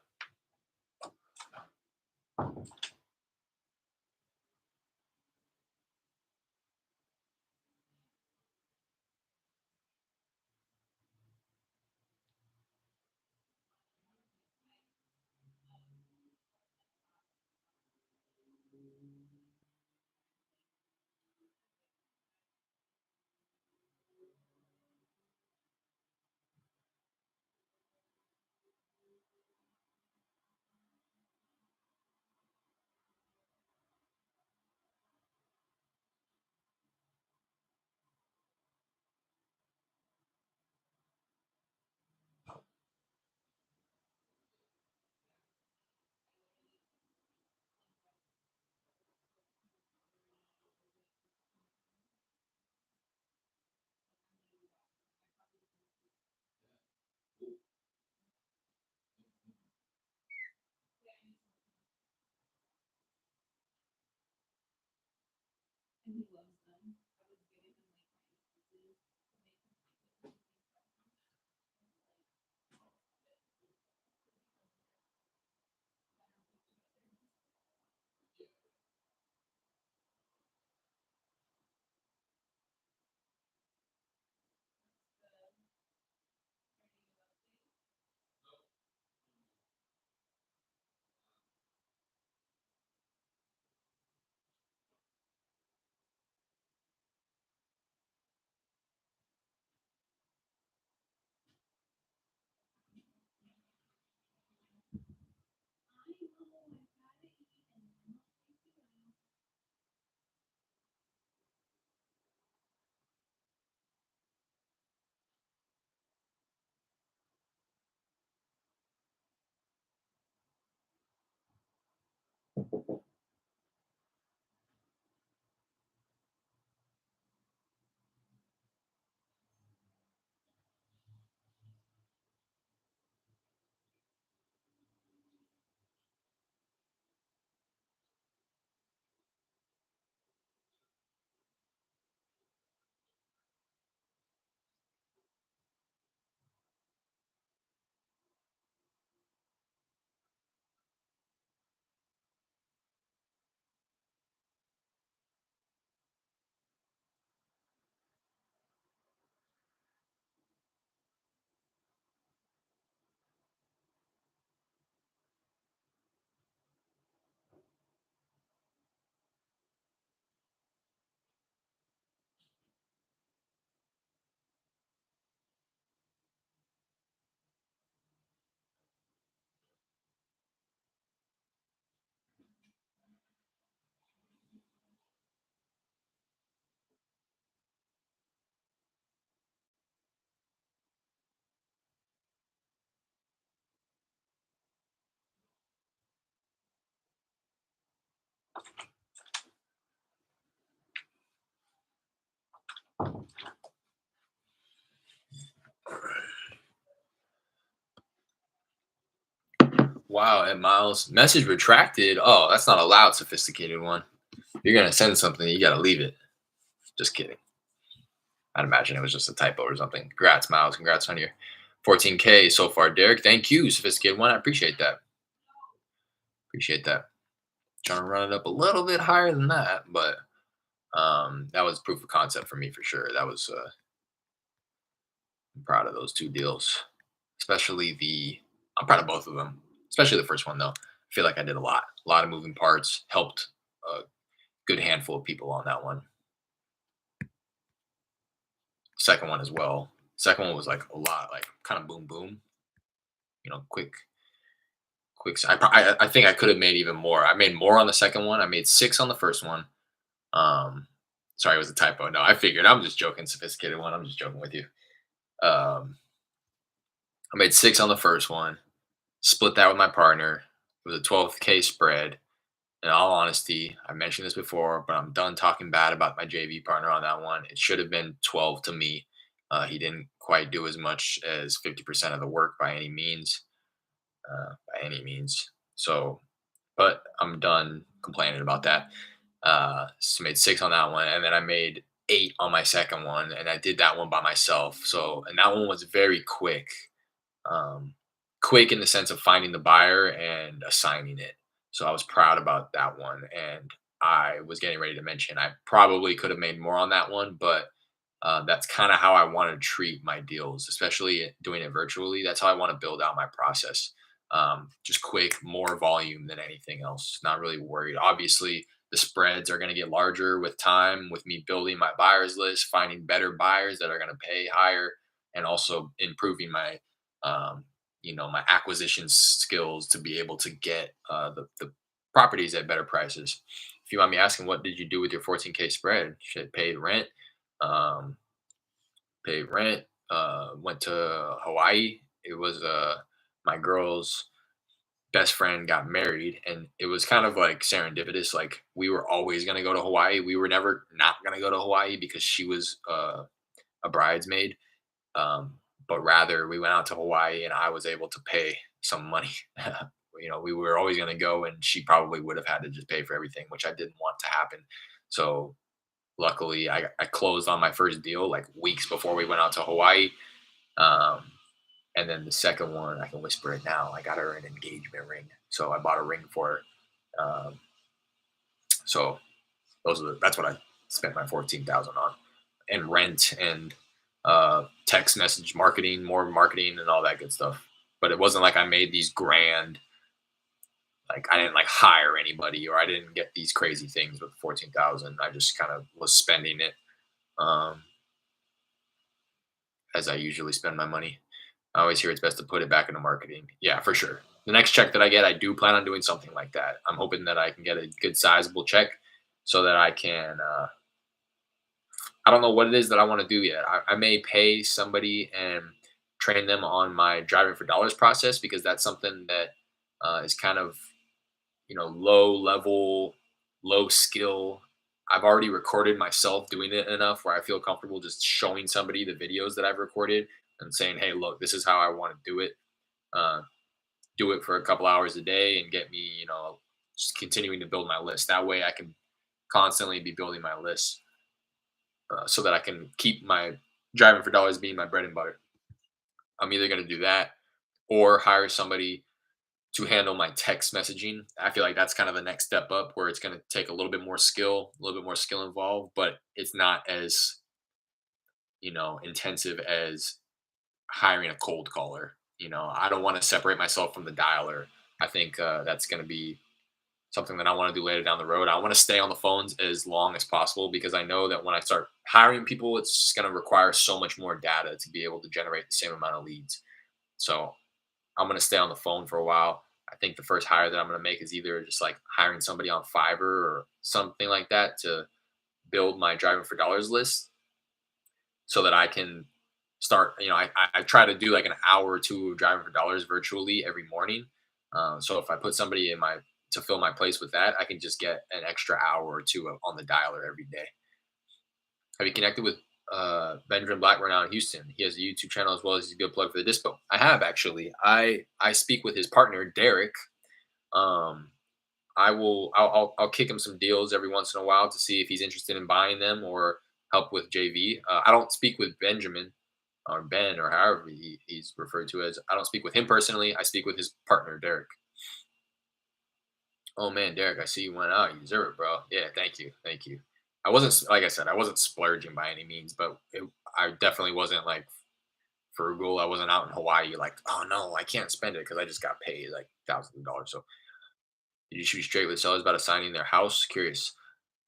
Wow, Ed Miles. Message retracted. Oh, that's not a loud, sophisticated one. You're going to send something, you got to leave it. Just kidding. I'd imagine it was just a typo or something. Congrats, Miles. Congrats on your 14K so far, Derek. Thank you, sophisticated one. I appreciate that. Appreciate that. Trying to run it up a little bit higher than that, but that was proof of concept for me for sure. That was I'm proud of those 2 deals, especially I'm proud of both of them, especially the first one though. I feel like I did a lot of moving parts, helped a good handful of people on that one. Second one as well. Second one was like a lot, like kind of boom boom, quick quick. I think I could have made even more. I made more on the second one. I made 6 on the first one. Um, sorry, it was a typo. No, I figured. I'm just joking. Sophisticated one. I'm just joking with you. Um, I made 6 on the first one. Split that with my partner. It was a 12K spread. In all honesty, I mentioned this before, but I'm done talking bad about my JV partner on that one. It should have been 12 to me. He didn't quite do as much as 50% of the work by any means. By any means. So, but I'm done complaining about that. So made 6 on that one, and then I made 8 on my second one, and I did that one by myself. So, and that one was very quick. Um, Quick in the sense of finding the buyer and assigning it. So I was proud about that one. And I was getting ready to mention I probably could have made more on that one, but that's kind of how I want to treat my deals, especially doing it virtually. That's how I want to build out my process. Just quick, more volume than anything else. Not really worried. Obviously, the spreads are going to get larger with time, with me building my buyers list, finding better buyers that are going to pay higher, and also improving my my acquisition skills to be able to get the properties at better prices. If you mind me asking, what did you do with your 14K spread? Shit, paid rent, um, paid rent. Went to Hawaii. It was my girl's best friend got married, and it was kind of like serendipitous. Like we were always gonna go to Hawaii. We were never not gonna go to Hawaii because she was a bridesmaid, but rather we went out to Hawaii and I was able to pay some money. We were always going to go and she probably would have had to just pay for everything, which I didn't want to happen. So luckily I closed on my first deal like weeks before we went out to Hawaii. Um, and then the second one, I can whisper it now. I got her an engagement ring. So I bought a ring for her. So that's what I spent my 14,000 on, and rent and text message marketing, more marketing and all that good stuff. But it wasn't like I made these grand, like I didn't like hire anybody or I didn't get these crazy things with 14,000. I just kind of was spending it um, as I usually spend my money. I always hear it's best to put it back into marketing. Yeah, for sure. The next check that I get, I do plan on doing something like that. I'm hoping that I can get a good sizable check so that I can I don't know what it is that I want to do yet. I may pay somebody and train them on my driving for dollars process because that's something that is kind of low level, low skill. I've already recorded myself doing it enough where I feel comfortable just showing somebody the videos that I've recorded and saying, "Hey, look, this is how I want to do it. Uh, do it for a couple hours a day and get me, just continuing to build my list. That way, I can constantly be building my list." So that I can keep my driving for dollars being my bread and butter. I'm either going to do that or hire somebody to handle my text messaging. I feel like that's kind of the next step up where it's going to take a little bit more skill, a little bit more skill involved, but it's not as, intensive as hiring a cold caller. I don't want to separate myself from the dialer. I think that's going to be something that I want to do later down the road. I want to stay on the phones as long as possible because I know that when I start hiring people, it's just going to require so much more data to be able to generate the same amount of leads. So I'm going to stay on the phone for a while. I think the first hire that I'm going to make is either just like hiring somebody on Fiverr or something like that to build my driving for dollars list so that I can start, I try to do like an hour or two of driving for dollars virtually every morning. So if I put somebody to fill my place with that, I can just get an extra hour or two on the dialer every day. Have you connected with Benjamin Blackburn out in Houston? He has a YouTube channel as well as he's a good plug for the dispo. I have actually. I speak with his partner Derek. Um, I'll kick him some deals every once in a while to see if he's interested in buying them or help with JV. I don't speak with Benjamin or Ben or however he's referred to as. I don't speak with him personally. I speak with his partner Derek. Oh man, Derek, I see you went out. You deserve it, bro. Yeah, thank you, thank you. I wasn't like I said, I wasn't splurging by any means, but I definitely wasn't like frugal. I wasn't out in Hawaii like, oh no, I can't spend it because I just got paid like thousands of dollars. So did you shoot straight with sellers about assigning their house? Curious.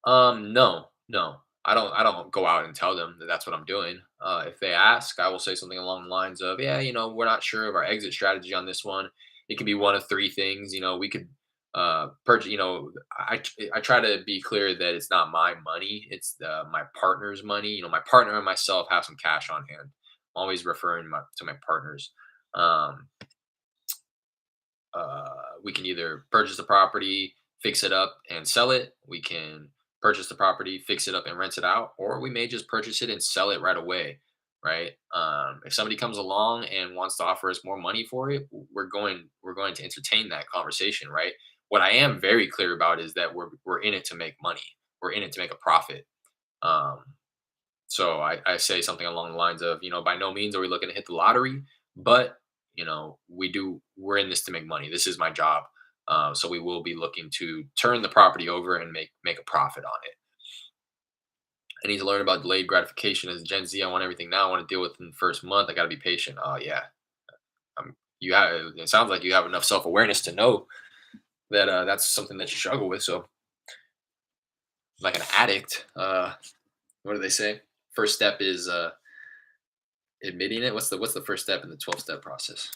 No, no. I don't go out and tell them that that's what I'm doing. If they ask, I will say something along the lines of, yeah, we're not sure of our exit strategy on this one. It can be one of three things. We could purchase, I try to be clear that it's not my money, it's my partner's money. My partner and myself have some cash on hand. I'm always referring to my partners. Um, we can either purchase the property, fix it up, and sell it. We can purchase the property, fix it up, and rent it out, or we may just purchase it and sell it right away. Right? If somebody comes along and wants to offer us more money for it, we're going to entertain that conversation. Right? What I am very clear about is that we're in it to make money. We're in it to make a profit. Um, so I say something along the lines of, by no means are we looking to hit the lottery, but we're in this to make money. This is my job. So we will be looking to turn the property over and make a profit on it. I need to learn about delayed gratification as Gen Z. I want everything now. I want to deal with it in the first month. I got to be patient. Oh yeah. You have, it sounds like you have enough self-awareness to know that that's something that you struggle with. So like an addict, what do they say? First step is admitting it. What's the first step in the 12-step process?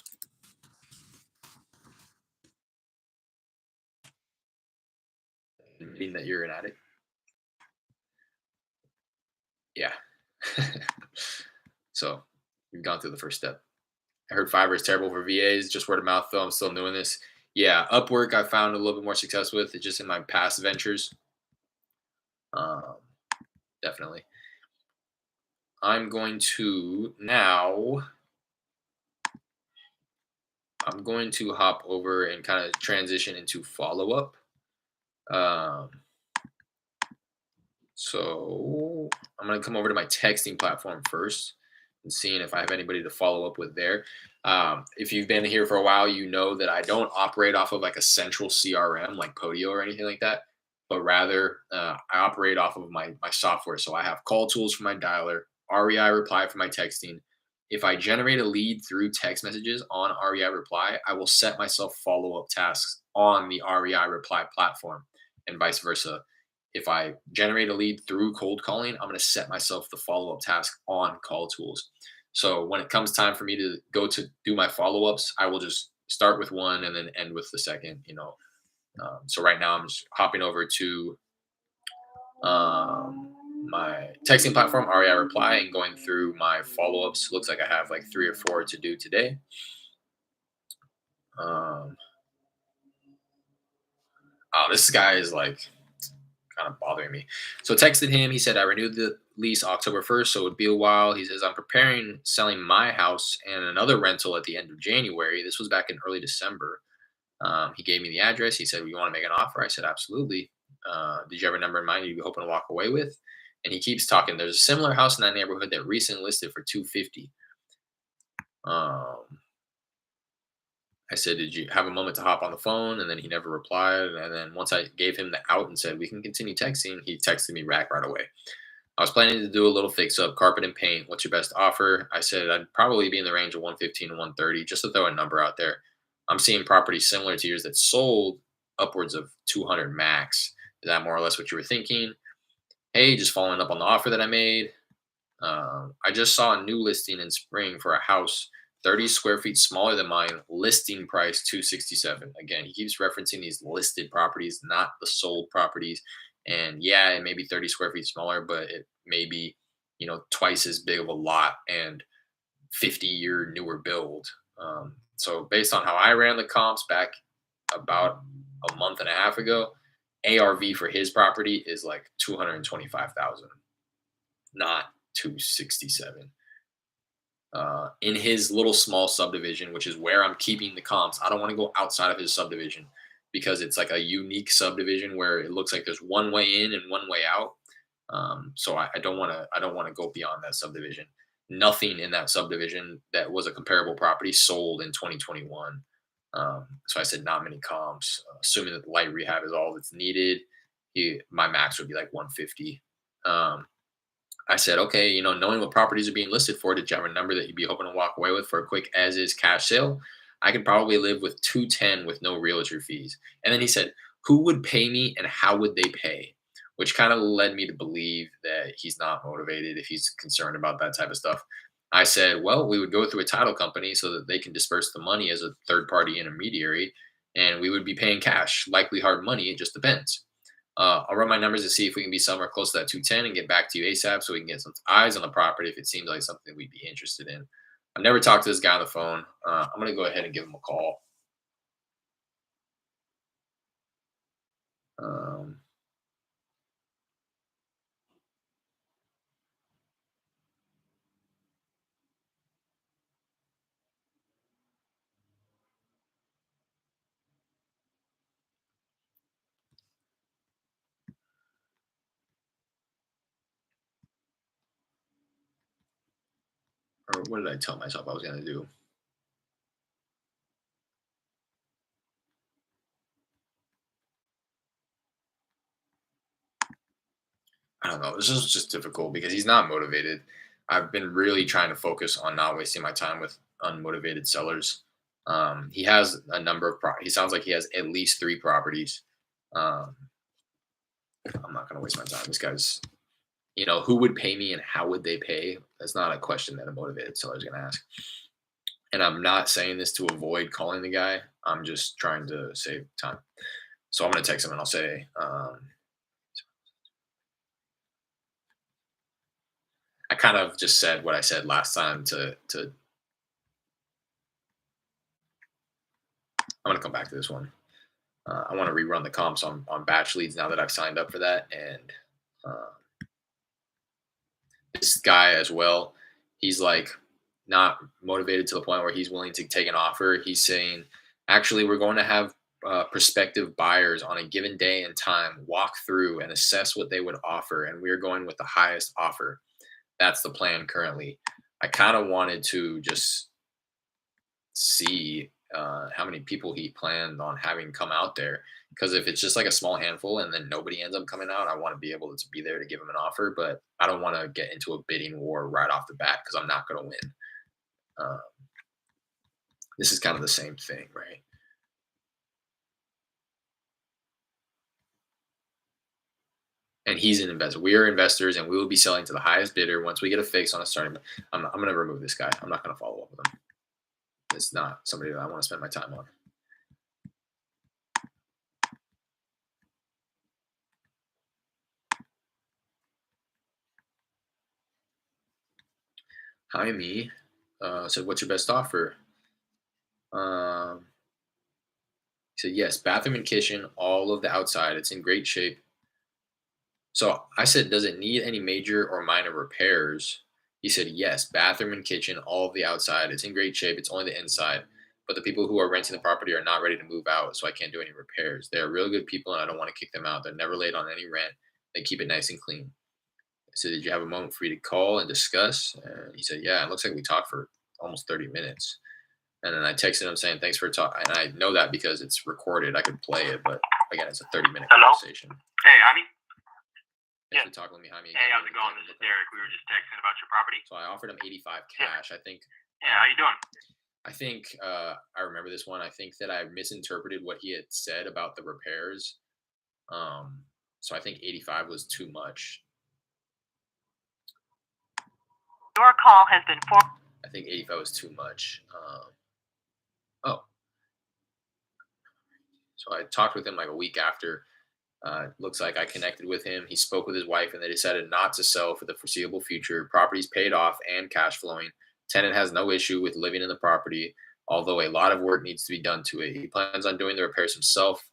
Admitting that you're an addict. Yeah. So we've gone through the first step. I heard Fiverr is terrible for VAs. Just word of mouth, though. I'm still doing this. Yeah, Upwork I found a little bit more success with. It's just in my past ventures. Um, Definitely. I'm going to hop over and kind of transition into follow up. So I'm going to come over to my texting platform first and seeing if I have anybody to follow up with there. If you've been here for a while, you know that I don't operate off of like a central CRM like Podio or anything like that, but rather I operate off of my software. So I have CallTools for my dialer, REI Reply for my texting. If I generate a lead through text messages on REI Reply, I will set myself follow-up tasks on the REI Reply platform and vice versa. If I generate a lead through cold calling, I'm going to set myself the follow-up task on CallTools. So when it comes time for me to go to do my follow-ups, I will just start with one and then end with the second. So right now I'm just hopping over to my texting platform, REI Reply, and going through my follow-ups. Looks like I have like 3 or 4 to do today. This guy is like kind of bothering me. So texted him. He said, I renewed the lease October 1st, so it would be a while. He says, I'm preparing selling my house and another rental at the end of January. This was back in early December. He gave me the address. He said, well, you want to make an offer? I said, absolutely. Did you have a number in mind you'd be hoping to walk away with? And he keeps talking. There's a similar house in that neighborhood that recently listed for 250. I said, did you have a moment to hop on the phone? And then he never replied. And then once I gave him the out and said, we can continue texting, he texted me back right away. I was planning to do a little fix up, carpet and paint. What's your best offer? I said, I'd probably be in the range of 115 to 130, just to throw a number out there. I'm seeing properties similar to yours that sold upwards of 200 max. Is that more or less what you were thinking? Hey, just following up on the offer that I made. I just saw a new listing in spring for a house 30 square feet smaller than mine, listing price 267. Again, he keeps referencing these listed properties, not the sold properties. And yeah, it may be 30 square feet smaller, but it may be, twice as big of a lot and 50-year newer build. So based on how I ran the comps back about a month and a half ago, ARV for his property is like 225,000, not 267. In his little small subdivision, which is where I'm keeping the comps. I don't want to go outside of his subdivision because it's like a unique subdivision where it looks like there's one way in and one way out. So I don't want to go beyond that subdivision. Nothing in that subdivision that was a comparable property sold in 2021. So I said not many comps, assuming that the light rehab is all that's needed. My max would be like 150. I said, okay, knowing what properties are being listed for, did you have a number that you'd be hoping to walk away with for a quick as is cash sale? I could probably live with 210 with no realtor fees. And then he said, who would pay me and how would they pay? Which kind of led me to believe that he's not motivated if he's concerned about that type of stuff. I said, well, we would go through a title company so that they can disperse the money as a third party intermediary, and we would be paying cash, likely hard money. It just depends. I'll run my numbers to see if we can be somewhere close to that 210 and get back to you ASAP so we can get some eyes on the property if it seems like something we'd be interested in. I've never talked to this guy on the phone. I'm going to go ahead and give him a call. Um, or what did I tell myself I was going to do? I don't know. This is just difficult because he's not motivated. I've been really trying to focus on not wasting my time with unmotivated sellers. He has a number of he sounds like he has at least 3 properties. Um, I'm not going to waste my time. This guy's, who would pay me and how would they pay? That's not a question that a motivated seller is going to ask. And I'm not saying this to avoid calling the guy. I'm just trying to save time. So I'm going to text him and I'll say, I kind of just said what I said last time to I'm gonna come back to this one. I want to rerun the comps on batch leads now that I've signed up for that, and uh, this guy as well. He's like not motivated to the point where he's willing to take an offer. He's saying, actually, we're going to have prospective buyers on a given day and time walk through and assess what they would offer, and we're going with the highest offer. That's the plan currently. I kind of wanted to just see how many people he planned on having come out there. Because if it's just like a small handful and then nobody ends up coming out, I want to be able to be there to give him an offer. But I don't want to get into a bidding war right off the bat because I'm not going to win. Uh, this is kind of the same thing, right? And he's an investor. We are investors, and we will be selling to the highest bidder once we get a fix on a starting. I'm going to remove this guy. I'm not going to follow up with him. It's not somebody that I want to spend my time on. Hi, me. Said, what's your best offer? He said, yes, bathroom and kitchen, all of the outside. It's in great shape. So I said, does it need any major or minor repairs? He said, yes, bathroom and kitchen, all of the outside. It's in great shape. It's only the inside. But the people who are renting the property are not ready to move out, so I can't do any repairs. They are real good people, and I don't want to kick them out. They're never late on any rent. They keep it nice and clean. I said, did you have a moment for you to call and discuss? And he said, yeah, it looks like we talked for almost 30 minutes. And then I texted him saying, thanks for talking. And I know that because it's recorded. I could play it, but again, it's a 30-minute conversation. Hey, Jaime. Thanks for talking with me, Jaime. Hey, how's it going? This is Derek. We were just texting about your property. So I offered him 85 cash. I think. Yeah, how you doing? I think I remember this one. I think that I misinterpreted what he had said about the repairs. So I think 85 was too much. Your call has been I think 85 was too much. Oh. So I talked with him like a week after. Looks like I connected with him. He spoke with his wife and they decided not to sell for the foreseeable future. Property's paid off and cash flowing. Tenant has no issue with living in the property, although a lot of work needs to be done to it. He plans on doing the repairs himself.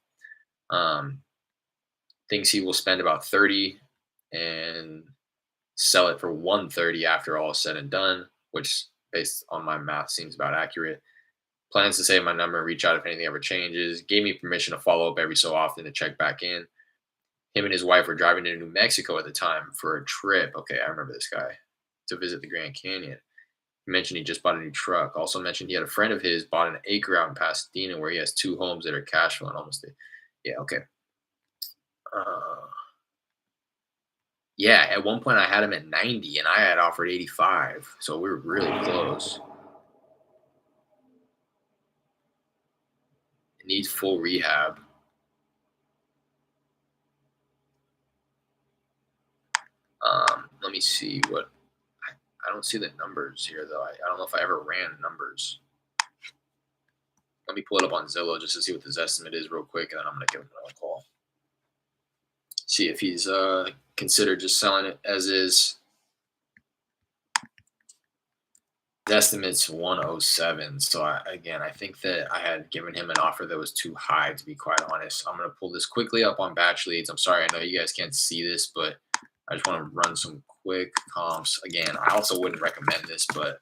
Thinks he will spend about 30 and sell it for 130 after all is said and done, which based on my math seems about accurate. Plans to save my number and reach out if anything ever changes. Gave me permission to follow up every so often to check back in. Him and his wife were driving to New Mexico at the time for a trip. Okay, I remember this guy. To visit the Grand Canyon. He mentioned he just bought a new truck. Also mentioned he had a friend of his bought an acre out in Pasadena where he has 2 homes that are cash flowing almost. Yeah, okay. Yeah, at one point I had him at 90 and I had offered 85. So we were really close. It needs full rehab. Let me see what I don't see the numbers here though. I don't know if I ever ran numbers. Let me pull it up on Zillow just to see what this estimate is real quick, and then I'm gonna give him a call. See if he's considered just selling it as is. The estimate's 107. So I think that I had given him an offer that was too high, to be quite honest. I'm gonna pull this quickly up on Batch Leads. I'm sorry, I know you guys can't see this, but I just want to run some quick comps. Again, I also wouldn't recommend this, but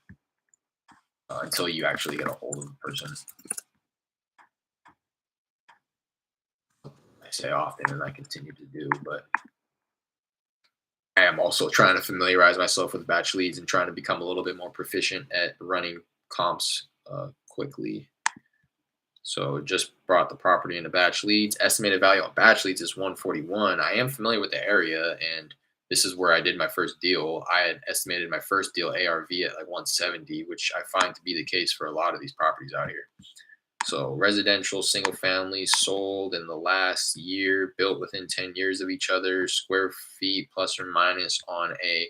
until you actually get a hold of the person. I say often, and I continue to do, but I am also trying to familiarize myself with batch leads and trying to become a little bit more proficient at running comps quickly. So just brought the property into batch leads. Estimated value on batch leads is 141. I am familiar with the area, and this is where I did my first deal. I had estimated my first deal ARV at like 170, which I find to be the case for a lot of these properties out here. So residential, single family, sold in the last year, built within 10 years of each other, square feet plus or minus on a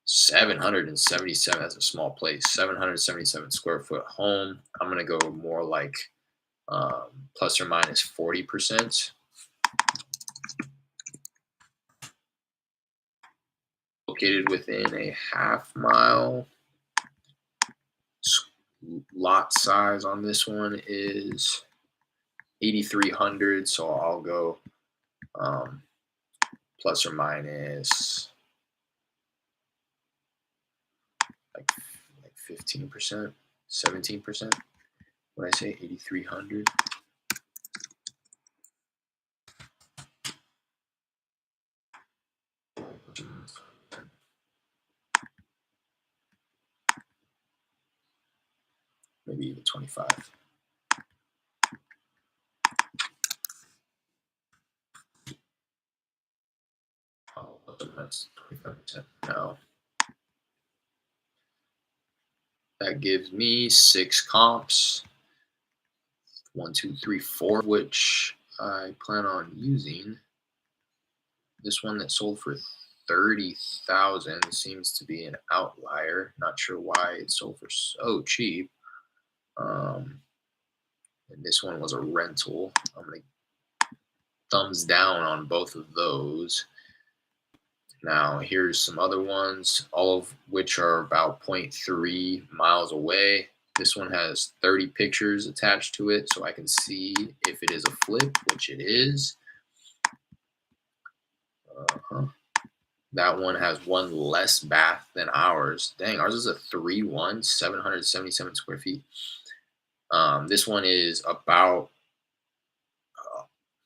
777. That's a small place. 777 square foot home. I'm gonna go more like plus or minus 40%. Located within a half-mile. Lot size on this one is 8,300. So I'll go plus or minus like 15%, 17%. What I say, 8,300. Maybe even 25. Oh, that's 25%. No. That gives me 6 comps. 1, 2, 3, 4, which I plan on using. This one that sold for 30,000 seems to be an outlier. Not sure why it sold for so cheap. And this one was a rental. I'm gonna thumbs down on both of those. Now here's some other ones, all of which are about 0.3 miles away. This one has 30 pictures attached to it, so I can see if it is a flip, which it is. That one has one less bath than ours. Dang, ours is a 3-1, 777 square feet. This one is about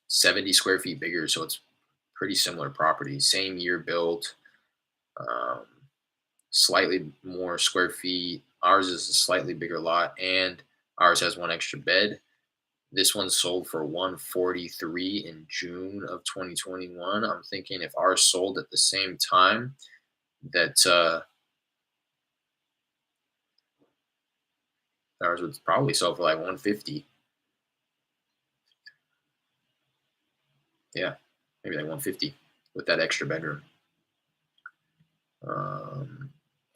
70 square feet bigger, so it's pretty similar property. Same year built, slightly more square feet. Ours is a slightly bigger lot, and ours has one extra bed. This one sold for 143 in June of 2021. I'm thinking if ours sold at the same time, that ours would probably sell for like 150. Yeah, maybe like 150 with that extra bedroom.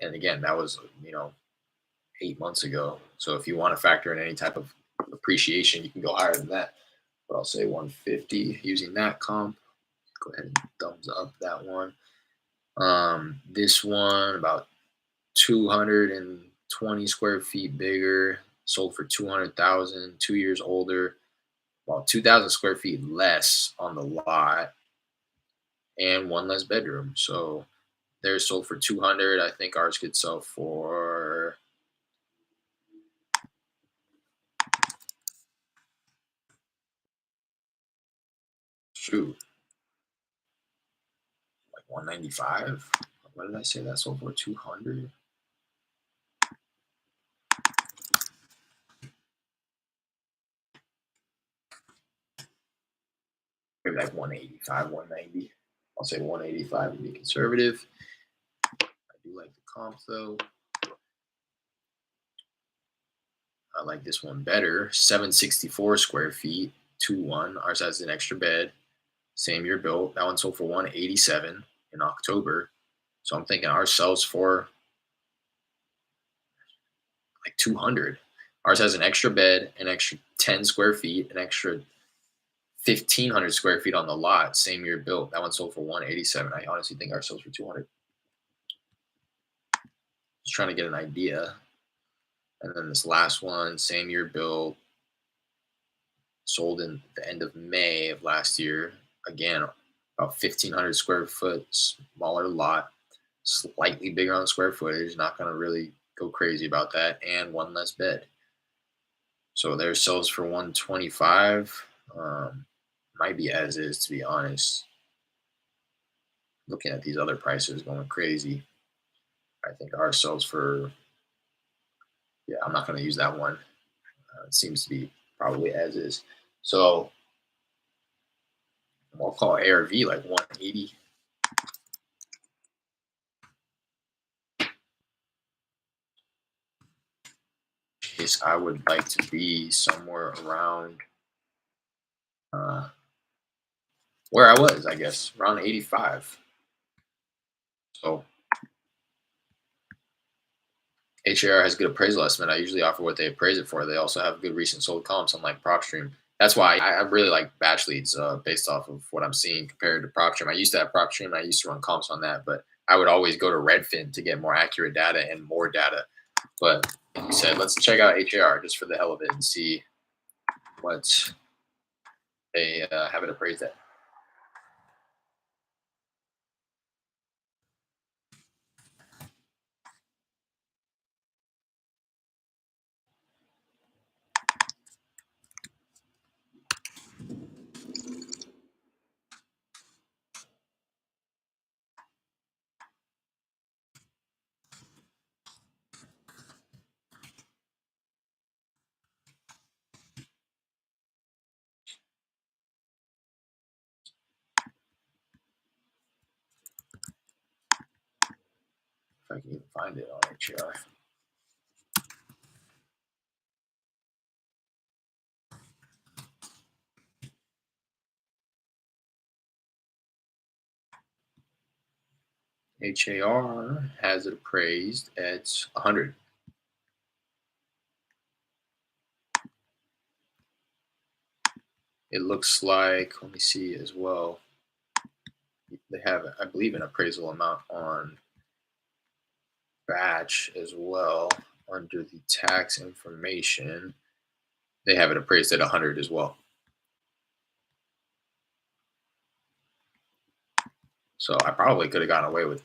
And again, that was 8 months ago. So if you want to factor in any type of appreciation, you can go higher than that. But I'll say 150 using that comp. Go ahead and thumbs up that one. This one about 220 square feet bigger, sold for 200,000, 2 years older, about 2,000 square feet less on the lot, and one less bedroom. So they're sold for 200. I think ours could sell for like 195. What did I say that sold for? 200. Maybe like 185, 190. I'll say 185 to be conservative. I do like the comp though. I like this one better. 764 square feet, 2-1. Ours has an extra bed. Same year built. That one sold for 187 in October. So I'm thinking ours sells for like 200. Ours has an extra bed, an extra 10 square feet, an extra 1,500 square feet on the lot. Same year built. That one sold for 187. I honestly think ours sells for 200. Just trying to get an idea. And then this last one, same year built, sold in the end of May of last year. Again, about 1,500 square foot, smaller lot, slightly bigger on square footage. Not going to really go crazy about that, and one less bed. So their sells for 125. Might be as is, to be honest. Looking at these other prices, going crazy. I think ours sells for. Yeah, I'm not going to use that one. It seems to be probably as is. So we'll call ARV like 180. Case I would like to be somewhere around where I was, I guess, around 85. So HAR has good appraisal estimate. I usually offer what they appraise it for. They also have good recent sold comps, unlike PropStream. That's why I really like batch leads based off of what I'm seeing compared to PropStream. I used to have PropStream and I used to run comps on that, but I would always go to Redfin to get more accurate data and more data. But like you said, let's check out HAR just for the hell of it and see what they have it appraised at. If I can even find it on HAR. HAR has it appraised at 100. It looks like, let me see as well. They have, I believe, an appraisal amount on batch as well under the tax information. They have it appraised at 100 as well. So I probably could have gotten away with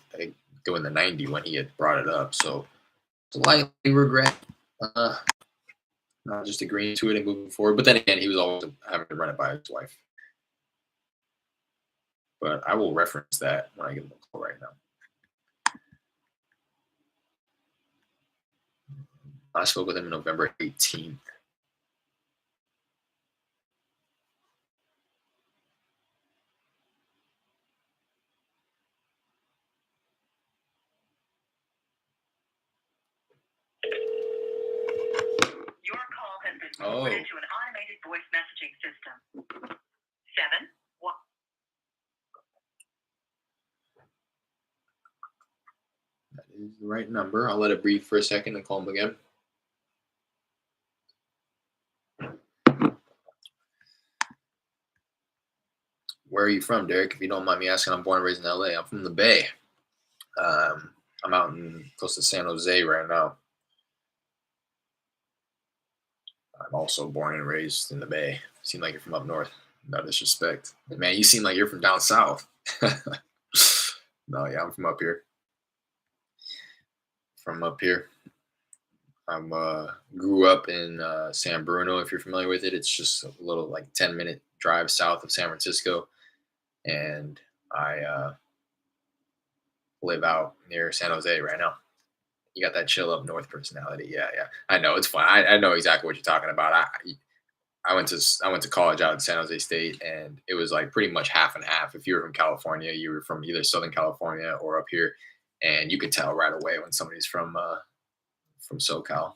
doing the 90 when he had brought it up. So slightly regret not just agreeing to it and moving forward. But then again, he was always having to run it by his wife. But I will reference that when I get the call right now. I spoke with him November 18th. Your call has been forwarded to an automated voice messaging system. 7 1. That is the right number. I'll let it breathe for a second and call him again. Where are you from, Derek? If you don't mind me asking, I'm born and raised in LA. I'm from the Bay. I'm out in close to San Jose right now. I'm also born and raised in the Bay. Seem like you're from up north. No disrespect. Man, you seem like you're from down south. No, yeah, I'm from up here. From up here. I'm grew up in San Bruno, if you're familiar with it. It's just a little like 10-minute drive south of San Francisco. And I live out near San Jose right now. You got that chill up north personality. Yeah, yeah. I know it's fun. I know exactly what you're talking about. I went to college out at San Jose State, and it was like pretty much half and half. If you were from California, you were from either Southern California or up here, and you could tell right away when somebody's from SoCal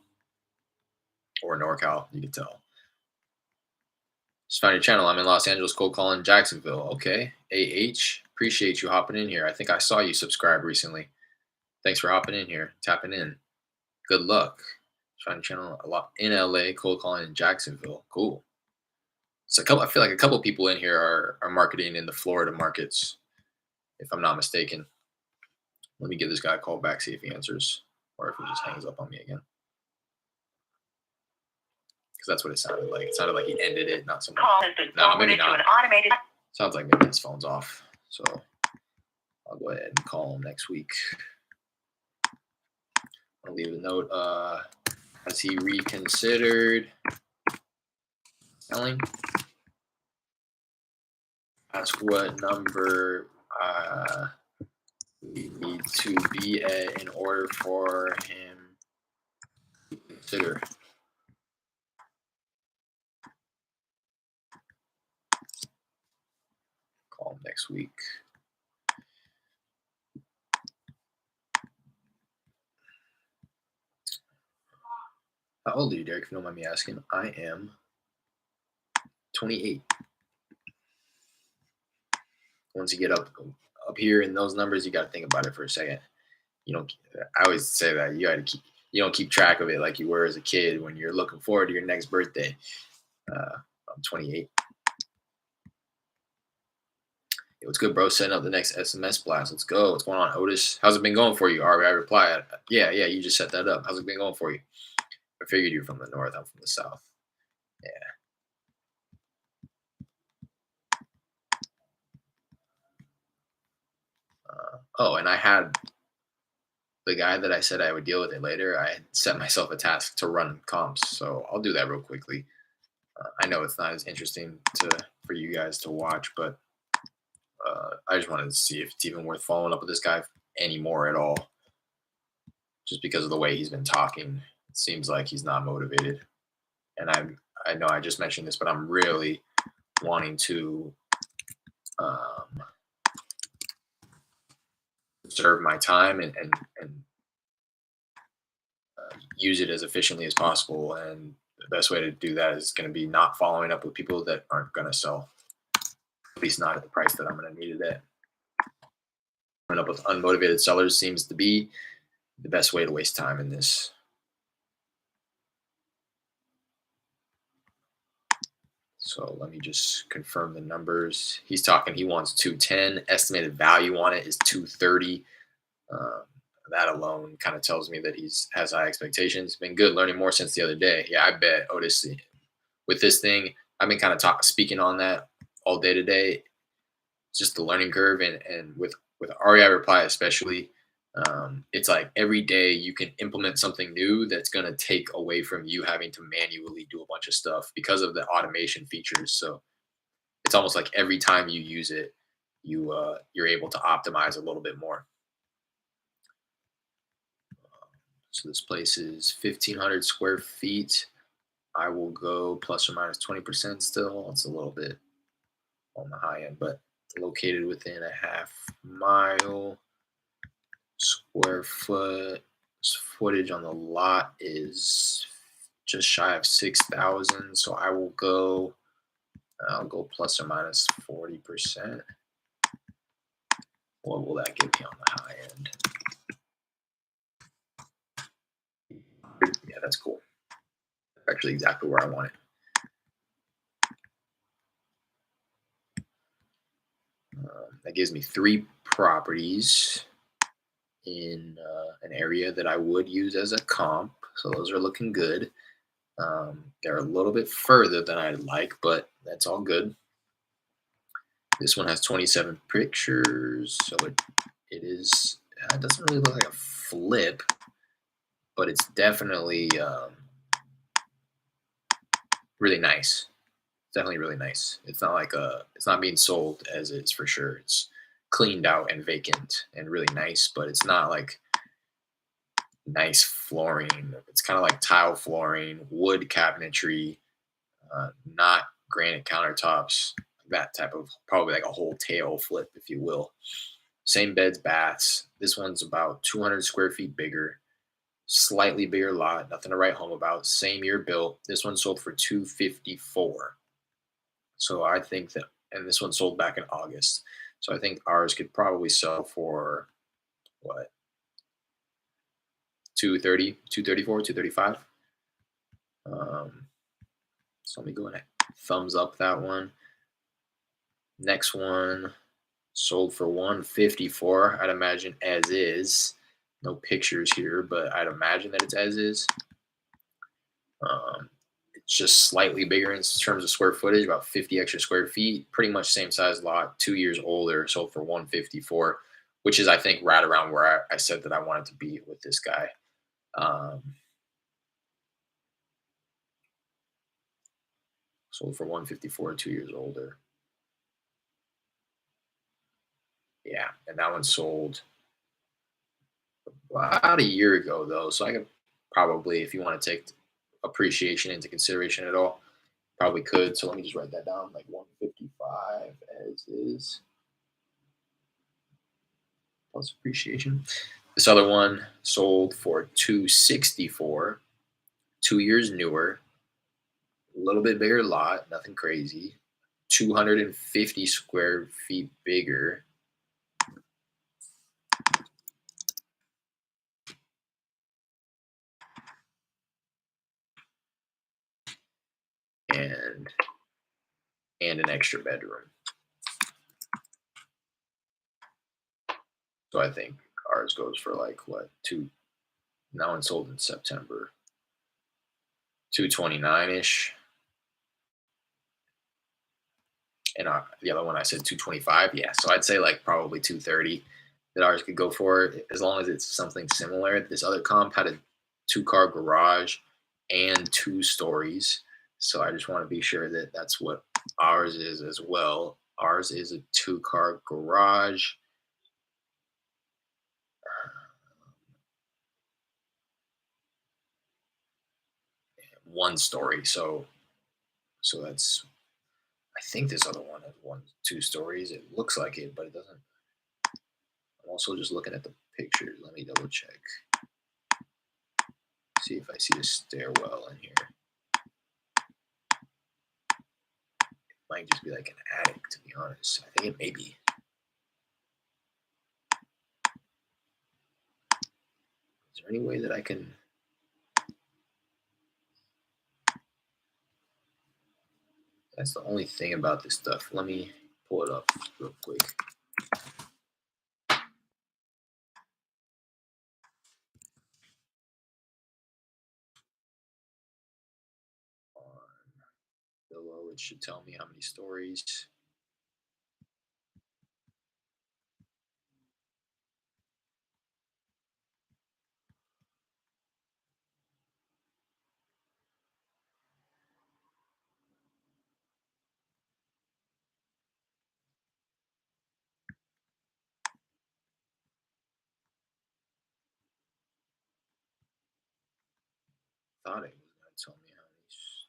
or NorCal. You could tell. Just found your channel. I'm in Los Angeles, cold calling Jacksonville. Okay, AH, appreciate you hopping in here. I think I saw you subscribe recently. Thanks for hopping in here, tapping in. Good luck. Trying to channel a lot in LA, cold calling in Jacksonville. Cool. So I feel like a couple people in here are marketing in the Florida markets, if I'm not mistaken. Let me give this guy a call back, see if he answers, or if he just hangs up on me again. Because that's what it sounded like. It sounded like he ended it, not something. Call has been forwarded to an automated. Sounds like maybe his phone's off. So I'll go ahead and call him next week. I'll leave a note. Has he reconsidered selling? Ask what number we need to be at in order for him to consider. Call him next week. How old are you, Derek, if you don't mind me asking? I am 28. Once you get up here in those numbers, you got to think about it for a second. I always say that you don't keep track of it like you were as a kid when you're looking forward to your next birthday. I'm 28. Hey, what's good, bro? Setting up the next SMS blast. Let's go. What's going on, Otis? How's it been going for you? I reply. Yeah, you just set that up. How's it been going for you? I figured you're from the north. I'm from the south. Yeah. And I had the guy that I said I would deal with it later. I had set myself a task to run comps, so I'll do that real quickly. I know it's not as interesting for you guys to watch, but I just wanted to see if it's even worth following up with this guy anymore at all. Just because of the way he's been talking, it seems like he's not motivated. And I know I just mentioned this, but I'm really wanting to serve my time and use it as efficiently as possible. And the best way to do that is going to be not following up with people that aren't going to sell, at least not at the price that I'm going to need it at. Following up with unmotivated sellers seems to be the best way to waste time in this. So let me just confirm the numbers. He's talking, he wants 210. Estimated value on it is 230. That alone kind of tells me that he has high expectations. Been good learning more since the other day. Yeah, I bet, Otis. With this thing, I've been kind of speaking on that all day today. It's just the learning curve, and with REI Reply especially, it's like every day you can implement something new that's going to take away from you having to manually do a bunch of stuff because of the automation features. So it's almost like every time you use it, you're able to optimize a little bit more. So this place is 1,500 square feet. I will go plus or minus 20% still. It's a little bit on the high end, but located within a half-mile. Square footage on the lot is just shy of 6,000. So I'll go plus or minus 40%. What will that give me on the high end? Yeah, that's cool. That's actually exactly where I want it. That gives me 3 properties in an area that I would use as a comp. So those are looking good. They're a little bit further than I'd like, but that's all good. This one has 27 pictures, so it doesn't really look like a flip, but it's definitely really nice. Definitely really nice. It's not like it's not being sold as is for sure. It's cleaned out and vacant and really nice, but it's not like nice flooring. It's kind of like tile flooring, wood cabinetry, not granite countertops, that type of, probably like a whole tail flip, if you will. Same beds, baths. This one's about 200 square feet bigger, slightly bigger lot, nothing to write home about. Same year built. This one sold for 254. So I think that, and this one sold back in August. So I think ours could probably sell for what, 230, 234, 235. So let me go ahead and thumbs up that one. Next one sold for 154. I'd imagine as is. No pictures here, but I'd imagine that it's as is. It's just slightly bigger in terms of square footage, about 50 extra square feet. Pretty much same size lot, 2 years older, sold for 154, which is, I think, right around where I said that I wanted to be with this guy. Sold for 154, 2 years older. Yeah, and that one sold about a year ago, though. So I could probably, if you want to take appreciation into consideration at all, probably could. So let me just write that down, like 155 as is, plus appreciation. This other one sold for 264, 2 years newer, a little bit bigger lot, nothing crazy, 250 square feet bigger. And an extra bedroom. So I think ours goes for like what, that one sold in September, 229-ish. And the other one I said 225. Yeah, so I'd say like probably 230 that ours could go for, as long as it's something similar. This other comp had a 2-car garage and 2 stories. So I just want to be sure that that's what ours is as well. Ours is a 2-car garage. 1 story. So that's, I think this other one has 2 stories. It looks like it, but it doesn't. I'm also just looking at the pictures. Let me double check. See if I see a stairwell in here. It might just be like an attic, to be honest. I think it may be. Is there any way that I can? That's the only thing about this stuff. Let me pull it up real quick. Below, it should tell me how many stories. Thought it was going to tell me how many stories.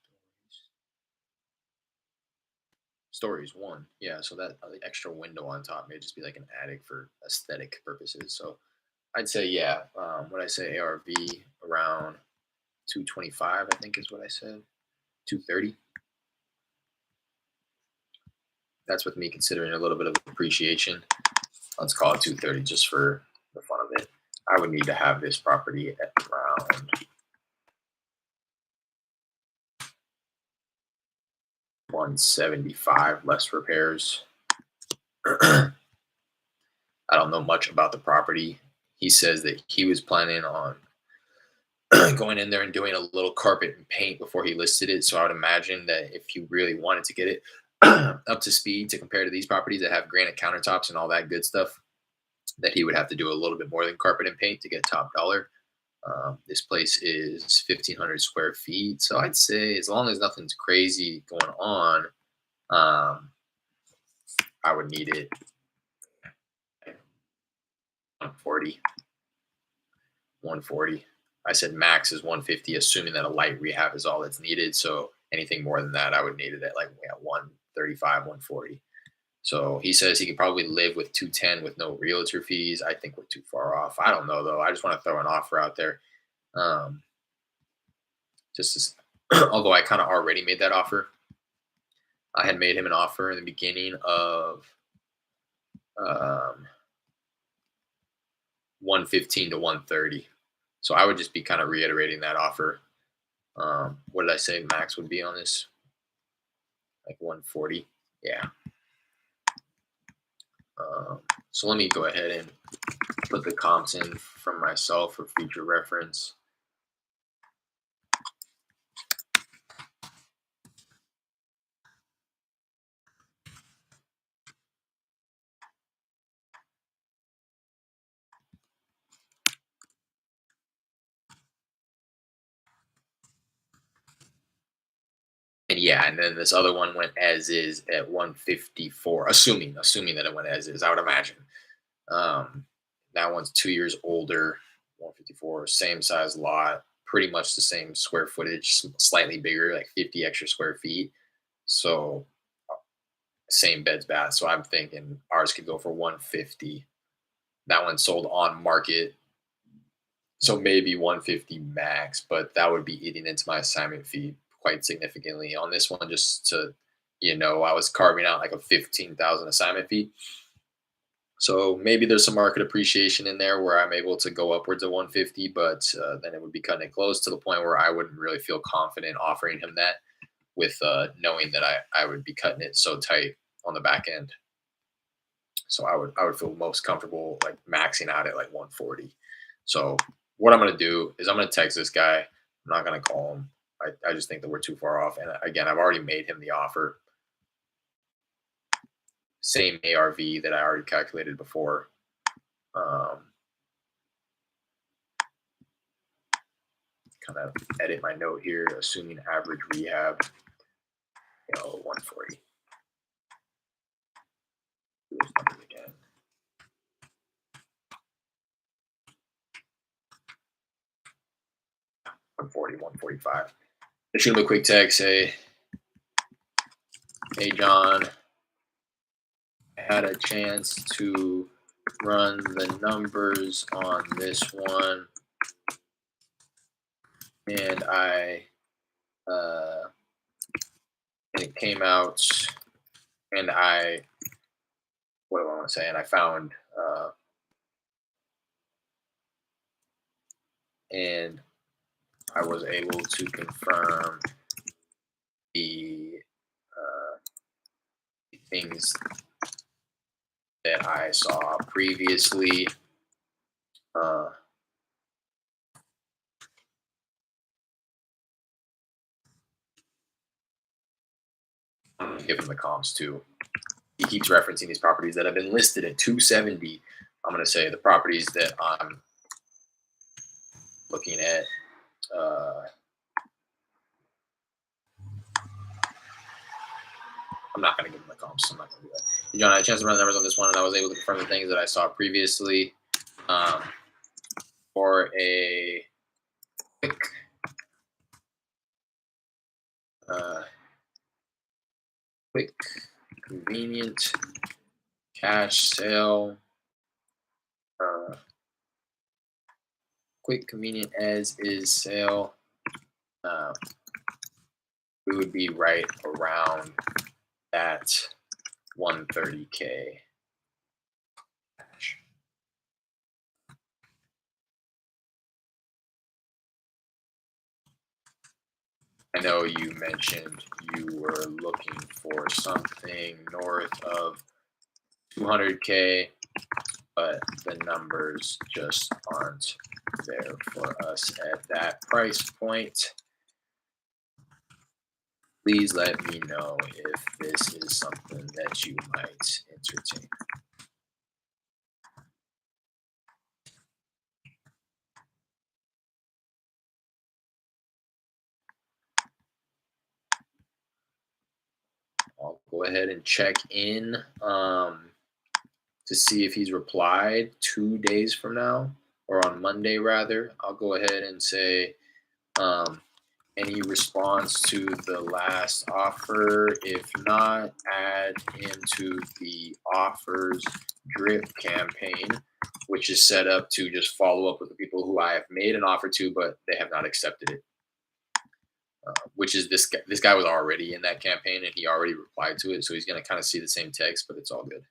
Stories 1. Yeah, so that the extra window on top may just be like an attic for aesthetic purposes. So I'd say, yeah, what I say ARV around 225, I think is what I said. 230. That's with me considering a little bit of appreciation. Let's call it 230 just for the fun of it. I would need to have this property at around 175 less repairs. I don't know much about the property. He says that he was planning on going in there and doing a little carpet and paint before he listed it. So I would imagine that if you really wanted to get it up to speed to compare to these properties that have granite countertops and all that good stuff, that he would have to do a little bit more than carpet and paint to get top dollar. This place is 1,500 square feet. So I'd say as long as nothing's crazy going on, I would need it 140. 140. I said max is 150, assuming that a light rehab is all that's needed. So Anything more than that, I would need it at like 135, 140. So he says he could probably live with 210 with no realtor fees. I think we're too far off. I don't know though. I just want to throw an offer out there. Um, just as, although I kind of already made that offer. I had made him an offer in the beginning of 115 to 130. So I would just be kind of reiterating that offer. What did I say max would be on this? Like 140. Yeah. So let me go ahead and put the comps in from myself for future reference. And yeah, and then this other one went as is at 154, assuming that it went as is, I would imagine. That one's 2 years older, 154, same size lot, pretty much the same square footage, slightly bigger, like 50 extra square feet. So same beds, baths. So I'm thinking ours could go for 150. That one sold on market, so maybe 150 max, but that would be eating into my assignment fee quite significantly. On this one, just to, I was carving out like a 15,000 assignment fee. So maybe there's some market appreciation in there where I'm able to go upwards of 150, but then it would be cutting it close to the point where I wouldn't really feel confident offering him that, with knowing that I would be cutting it so tight on the back end. So I would feel most comfortable like maxing out at like 140. So what I'm gonna do is I'm gonna text this guy. I'm not gonna call him. I just think that we're too far off. And again, I've already made him the offer. Same ARV that I already calculated before. Kind of edit my note here, assuming average rehab, 140. Do those numbers again. 140, 145. I shoot him a quick text, say, hey John, I had a chance to run the numbers on this one, and it came out, and what do I want to say? And I found, and I was able to confirm the things that I saw previously. I'm gonna give him the comps too. He keeps referencing these properties that have been listed at 270. I'm gonna say the properties that I'm looking at. I'm not gonna give him the comps. I'm not gonna do that. John, I had a chance to run the numbers on this one, and I was able to confirm the things that I saw previously. For a quick, convenient cash sale. Quick, convenient as is sale. We would be right around that 130K. I know you mentioned you were looking for something north of 200K, but the numbers just aren't there for us at that price point. Please let me know if this is something that you might entertain. I'll go ahead and check in to see if he's replied 2 days from now, or on Monday rather. I'll go ahead and say, Any response to the last offer? If not, add into the offers drip campaign, which is set up to just follow up with the people who I have made an offer to, but they have not accepted it. Which is this guy. This guy was already in that campaign and he already replied to it, so he's going to kind of see the same text, but it's all good.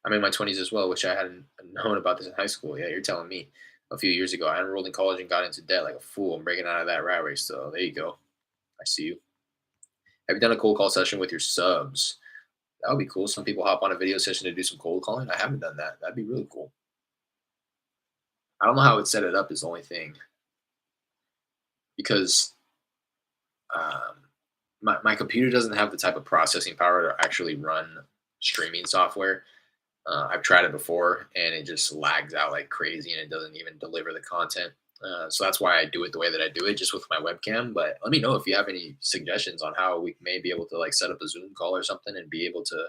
I'm in my 20s as well, which I hadn't known about this in high school. Yeah, you're telling me. A few years ago, I enrolled in college and got into debt like a fool. I'm breaking out of that rat race, so there you go. I see you. Have you done a cold call session with your subs? That would be cool. Some people hop on a video session to do some cold calling. I haven't done that. That'd be really cool. I don't know how it set it up is the only thing. Because my computer doesn't have the type of processing power to actually run streaming software. I've tried it before and it just lags out like crazy and it doesn't even deliver the content. So that's why I do it the way that I do it, just with my webcam. But let me know if you have any suggestions on how we may be able to like set up a Zoom call or something and be able to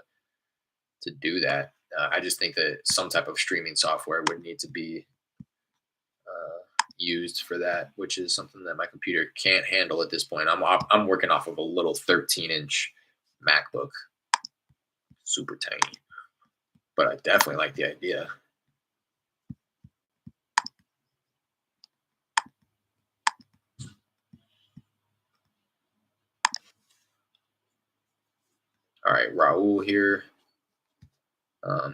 do that. I just think that some type of streaming software would need to be used for that, which is something that my computer can't handle at this point. I'm working off of a little 13-inch MacBook, super tiny, but I definitely like the idea. All right, Raul here.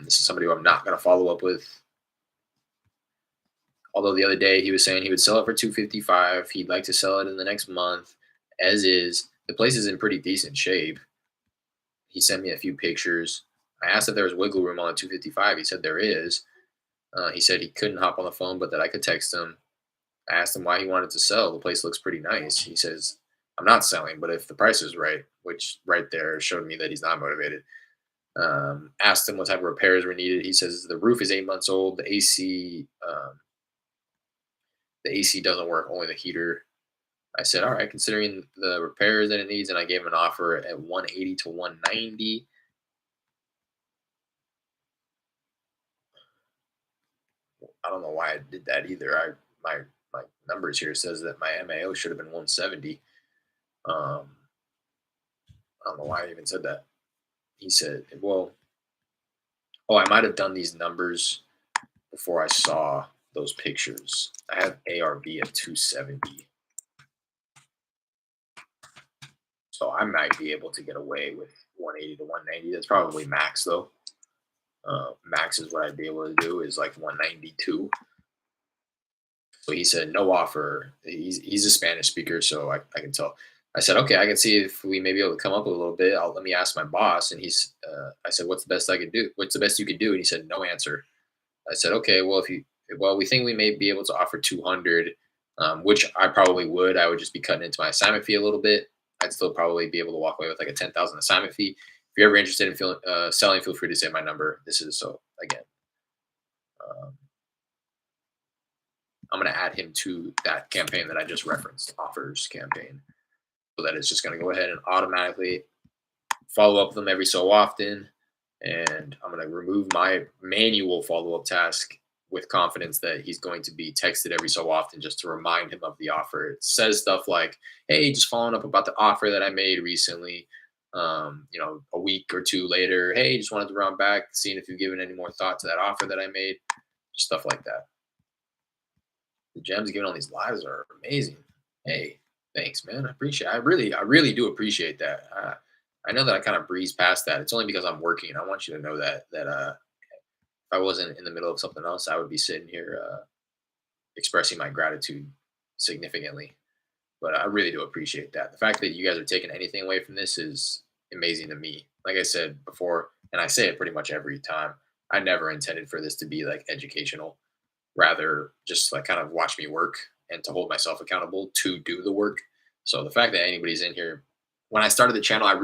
This is somebody who I'm not going to follow up with. Although the other day he was saying he would sell it for $255. He'd like to sell it in the next month, as is. The place is in pretty decent shape. He sent me a few pictures. I asked if there was wiggle room on the 255. He said there is. He said he couldn't hop on the phone, but that I could text him. I asked him why he wanted to sell. The place looks pretty nice. He says, I'm not selling, but if the price is right, which right there showed me that he's not motivated. Asked him what type of repairs were needed. He says the roof is 8 months old. The AC doesn't work, only the heater. I said, all right, considering the repairs that it needs, and I gave him an offer at 180 to 190. I don't know why I did that either. My numbers here says that my MAO should have been 170. I don't know why I even said that. He said, well, I might have done these numbers before I saw those pictures. I have ARV at 270. So I might be able to get away with 180 to 190. That's probably max though. Max is what I'd be able to do is like 192. So he said no offer. He's a Spanish speaker, so I can tell. I said, okay, I can see if we may be able to come up a little bit. Let me ask my boss. And I said, what's the best I could do? What's the best you could do? And he said, no answer. I said, okay, well, we think we may be able to offer 200, which I probably would. I would just be cutting into my assignment fee a little bit. I'd still probably be able to walk away with like a 10,000 assignment fee. If you're ever interested in selling, feel free to say my number. This is so again. I'm going to add him to that campaign that I just referenced, offers campaign, so that it's just going to go ahead and automatically follow up with them every so often. And I'm going to remove my manual follow-up task with confidence that he's going to be texted every so often just to remind him of the offer. It says stuff like, hey, just following up about the offer that I made recently. A week or two later, hey, just wanted to round back, seeing if you've given any more thought to that offer that I made, stuff like that. The gems given on these lives are amazing. Hey, thanks, man. I appreciate it. I really do appreciate that. I know that I kind of breeze past that. It's only because I'm working. I want you to know that if I wasn't in the middle of something else, I would be sitting here expressing my gratitude significantly. But I really do appreciate that. The fact that you guys are taking anything away from this is amazing to me. Like I said before, and I say it pretty much every time, I never intended for this to be like educational, rather just like kind of watch me work and to hold myself accountable to do the work. So the fact that anybody's in here, when I started the channel, I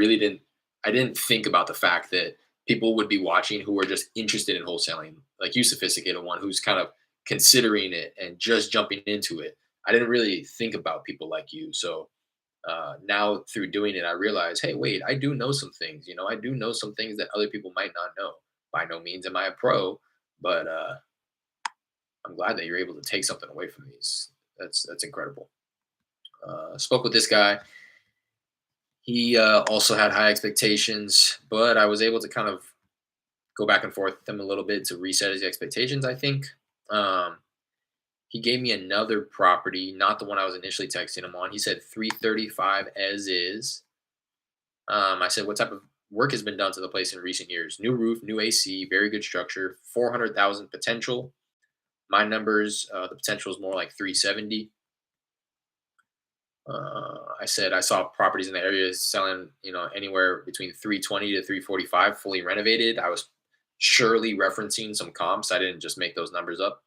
didn't think about the fact that people would be watching who were just interested in wholesaling, like you, sophisticated one, who's kind of considering it and just jumping into it. I didn't really think about people like you. So now through doing it, I realize, hey, wait, I do know some things. I do know some things that other people might not know. By no means am I a pro, but I'm glad that you're able to take something away from these. That's incredible. Spoke with this guy. He also had high expectations, but I was able to kind of go back and forth with him a little bit to reset his expectations, I think. Um, he gave me another property, not the one I was initially texting him on. He said 335 as is. I said, what type of work has been done to the place in recent years? New roof, new AC, very good structure, 400,000 potential. My numbers, the potential is more like 370. I said I saw properties in the area selling, anywhere between 320 to 345, fully renovated. I was surely referencing some comps. I didn't just make those numbers up.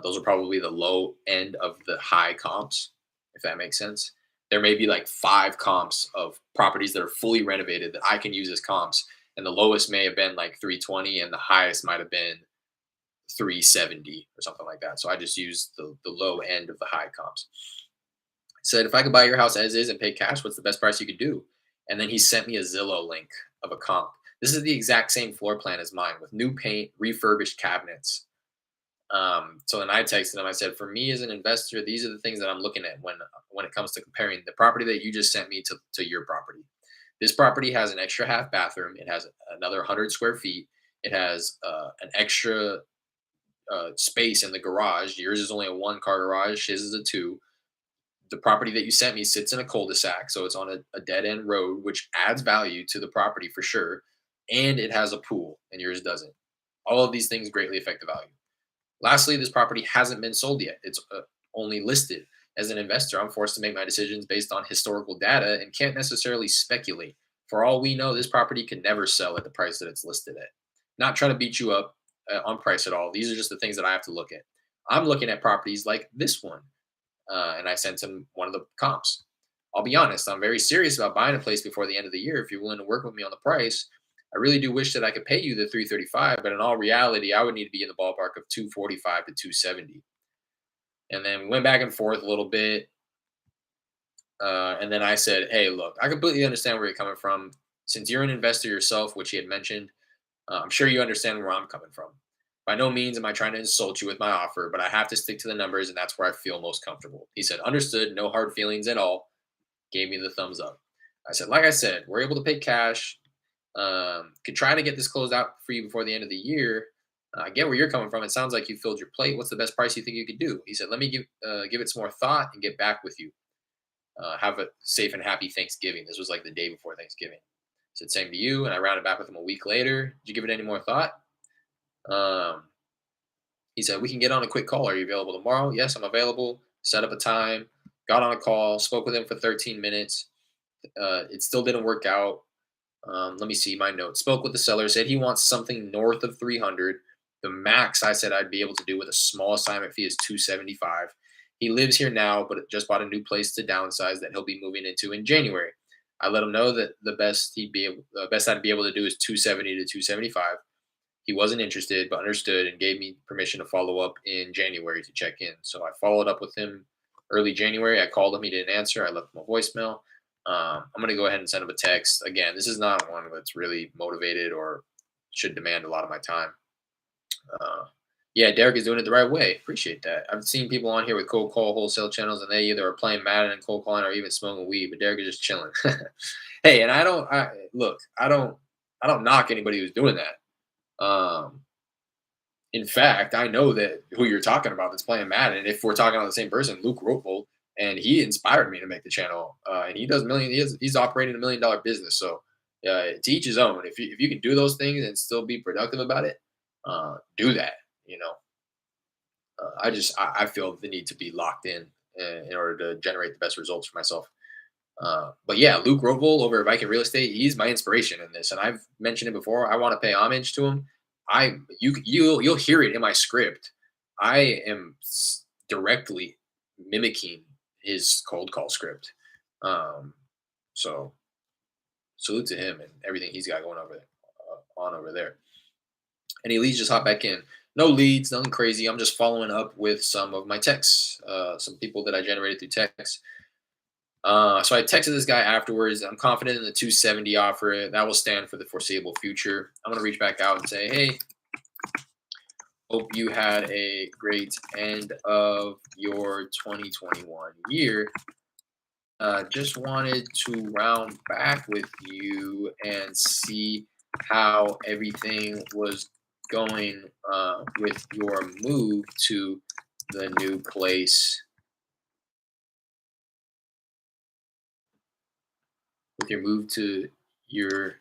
Those are probably the low end of the high comps, if that makes sense. There may be like 5 comps of properties that are fully renovated that I can use as comps, and the lowest may have been like 320, and the highest might have been 370 or something like that. So I just used the low end of the high comps. I said, if I could buy your house as is and pay cash, what's the best price you could do? And then he sent me a Zillow link of a comp. This is the exact same floor plan as mine with new paint, refurbished cabinets. So then I texted him. I said, for me as an investor, these are the things that I'm looking at when it comes to comparing the property that you just sent me to your property. This property has an extra half bathroom. It has another 100 square feet. It has an extra space in the garage. Yours is only a 1-car garage. His is a 2. The property that you sent me sits in a cul-de-sac, so it's on a dead end road, which adds value to the property for sure. And it has a pool, and yours doesn't. All of these things greatly affect the value. Lastly, this property hasn't been sold yet. It's only listed. As an investor, I'm forced to make my decisions based on historical data and can't necessarily speculate. For all we know, this property could never sell at the price that it's listed at. Not trying to beat you up on price at all. These are just the things that I have to look at. I'm looking at properties like this one, and I sent him one of the comps. I'll be honest, I'm very serious about buying a place before the end of the year. If you're willing to work with me on the price, I really do wish that I could pay you the 335, but in all reality, I would need to be in the ballpark of 245 to 270. And then we went back and forth a little bit. And then I said, hey, look, I completely understand where you're coming from. Since you're an investor yourself, which he had mentioned, I'm sure you understand where I'm coming from. By no means am I trying to insult you with my offer, but I have to stick to the numbers, and that's where I feel most comfortable. He said, understood, no hard feelings at all. Gave me the thumbs up. I said, like I said, we're able to pay cash. Could try to get this closed out for you before the end of the year. I get where you're coming from. It sounds like you filled your plate. What's the best price you think you could do? He said, let me give it some more thought and get back with you. Have a safe and happy Thanksgiving. This was like the day before Thanksgiving. I said, same to you. And I rounded back with him a week later. Did you give it any more thought? He said, we can get on a quick call. Are you available tomorrow? Yes, I'm available. Set up a time. Got on a call. Spoke with him for 13 minutes. It still didn't work out. Let me see my notes. Spoke with the seller, said he wants something north of 300. The max I said I'd be able to do with a small assignment fee is 275. He lives here now, but just bought a new place to downsize that he'll be moving into in January. I let him know that the best I'd be able to do is 270 to 275. He wasn't interested, but understood and gave me permission to follow up in January to check in. So I followed up with him early January. I called him. He didn't answer. I left him a voicemail. I'm going to go ahead and send him a text. Again, this is not one that's really motivated or should demand a lot of my time. Yeah, Derek is doing it the right way. Appreciate that. I've seen people on here with cold call wholesale channels, and they either are playing Madden and cold calling or even smoking weed. But Derek is just chilling. Hey, and I don't knock anybody who's doing that. In fact, I know that who you're talking about that's playing Madden. If we're talking about the same person, Luke Rothvold, and he inspired me to make the channel. And he does he's operating $1 million business. So to each his own. If you can do those things and still be productive about it, do that. I feel the need to be locked in order to generate the best results for myself. But yeah, Luke Rothvold over at Viking Real Estate, he's my inspiration in this, and I've mentioned it before. I want to pay homage to him. You'll hear it in my script. I am directly mimicking his cold call script. So salute to him and everything he's got going over there. Any leads, just hop back in. No leads, nothing crazy. I'm just following up with some of my texts, some people that I generated through text. So I texted this guy afterwards. I'm confident in the 270 offer. That will stand for the foreseeable future. I'm gonna reach back out and say, hey, hope you had a great end of your 2021 year. Just wanted to round back with you and see how everything was going with your move to the new place. With your move to your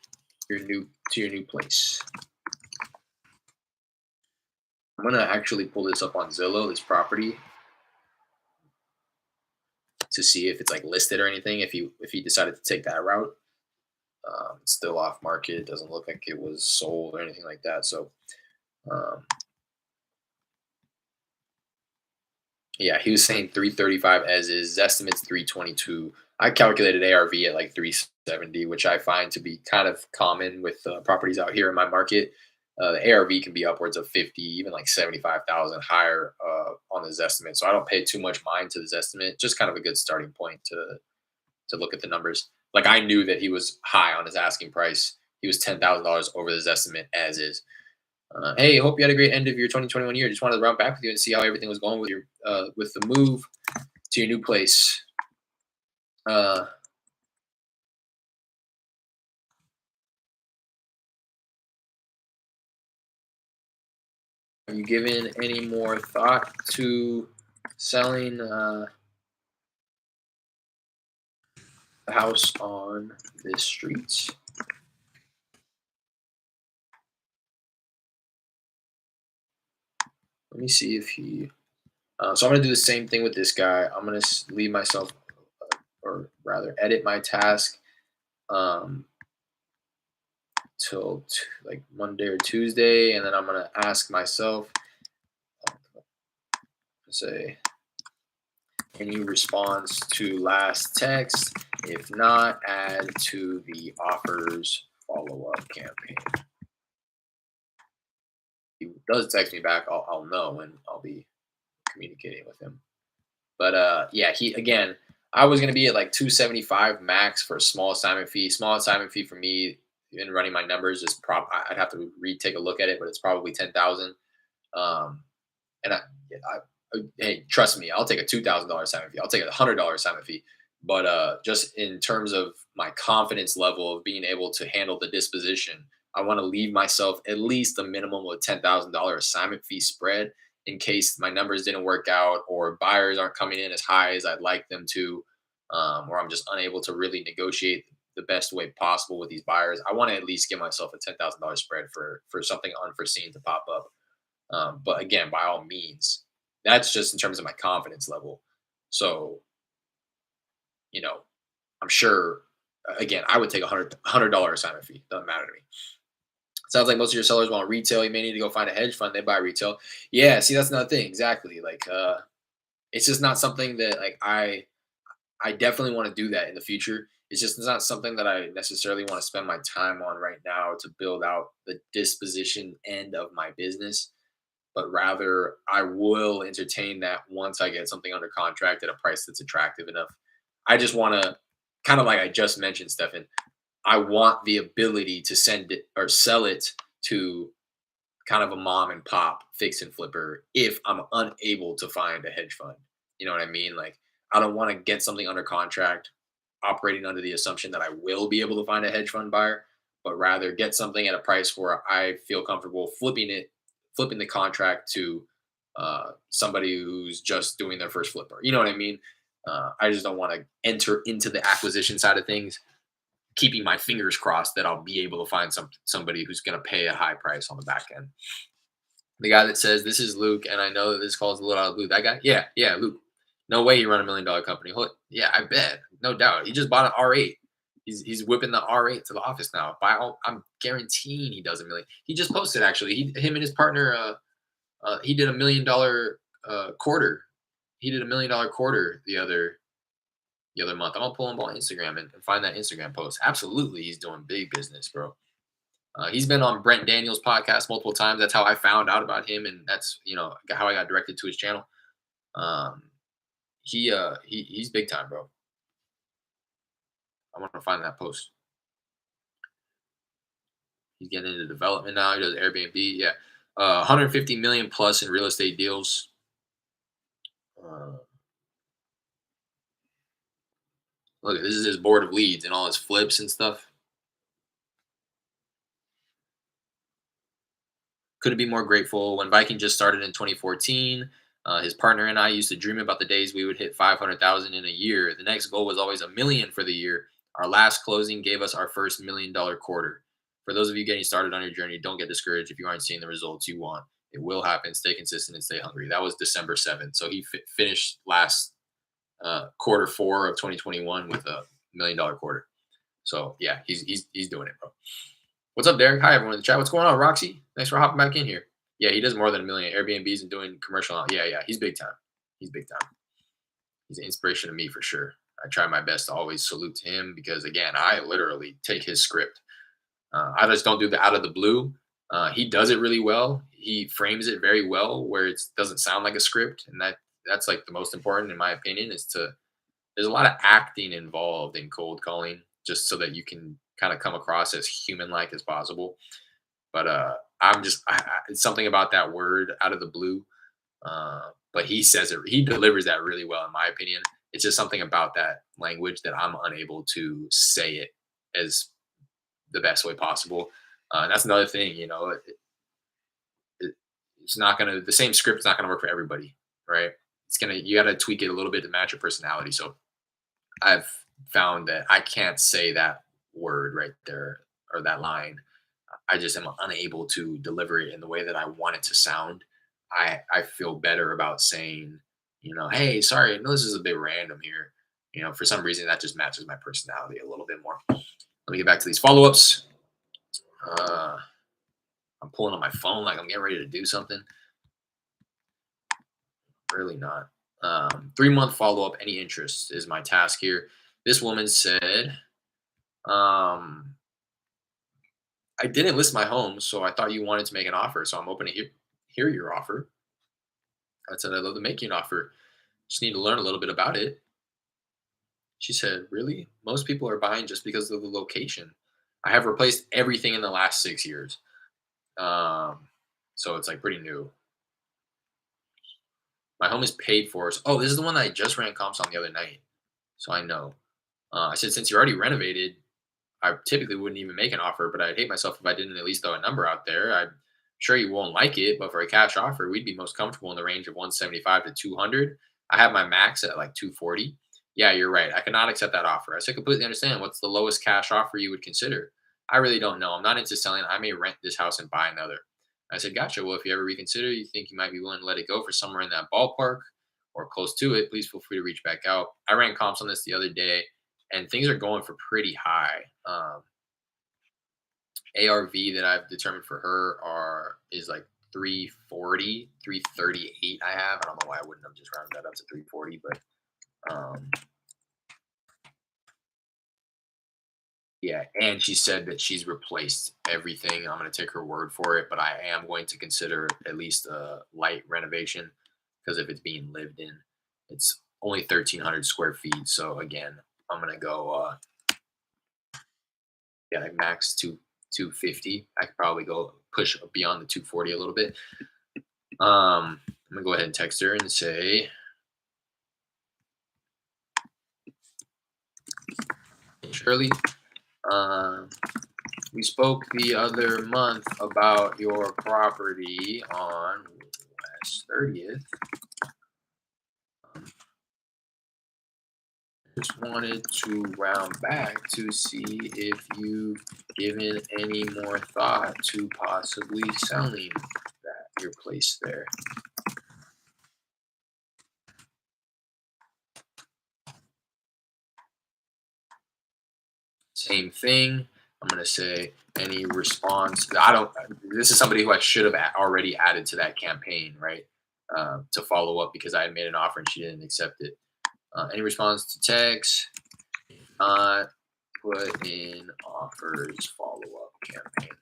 your new place. I'm gonna actually pull this up on Zillow, this property, to see if it's like listed or anything. If he decided to take that route, it's still off market. It doesn't look like it was sold or anything like that. So, um, yeah, he was saying 335 as is. His estimate's 322. I calculated ARV at like 370, which I find to be kind of common with properties out here in my market. The ARV can be upwards of 50, even like 75,000 higher on his estimate. So I don't pay too much mind to this estimate. Just kind of a good starting point to look at the numbers. Like I knew that he was high on his asking price. He was $10,000 over his estimate as is. Hey, hope you had a great end of your 2021 year. Just wanted to round back with you and see how everything was going with your with the move to your new place. Uh, have you given any more thought to selling the house on this street? Let me see if he. So I'm gonna do the same thing with this guy. I'm gonna leave myself, or rather, edit my task till like Monday or Tuesday, and then I'm gonna ask myself, say, any response to last text? If not, add to the offers follow-up campaign. If he does text me back, I'll know and I'll be communicating with him. But yeah, he again, I was gonna be at like 275 max for a small assignment fee. Small assignment fee for me in running my numbers is I'd have to take a look at it, but it's probably 10,000. And hey, trust me, I'll take a $2,000 assignment fee. I'll take $100 assignment fee. But just in terms of my confidence level of being able to handle the disposition, I want to leave myself at least a minimum of $10,000 assignment fee spread in case my numbers didn't work out or buyers aren't coming in as high as I'd like them to, or I'm just unable to really negotiate the best way possible with these buyers. I want to at least give myself a $10,000 spread for something unforeseen to pop up. But again, by all means, that's just in terms of my confidence level. So, you know, I'm sure, again, I would take $100 assignment fee. Doesn't matter to me. Sounds like most of your sellers want retail. You may need to go find a hedge fund. They buy retail. Yeah, see, that's another thing. Exactly. Like, it's just not something that like I definitely want to do that in the future. It's just not something that I necessarily want to spend my time on right now to build out the disposition end of my business, but rather I will entertain that once I get something under contract at a price that's attractive enough. I just want to, kind of like I just mentioned, Stefan, I want the ability to send it or sell it to kind of a mom and pop fix and flipper if I'm unable to find a hedge fund. You know what I mean? Like, I don't want to get something under contract operating under the assumption that I will be able to find a hedge fund buyer, but rather get something at a price where I feel comfortable flipping the contract to somebody who's just doing their first flipper. You know what I mean? I just don't want to enter into the acquisition side of things, keeping my fingers crossed that I'll be able to find somebody who's going to pay a high price on the back end. The guy that says this is Luke, and I know that this call is a little out of the blue. That guy, yeah, Luke. No way you run $1 million company. Yeah, I bet, no doubt. He just bought an R8. He's whipping the R8 to the office now. I'm guaranteeing he does $1 million. He just posted actually. Him and his partner. He did $1 million quarter. He did $1 million quarter the other month. I'm gonna pull him on Instagram and find that Instagram post. Absolutely, he's doing big business, bro. He's been on Brent Daniels' podcast multiple times. That's how I found out about him, and that's how I got directed to his channel. He's big time, bro. I want to find that post. He's getting into development now. He does Airbnb. Yeah. 150 million plus in real estate deals. Uh, Look, this is his board of leads and all his flips and stuff. Couldn't be more grateful. When Viking just started in 2014, his partner and I used to dream about the days we would hit 500,000 in a year. The next goal was always a million for the year. Our last closing gave us our first $1 million quarter. For those of you getting started on your journey, don't get discouraged if you aren't seeing the results you want. It will happen. Stay consistent and stay hungry. That was December 7th. So he finished last quarter 4 of 2021 with a $1 million quarter. So yeah, he's doing it, bro. What's up, Derek? Hi, everyone in the chat. What's going on, Roxy? Thanks for hopping back in here. Yeah, he does more than a million Airbnbs and doing commercial. Yeah, he's big time. He's big time. He's an inspiration to me for sure. I try my best to always salute to him because, again, I literally take his script. I just don't do the out of the blue. He does it really well. He frames it very well where it doesn't sound like a script, and that's like the most important, in my opinion, is to. There's a lot of acting involved in cold calling, just so that you can kind of come across as human-like as possible. But it's something about that word out of the blue. But he says it, he delivers that really well, in my opinion. It's just something about that language that I'm unable to say it as the best way possible. And that's another thing, it's not gonna the same script's not gonna work for everybody, right? You got to tweak it a little bit to match your personality. So I've found that I can't say that word right there or that line. I just am unable to deliver it in the way that I want it to sound. I feel better about saying, hey, sorry, I know this is a bit random here. For some reason that just matches my personality a little bit more. Let me get back to these follow-ups. I'm pulling on my phone like I'm getting ready to do something. Really not. 3-month follow-up, any interest is my task here. This woman said, I didn't list my home, so I thought you wanted to make an offer. So I'm open to hear your offer. I said, I'd love to make you an offer. Just need to learn a little bit about it. She said, really? Most people are buying just because of the location. I have replaced everything in the last 6 years. So it's like pretty new. My home is paid for. Oh, this is the one that I just ran comps on the other night. So I know. I said, since you're already renovated, I typically wouldn't even make an offer, but I'd hate myself if I didn't at least throw a number out there. I'm sure you won't like it, but for a cash offer, we'd be most comfortable in the range of 175 to 200. I have my max at like 240. Yeah, you're right. I cannot accept that offer. I said, completely understand. What's the lowest cash offer you would consider? I really don't know. I'm not into selling. I may rent this house and buy another. I said, gotcha. Well, if you ever reconsider, you think you might be willing to let it go for somewhere in that ballpark or close to it, please feel free to reach back out. I ran comps on this the other day, and things are going for pretty high. ARV that I've determined for her is like 340, 338. I don't know why I wouldn't have just rounded that up to 340, but yeah. And she said that she's replaced everything. I'm going to take her word for it, but I am going to consider at least a light renovation because if it's being lived in, it's only 1,300 square feet. So again, I'm going to go, like max 250. I could probably go push beyond the 240 a little bit. I'm gonna go ahead and text her and say, Shirley, we spoke the other month about your property on West 30th. Just wanted to round back to see if you've given any more thought to possibly selling your place there. Same thing. I'm going to say any response. This is somebody who I should have already added to that campaign, right? To follow up because I had made an offer and she didn't accept it. Any response to text? Not put in offers follow-up campaign.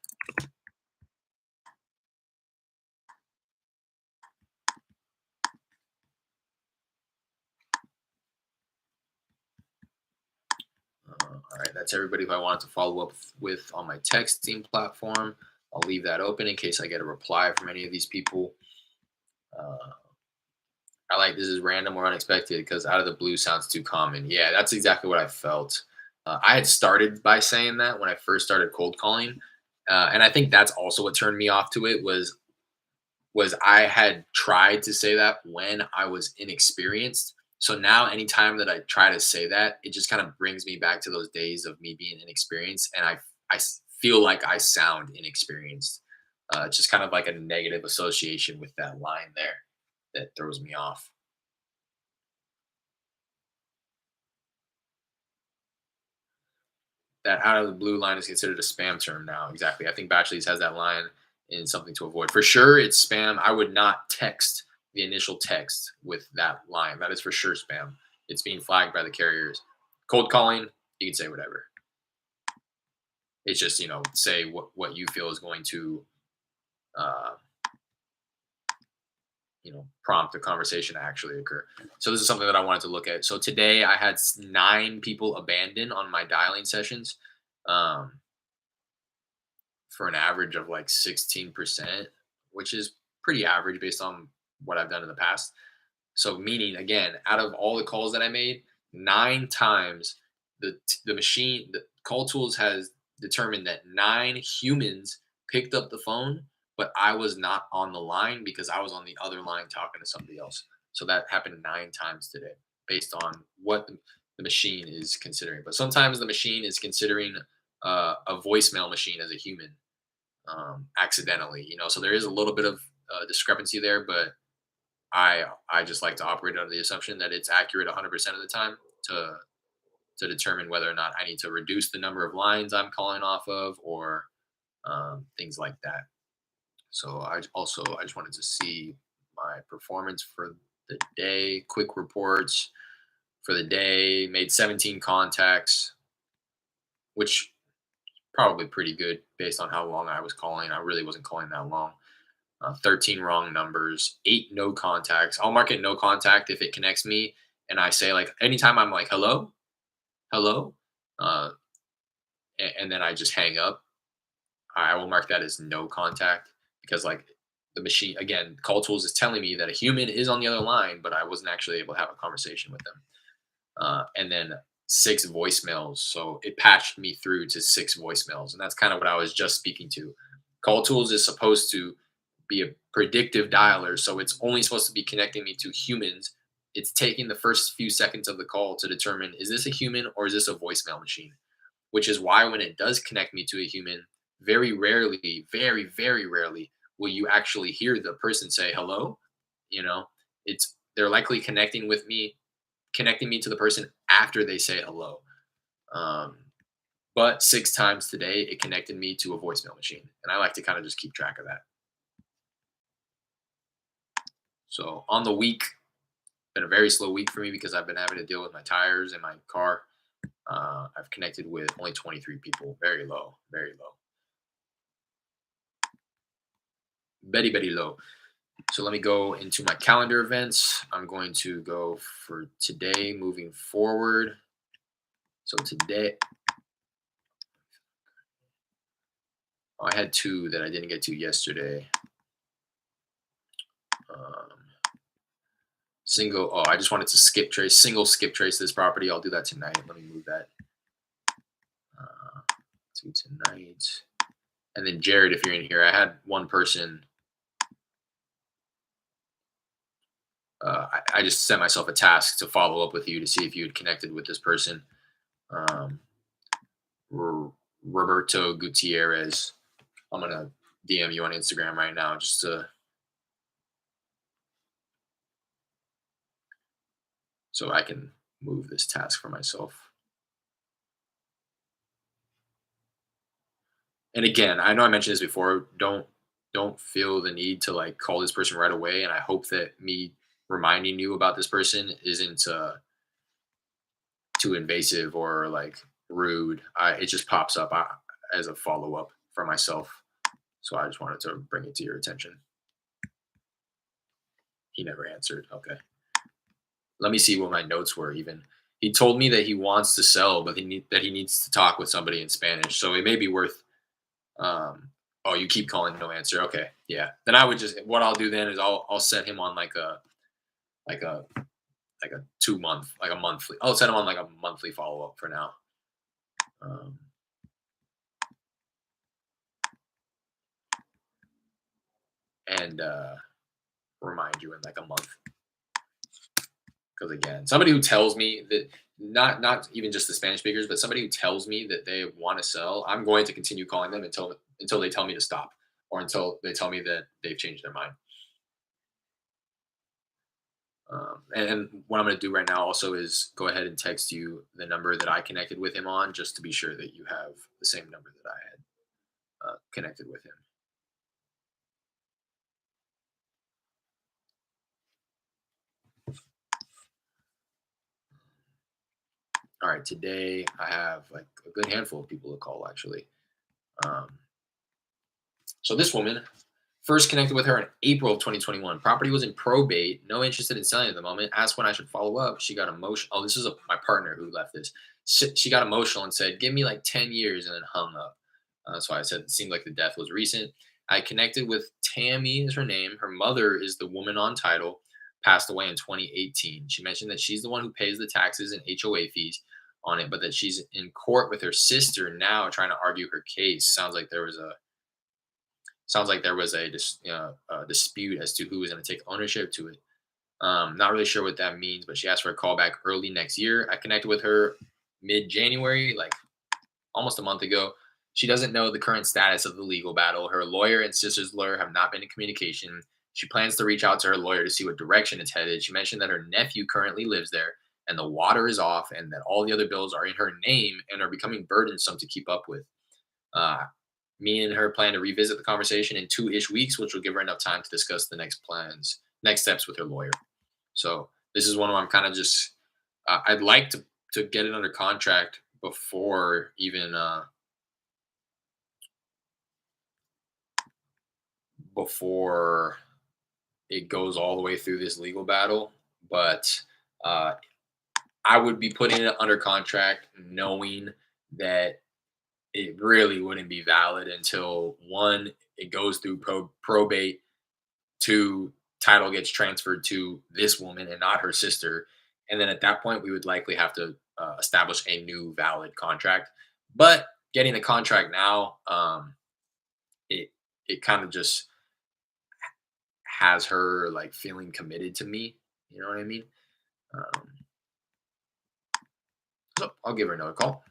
All right, that's everybody who I wanted to follow up with on my texting platform. I'll leave that open in case I get a reply from any of these people. I like this is random or unexpected because out of the blue sounds too common. Yeah, that's exactly what I felt. I had started by saying that when I first started cold calling, and I think that's also what turned me off to it was I had tried to say that when I was inexperienced. So now anytime that I try to say that, it just kind of brings me back to those days of me being inexperienced, and feel like I sound inexperienced. It's just kind of like a negative association with that line there that throws me off. That out of the blue line is considered a spam term now. Exactly. I think Bachelors has that line in something to avoid. For sure, it's spam. I would not text the initial text with that line. That is for sure spam. It's being flagged by the carriers. Cold calling, you can say whatever. It's just, say what you feel is going to, uh, prompt a conversation to actually occur. So this is something that I wanted to look at. So today I had 9 people abandon on my dialing sessions. Um, for an average of like 16%, which is pretty average based on what I've done in the past. So meaning again, out of all the calls that I made, 9 times the machine, the CallTools has determined that 9 humans picked up the phone, but I was not on the line because I was on the other line talking to somebody else. So that happened 9 times today based on what the machine is considering. But sometimes the machine is considering a voicemail machine as a human accidentally, so there is a little bit of discrepancy there, but I just like to operate under the assumption that it's accurate 100% of the time to determine whether or not I need to reduce the number of lines I'm calling off of or things like that. So I just wanted to see my performance for the day. Quick reports for the day. Made 17 contacts, which probably pretty good based on how long I was calling. I really wasn't calling that long. 13 wrong numbers, 8 no contacts. I'll mark it no contact if it connects me and I say like anytime I'm like hello, hello, uh, and then I just hang up. I will mark that as no contact because like the machine again, Call Tools is telling me that a human is on the other line, but I wasn't actually able to have a conversation with them. And then 6 voicemails. So it patched me through to 6 voicemails. And that's kind of what I was just speaking to. Call Tools is supposed to be a predictive dialer. So it's only supposed to be connecting me to humans. It's taking the first few seconds of the call to determine is this a human or is this a voicemail machine? Which is why when it does connect me to a human, very rarely, very, very rarely will you actually hear the person say hello. You know, they're likely connecting me to the person after they say hello. Um, but 6 times today, it connected me to a voicemail machine. And I like to kind of just keep track of that. So on the week, been a very slow week for me because I've been having to deal with my tires and my car. I've connected with only 23 people. Very low, very low. Very, very low. So let me go into my calendar events. I'm going to go for today moving forward. So today, I had 2 that I didn't get to yesterday. I just wanted to single skip trace this property. I'll do that tonight. Let me move that to tonight. And then Jared, if you're in here, I had one person. I just set myself a task to follow up with you to see if you had connected with this person. Roberto Gutierrez. I'm going to DM you on Instagram right now so I can move this task for myself. And again, I know I mentioned this before. Don't feel the need to like call this person right away. And I hope that me reminding you about this person isn't too invasive or like rude. It just pops up as a follow up for myself. So I just wanted to bring it to your attention. He never answered. Okay. Let me see what my notes were even. He told me that he wants to sell, but that he needs to talk with somebody in Spanish. So it may be worth. Oh, you keep calling, no answer. Okay, yeah. Then I would just what I'll do then is I'll set him on like a like a 2 month like a monthly. I'll set him on like a monthly follow up for now. Um, and remind you in like a month. Because again, somebody who tells me that not even just the Spanish speakers, but somebody who tells me that they want to sell, I'm going to continue calling them until they tell me to stop, or until they tell me that they've changed their mind. And what I'm going to do right now also is go ahead and text you the number that I connected with him on, just to be sure that you have the same number that I had connected with him. All right, today I have like a good handful of people to call actually. Um, so this woman first connected with her in April of 2021. Property was in probate. No interested in selling at the moment. Asked when I should follow up. She got emotional. Oh, this is my partner who left this. She got emotional and said, "Give me like 10 years," and then hung up. That's why I said it seemed like the death was recent. I connected with Tammy, is her name. Her mother is the woman on title. Passed away in 2018. She mentioned that she's the one who pays the taxes and HOA fees on it, but that she's in court with her sister now trying to argue her case. Sounds like there was a dispute as to who was going to take ownership to it. Not really sure what that means, but she asked for a call back early next year. I connected with her mid-January, like almost a month ago. She doesn't know the current status of the legal battle. Her lawyer and sister's lawyer have not been in communication. She plans to reach out to her lawyer to see what direction it's headed. She mentioned that her nephew currently lives there and the water is off and that all the other bills are in her name and are becoming burdensome to keep up with. Uh, Me and her plan to revisit the conversation in 2-ish weeks, which will give her enough time to discuss the next steps with her lawyer. So this is one where I'm kind of just, I'd like to get it under contract before even before it goes all the way through this legal battle. But uh, I would be putting it under contract knowing that it really wouldn't be valid until one, it goes through probate, two, title gets transferred to this woman and not her sister. And then at that point, we would likely have to establish a new valid contract. But getting the contract now, it it kind of just has her like feeling committed to me. You know what I mean? Um, so I'll give her another call.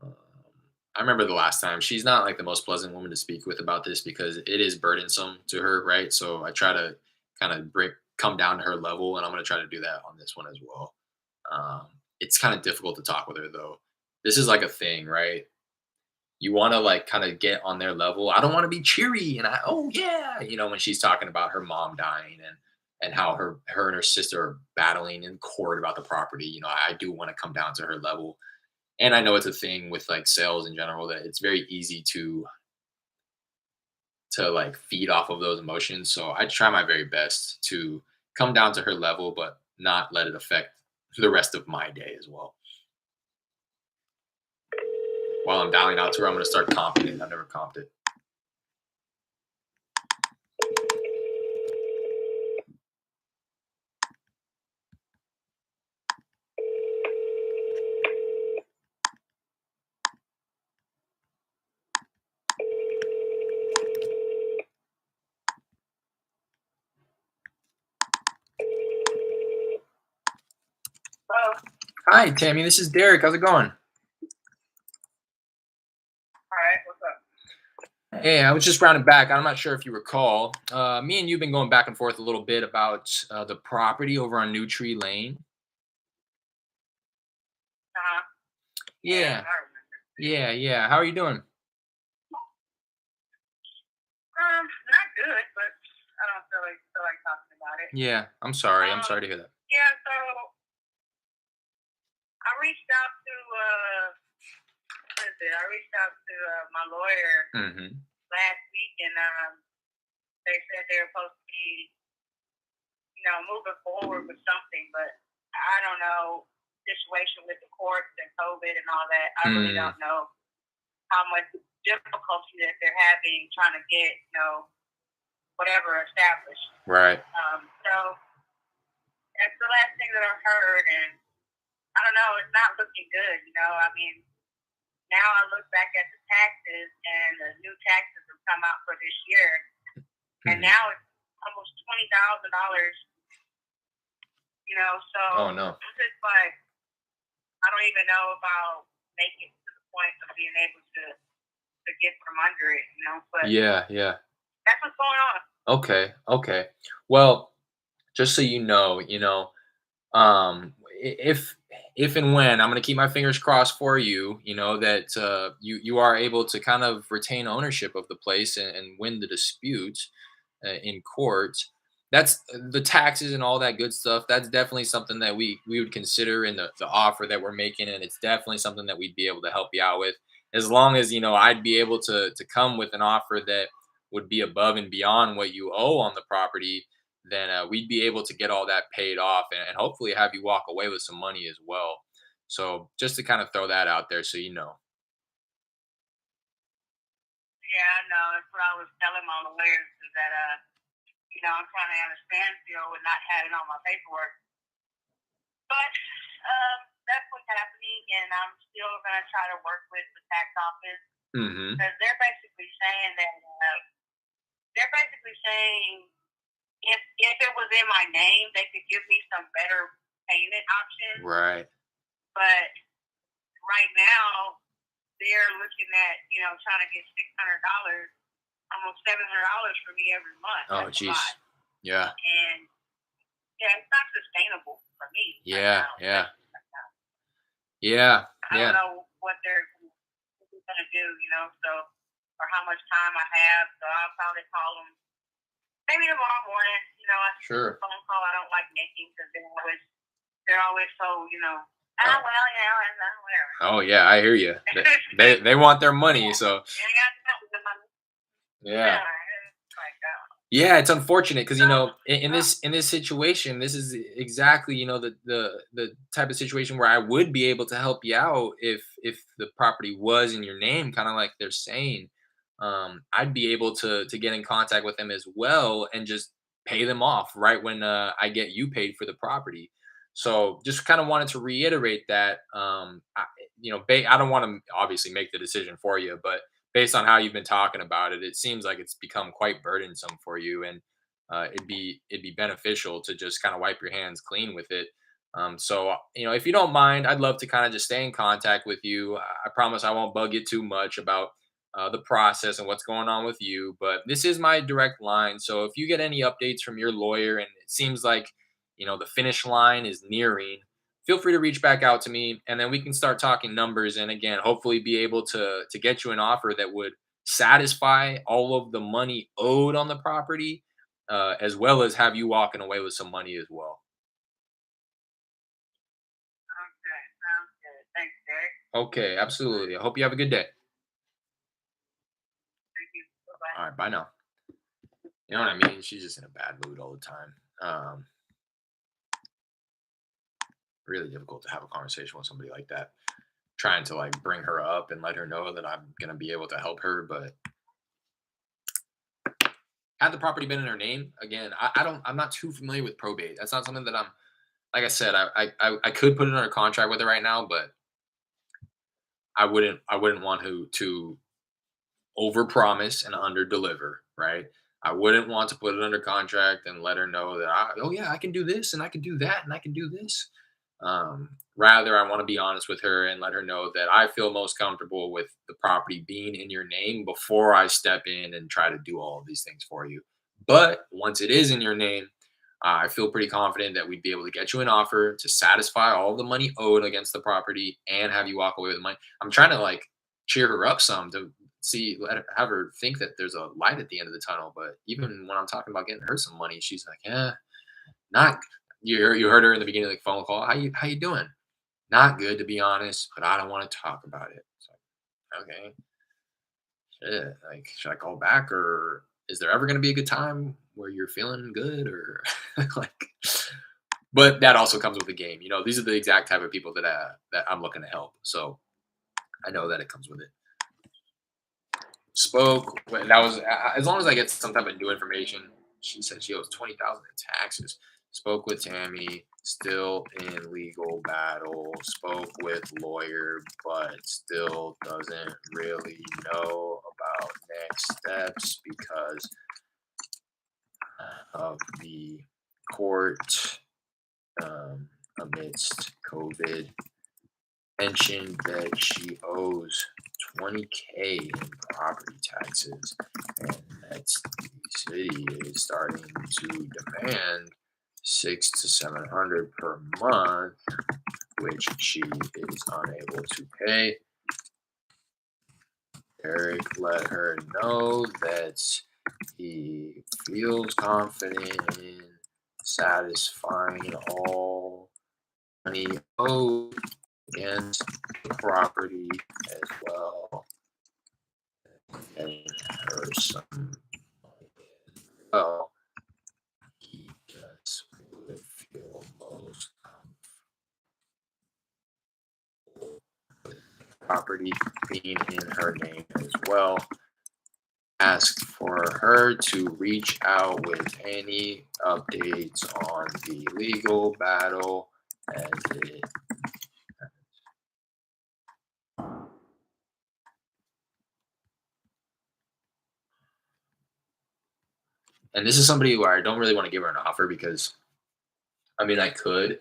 Um, I remember the last time. She's not like the most pleasant woman to speak with about this because it is burdensome to her, right? So I try to kind of come down to her level, and I'm going to try to do that on this one as well. Um, it's kind of difficult to talk with her though. This is like a thing, right? You want to like kind of get on their level. I don't want to be cheery and oh yeah, when she's talking about her mom dying and how her and her sister are battling in court about the property. I do want to come down to her level. And I know it's a thing with like sales in general that it's very easy to like feed off of those emotions. So I try my very best to come down to her level, but not let it affect the rest of my day as well. While I'm dialing out to her, I'm going to start comping it. I've never comped it. Hello. Hi, Tammy. This is Derek. How's it going? All right. What's up? Hey, I was just rounding back. I'm not sure if you recall. Me and you've been going back and forth a little bit about the property over on New Tree Lane. Uh-huh. Yeah, I remember. yeah. How are you doing? Not good, but I don't feel like talking about it. Yeah, I'm sorry. I'm sorry to hear that. Yeah, so I reached out to my lawyer Mm-hmm. last week, and they said they were supposed to be, moving forward with something. But I don't know situation with the courts and COVID and all that. I really Mm, don't know how much difficulty that they're having trying to get whatever established. right. So that's the last thing that I've heard, and I don't know. It's not looking good. I mean, now I look back at the taxes, and the new taxes have come out for this year, and Mhm. now it's almost $20,000. So Oh no. I'm just like, I don't even know if I'll make it to the point of being able to get from under it. But Yeah, yeah. that's what's going on. Okay, okay. Well, just so if and when I'm going to keep my fingers crossed for you, that you are able to kind of retain ownership of the place and win the dispute in court. That's the taxes and all that good stuff. That's definitely something that we would consider in the offer that we're making, and it's definitely something that we'd be able to help you out with. As long as I'd be able to come with an offer that would be above and beyond what you owe on the property, then we'd be able to get all that paid off and hopefully have you walk away with some money as well. So just to kind of throw that out there so you know. Yeah, I know. That's what I was telling my lawyers is that I'm trying to understand with not having all my paperwork. But that's what's happening, and I'm still gonna try to work with the tax office Hmm. because they're basically saying if it was in my name, they could give me some better payment options. Right. But right now, they're looking at trying to get $600, almost $700 for me every month. Oh, That's a geez. lot, Yeah. and yeah, it's not sustainable for me right Yeah. now. Yeah. Especially right now. Yeah. I don't Yeah. know what they're gonna do, so or how much time I have. So I'll probably call them maybe tomorrow morning. That's a Sure. phone call I don't like making because they're always so ah well and whatever. Oh yeah, I hear you. They want their money, Yeah, so yeah, I got to with my yeah. yeah. It's like Yeah, it's unfortunate because so in this situation, this is exactly the type of situation where I would be able to help you out if the property was in your name, kind of like they're saying. I'd be able to get in contact with them as well and just pay them off right when I get you paid for the property. So just kind of wanted to reiterate that. I don't want to obviously make the decision for you, but based on how you've been talking about it, it seems like it's become quite burdensome for you, and it'd be beneficial to just kind of wipe your hands clean with it. So if you don't mind, I'd love to kind of just stay in contact with you. I promise I won't bug you too much about the process and what's going on with you, but this is my direct line. So if you get any updates from your lawyer and it seems like the finish line is nearing, feel free to reach back out to me and then we can start talking numbers and again hopefully be able to get you an offer that would satisfy all of the money owed on the property, as well as have you walking away with some money as well. okay, sounds good. Thanks, Derek. Okay, absolutely. I hope you have a good day. Thank you. Bye bye. All right, bye now. You know what I mean? She's just in a bad mood all the time. Really difficult to have a conversation with somebody like that, trying to like bring her up and let her know that I'm gonna be able to help her, but had the property been in her name, again, I'm not too familiar with probate. That's not something that I'm, like I said, I could put it under contract with her right now, but I wouldn't want to overpromise and underdeliver, right? I wouldn't want to put it under contract and let her know that oh yeah, I can do this and I can do that and I can do this. Rather, I want to be honest with her and let her know that I feel most comfortable with the property being in your name before I step in and try to do all of these things for you. But once it is in your name, I feel pretty confident that we'd be able to get you an offer to satisfy all the money owed against the property and have you walk away with the money. I'm trying to like cheer her up some to have her think that there's a light at the end of the tunnel. But even when I'm talking about getting her some money, she's like, "Yeah, not." You heard her in the beginning of the phone call. How you doing? Not good, to be honest, but I don't want to talk about it. It's like, okay, shit. Like, should I call back or is there ever going to be a good time? where you're feeling good or like. But that also comes with the game. You know, these are the exact type of people that I'm looking to help. So I know that it comes with it. Spoke. That was as long as I get some type of new information. She said she owes 20,000 in taxes. Spoke with Tammy. Still in legal battle. Spoke with lawyer, but still doesn't really know about next steps because of the court amidst COVID. Mentioned that she owes 20K in property taxes and that the city is starting to demand 600 to 700 per month, which she is unable to pay. Eric let her know that he feels confident in satisfying all money owed against the property as well, and her some well, he just would feel most comfortable with the property being in her name as well. Asked for her to reach out with any updates on the legal battle as it and this is somebody where I don't really want to give her an offer because I mean I could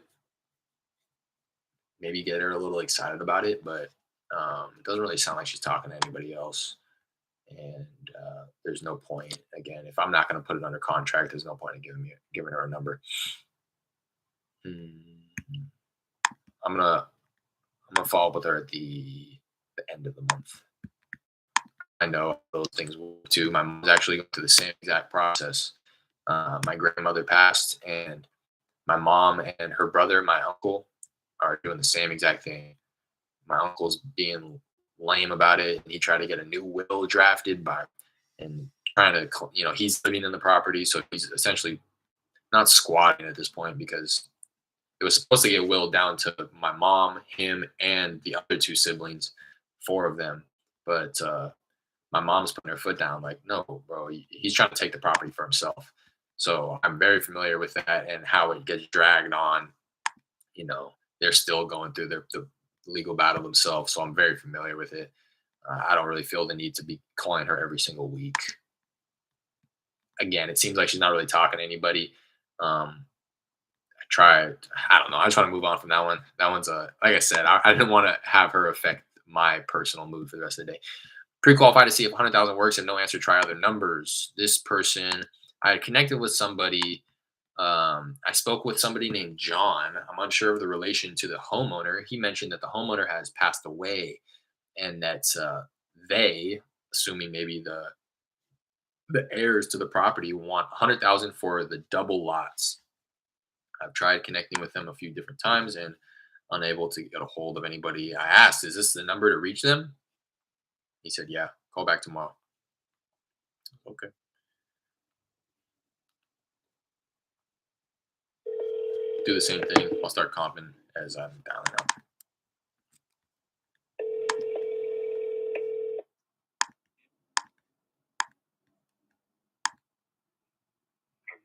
maybe get her a little excited about it, but it doesn't really sound like she's talking to anybody else. And there's no point. Again, if I'm not going to put it under contract, there's no point in giving her a number. Mm, I'm gonna follow up with her at the end of the month. I know those things will too. My mom's actually going through the same exact process. My grandmother passed, and my mom and her brother, my uncle, are doing the same exact thing. My uncle's being lame about it, and he tried to get a new will drafted by and trying to, he's living in the property, so he's essentially not squatting at this point because it was supposed to get willed down to my mom, him, and the other two siblings, four of them. But my mom's putting her foot down, like, no, bro, he's trying to take the property for himself. So I'm very familiar with that and how it gets dragged on. You know, they're still going through the legal battle themselves. So I'm very familiar with it. I don't really feel the need to be calling her every single week. Again, it seems like she's not really talking to anybody. I don't know. I was trying to move on from that one. That one's like I said, I didn't want to have her affect my personal mood for the rest of the day. Pre-qualified to see if 100,000 works and no answer, try other numbers. This person, I had connected with somebody. I spoke with somebody named John. I'm unsure of the relation to the homeowner. He mentioned that the homeowner has passed away and that they, assuming maybe the heirs to the property, want 100,000 for the double lots. I've tried connecting with them a few different times and unable to get a hold of anybody. I asked, is this the number to reach them? He said, yeah, call back tomorrow. Okay. Do the same thing. I'll start comping as I'm dialing up.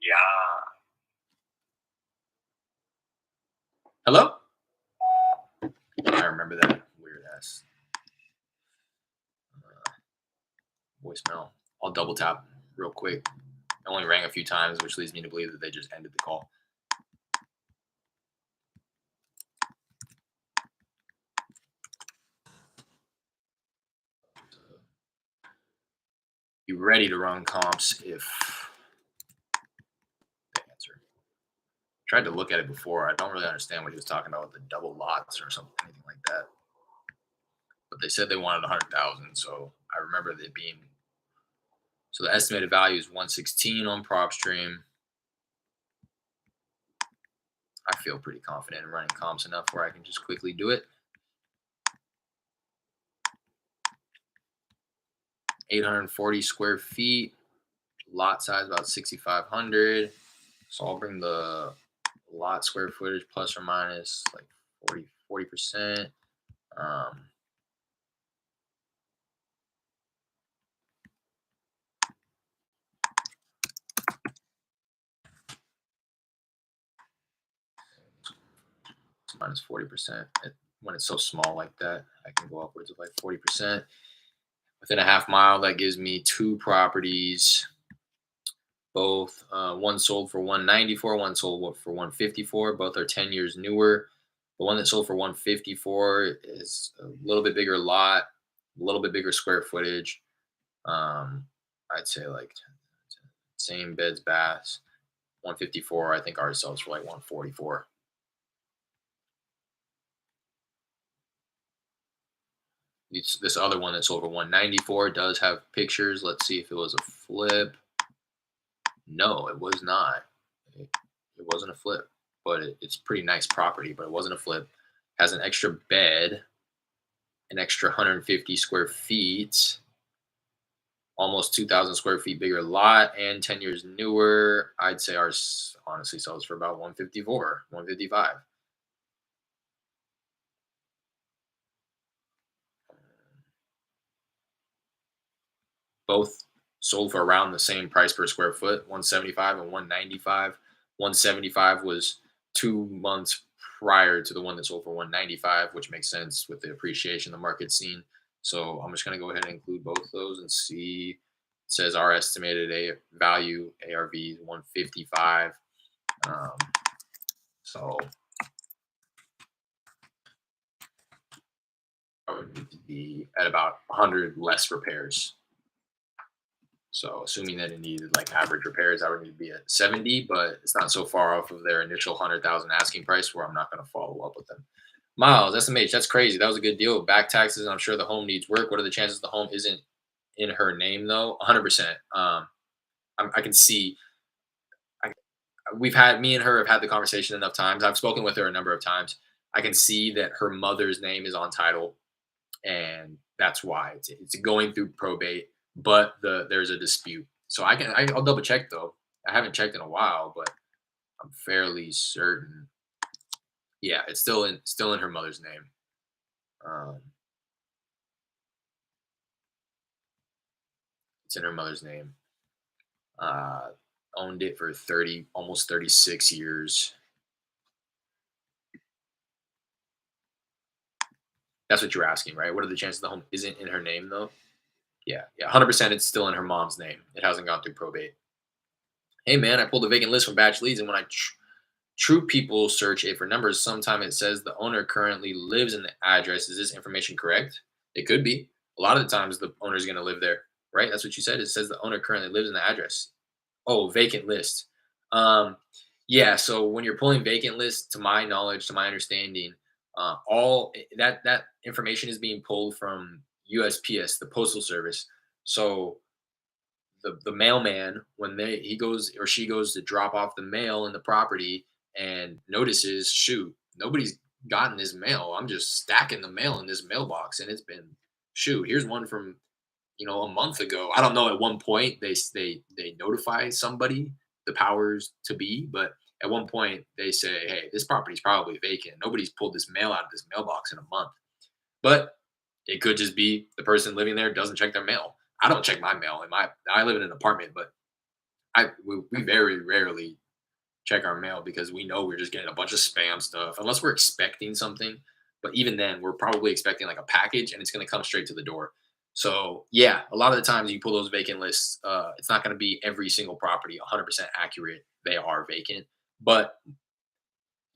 Yeah. Hello? I remember that weird ass voicemail. I'll double tap real quick. It only rang a few times, which leads me to believe that they just ended the call. Be ready to run comps if they answer. Tried to look at it before. I don't really understand what he was talking about with the double lots or something, anything like that. But they said they wanted 100,000, so I remember it being. So the estimated value is 116 on PropStream. I feel pretty confident in running comps enough where I can just quickly do it. 840 square feet, lot size about 6,500. So I'll bring the lot square footage plus or minus like 40%. Minus 40%. When it's so small like that, I can go upwards of like 40%. Within a half mile, that gives me 2 properties. Both one sold for 194, one sold for 154. Both are 10 years newer. The one that sold for 154 is a little bit bigger lot, a little bit bigger square footage. I'd say like same beds, baths. 154. I think ours sells for like 144. This other one that sold for 194 does have pictures. Let's see if it was a flip. No, it was not. It wasn't a flip, but it's pretty nice property, but it wasn't a flip. Has an extra bed, an extra 150 square feet, almost 2,000 square feet bigger lot, and 10 years newer. I'd say ours honestly sells for about 154, 155. Both sold for around the same price per square foot, 175 and 195. 175 was 2 months prior to the one that sold for 195, which makes sense with the appreciation the market's seen. So I'm just going to go ahead and include both those and see. It says our estimated value ARV is 155. So I would need to be at about 100 less repairs. So assuming that it needed like average repairs, I would need to be at 70, but it's not so far off of their initial 100,000 asking price where I'm not going to follow up with them. Miles, SMH, that's crazy. That was a good deal. Back taxes, I'm sure the home needs work. What are the chances the home isn't in her name though? 100%. I can see. Me and her have had the conversation enough times. I've spoken with her a number of times. I can see that her mother's name is on title, and that's why it's going through probate. But there's a dispute, so I'll double check though. I haven't checked in a while, but I'm fairly certain. Yeah, it's still in her mother's name. It's in her mother's name. Owned it for almost 36 years. That's what you're asking, right? What are the chances the home isn't in her name though? Yeah, 100%. It's still in her mom's name. It hasn't gone through probate. Hey man, I pulled a vacant list from Batch Leads, and when I True People search it for numbers, sometimes it says the owner currently lives in the address. Is this information correct? It could be. A lot of the times the owner is going to live there, right? That's what you said. It says the owner currently lives in the address. Oh, vacant list. Yeah. So when you're pulling vacant lists, to my knowledge, to my understanding, all that information is being pulled from USPS, the postal service. So the mailman, when he goes or she goes to drop off the mail in the property and notices, shoot, nobody's gotten this mail. I'm just stacking the mail in this mailbox, and it's been, shoot, here's one from a month ago. I don't know. At one point, they notify somebody, the powers to be, but at one point they say, hey, this property's probably vacant. Nobody's pulled this mail out of this mailbox in a month. But it could just be the person living there doesn't check their mail. I don't check my mail. I live in an apartment, but we very rarely check our mail because we know we're just getting a bunch of spam stuff unless we're expecting something. But even then, we're probably expecting like a package, and it's going to come straight to the door. So yeah, a lot of the times you pull those vacant lists, it's not going to be every single property 100% accurate. They are vacant, but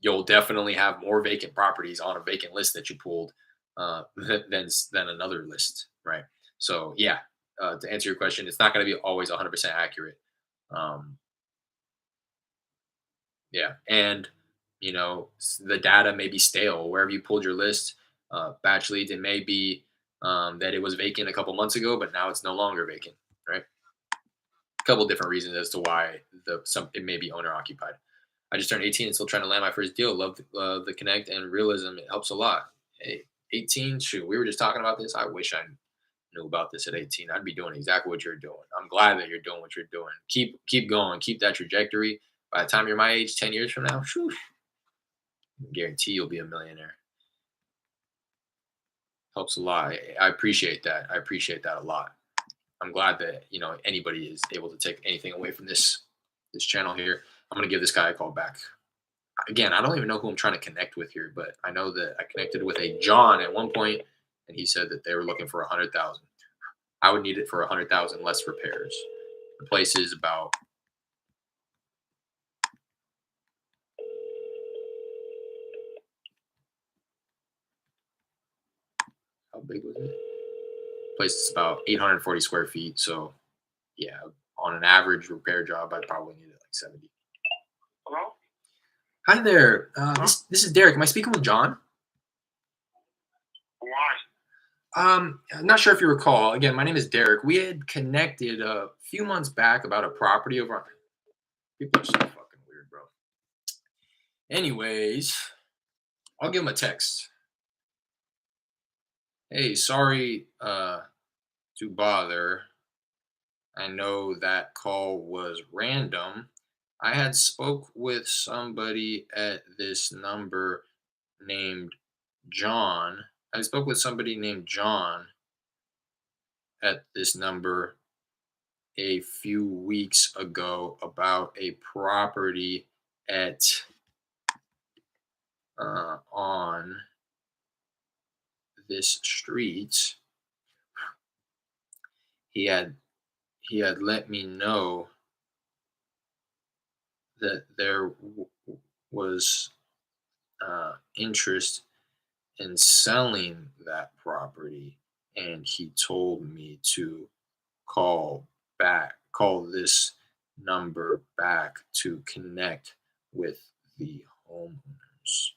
you'll definitely have more vacant properties on a vacant list that you pulled than another list, right? So yeah, to answer your question, it's not going to be always 100% accurate. Um, yeah, and the data may be stale wherever you pulled your list. Batch leads, it may be that it was vacant a couple months ago, but now it's no longer vacant, right? A couple different reasons as to why it may be owner occupied. I just turned 18 and still trying to land my first deal. Love the connect and realism. It helps a lot. Hey, 18, shoot, we were just talking about this. I wish I knew about this at 18, I'd be doing exactly what you're doing. I'm glad that you're doing what you're doing. Keep going. Keep that trajectory. By the time you're my age, 10 years from now, whew, I guarantee you'll be a millionaire. Helps a lot. I appreciate that. I appreciate that a lot. I'm glad that anybody is able to take anything away from this channel here. I'm gonna give this guy a call back. Again, I don't even know who I'm trying to connect with here, but I know that I connected with a John at one point, and he said that they were looking for 100,000. I would need it for 100,000 less repairs. The place is about how big was it? Place is about 840 square feet. So yeah, on an average repair job, I'd probably need it like 70. Hello? Hi there. This is Derek. Am I speaking with John? Why? I'm not sure if you recall. Again, my name is Derek. We had connected a few months back about a property over on. People are so fucking weird, bro. Anyways, I'll give him a text. Hey, sorry to bother. I know that call was random. I had spoke with somebody at this number named John. I spoke with somebody named John at this number a few weeks ago about a property at on this street. He had let me know that there was interest in selling that property, and he told me to call this number back to connect with the homeowners.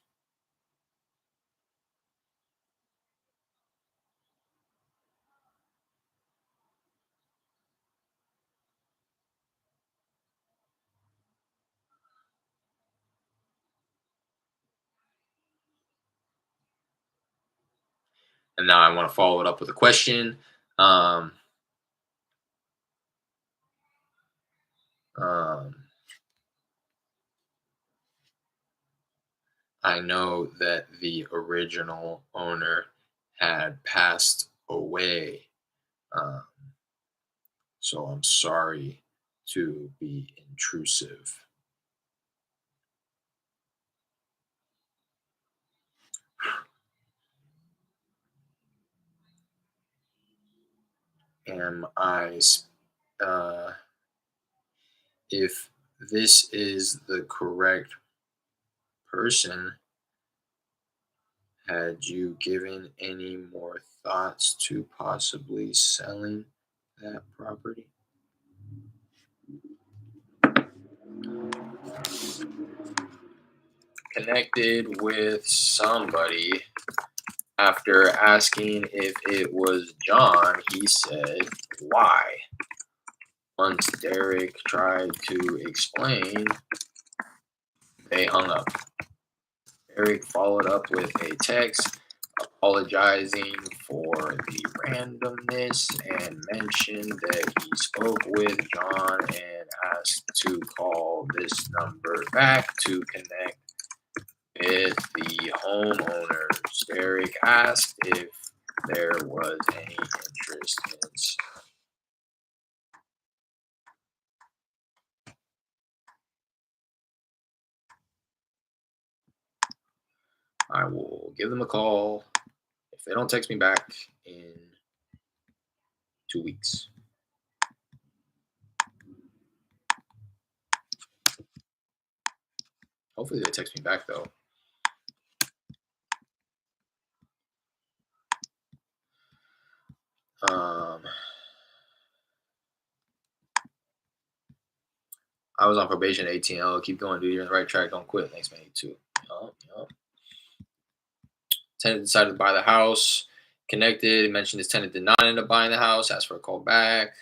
And now I want to follow it up with a question. Um, um, I know that the original owner had passed away. Um, so I'm sorry to be intrusive. Am I, if this is the correct person, had you given any more thoughts to possibly selling that property? Connected with somebody. After asking if it was John, he said, why? Once Derek tried to explain, they hung up. Derek followed up with a text apologizing for the randomness and mentioned that he spoke with John and asked to call this number back to connect with the homeowners. Derek asked if there was any interest in. I will give them a call if they don't text me back in 2 weeks. Hopefully they text me back though. I was on probation at 18. Oh, keep going, dude. You're on the right track. Don't quit. Thanks, man. You too. Yup. Tenant decided to buy the house. Connected. Mentioned his tenant did not end up buying the house. Asked for a call back.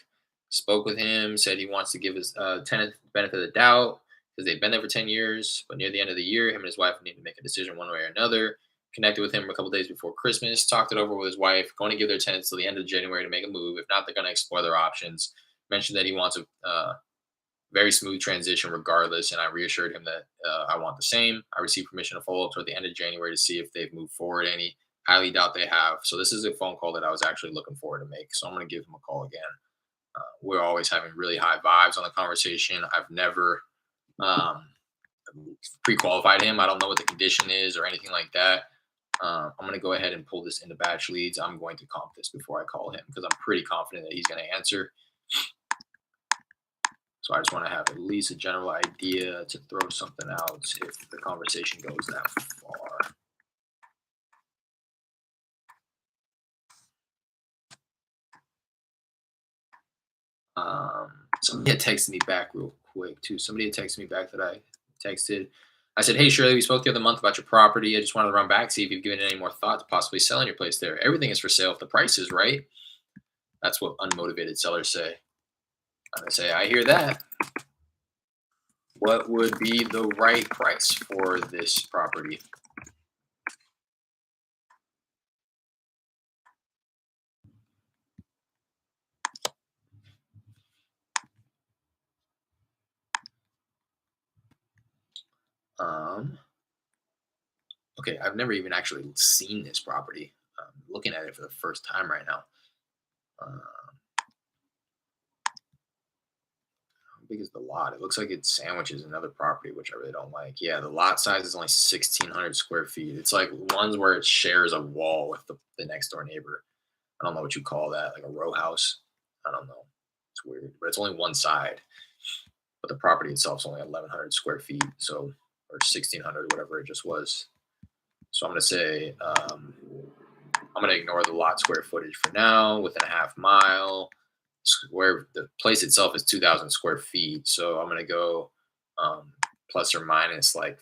Spoke with him. Said he wants to give his tenant the benefit of the doubt because they've been there for 10 years. But near the end of the year, him and his wife need to make a decision one way or another. connected with him a couple days before Christmas, talked it over with his wife, going to give their tenants till the end of January to make a move. If not, they're going to explore their options. Mentioned that he wants a very smooth transition regardless, and I reassured him that I want the same. I received permission to follow up toward the end of January to see if they've moved forward any. Highly doubt they have. So this is a phone call that I was actually looking forward to make. So I'm going to give him a call again. We're always having really high vibes on the conversation. I've never pre-qualified him. I don't know what the condition is or anything like that. I'm going to go ahead and pull this into batch leads. I'm going to comp this before I call him because I'm pretty confident that he's going to answer. So I just want to have at least a general idea to throw something out if the conversation goes that far. Somebody had texted me back real quick too. Somebody had texted me back that I texted. I said, "Hey Shirley, we spoke the other month about your property. I just wanted to run back, see if you've given it any more thought to possibly selling your place there. Everything is for sale if the price is right." That's what unmotivated sellers say. I'm gonna say, I hear that. What would be the right price for this property? Okay, I've never even actually seen this property. I'm looking at it for the first time right now. How big is the lot? It looks like it sandwiches another property, which I really don't like. Yeah, the lot size is only 1,600 square feet. It's like ones where it shares a wall with the next door neighbor. I don't know what you call that, like a row house. I don't know. It's weird, but it's only one side. But the property itself is only 1,100 square feet, so or 1,600, whatever it just was. So I'm gonna say I'm gonna ignore the lot square footage for now. Within a half mile, square the place itself is 2,000 square feet. So I'm gonna go plus or minus like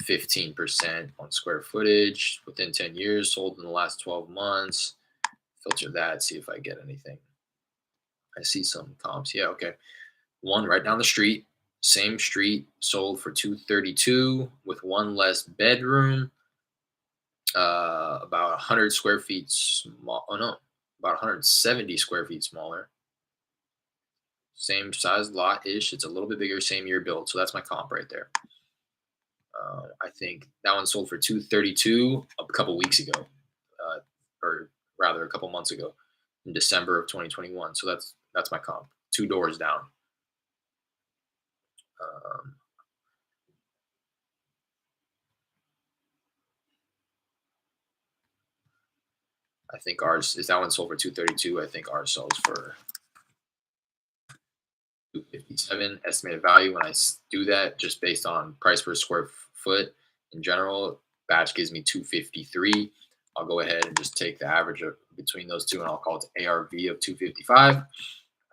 15% on square footage within 10 years, sold in the last 12 months. Filter that, see if I get anything. I see some comps. Yeah, okay. One right down the street, same street, sold for 232 with one less bedroom, about 100 square feet small. Oh no, about 170 square feet smaller. Same size lot ish. It's a little bit bigger, same year built. So that's my comp right there. I think that one sold for 232 a couple weeks ago, or rather a couple months ago, in December of 2021. So that's my comp. 2 doors down. I think ours is that one sold for 232. I think ours sells for 257 estimated value. When I do that, just based on price per square foot in general, batch gives me 253. I'll go ahead and just take the average of between those two, and I'll call it ARV of 255.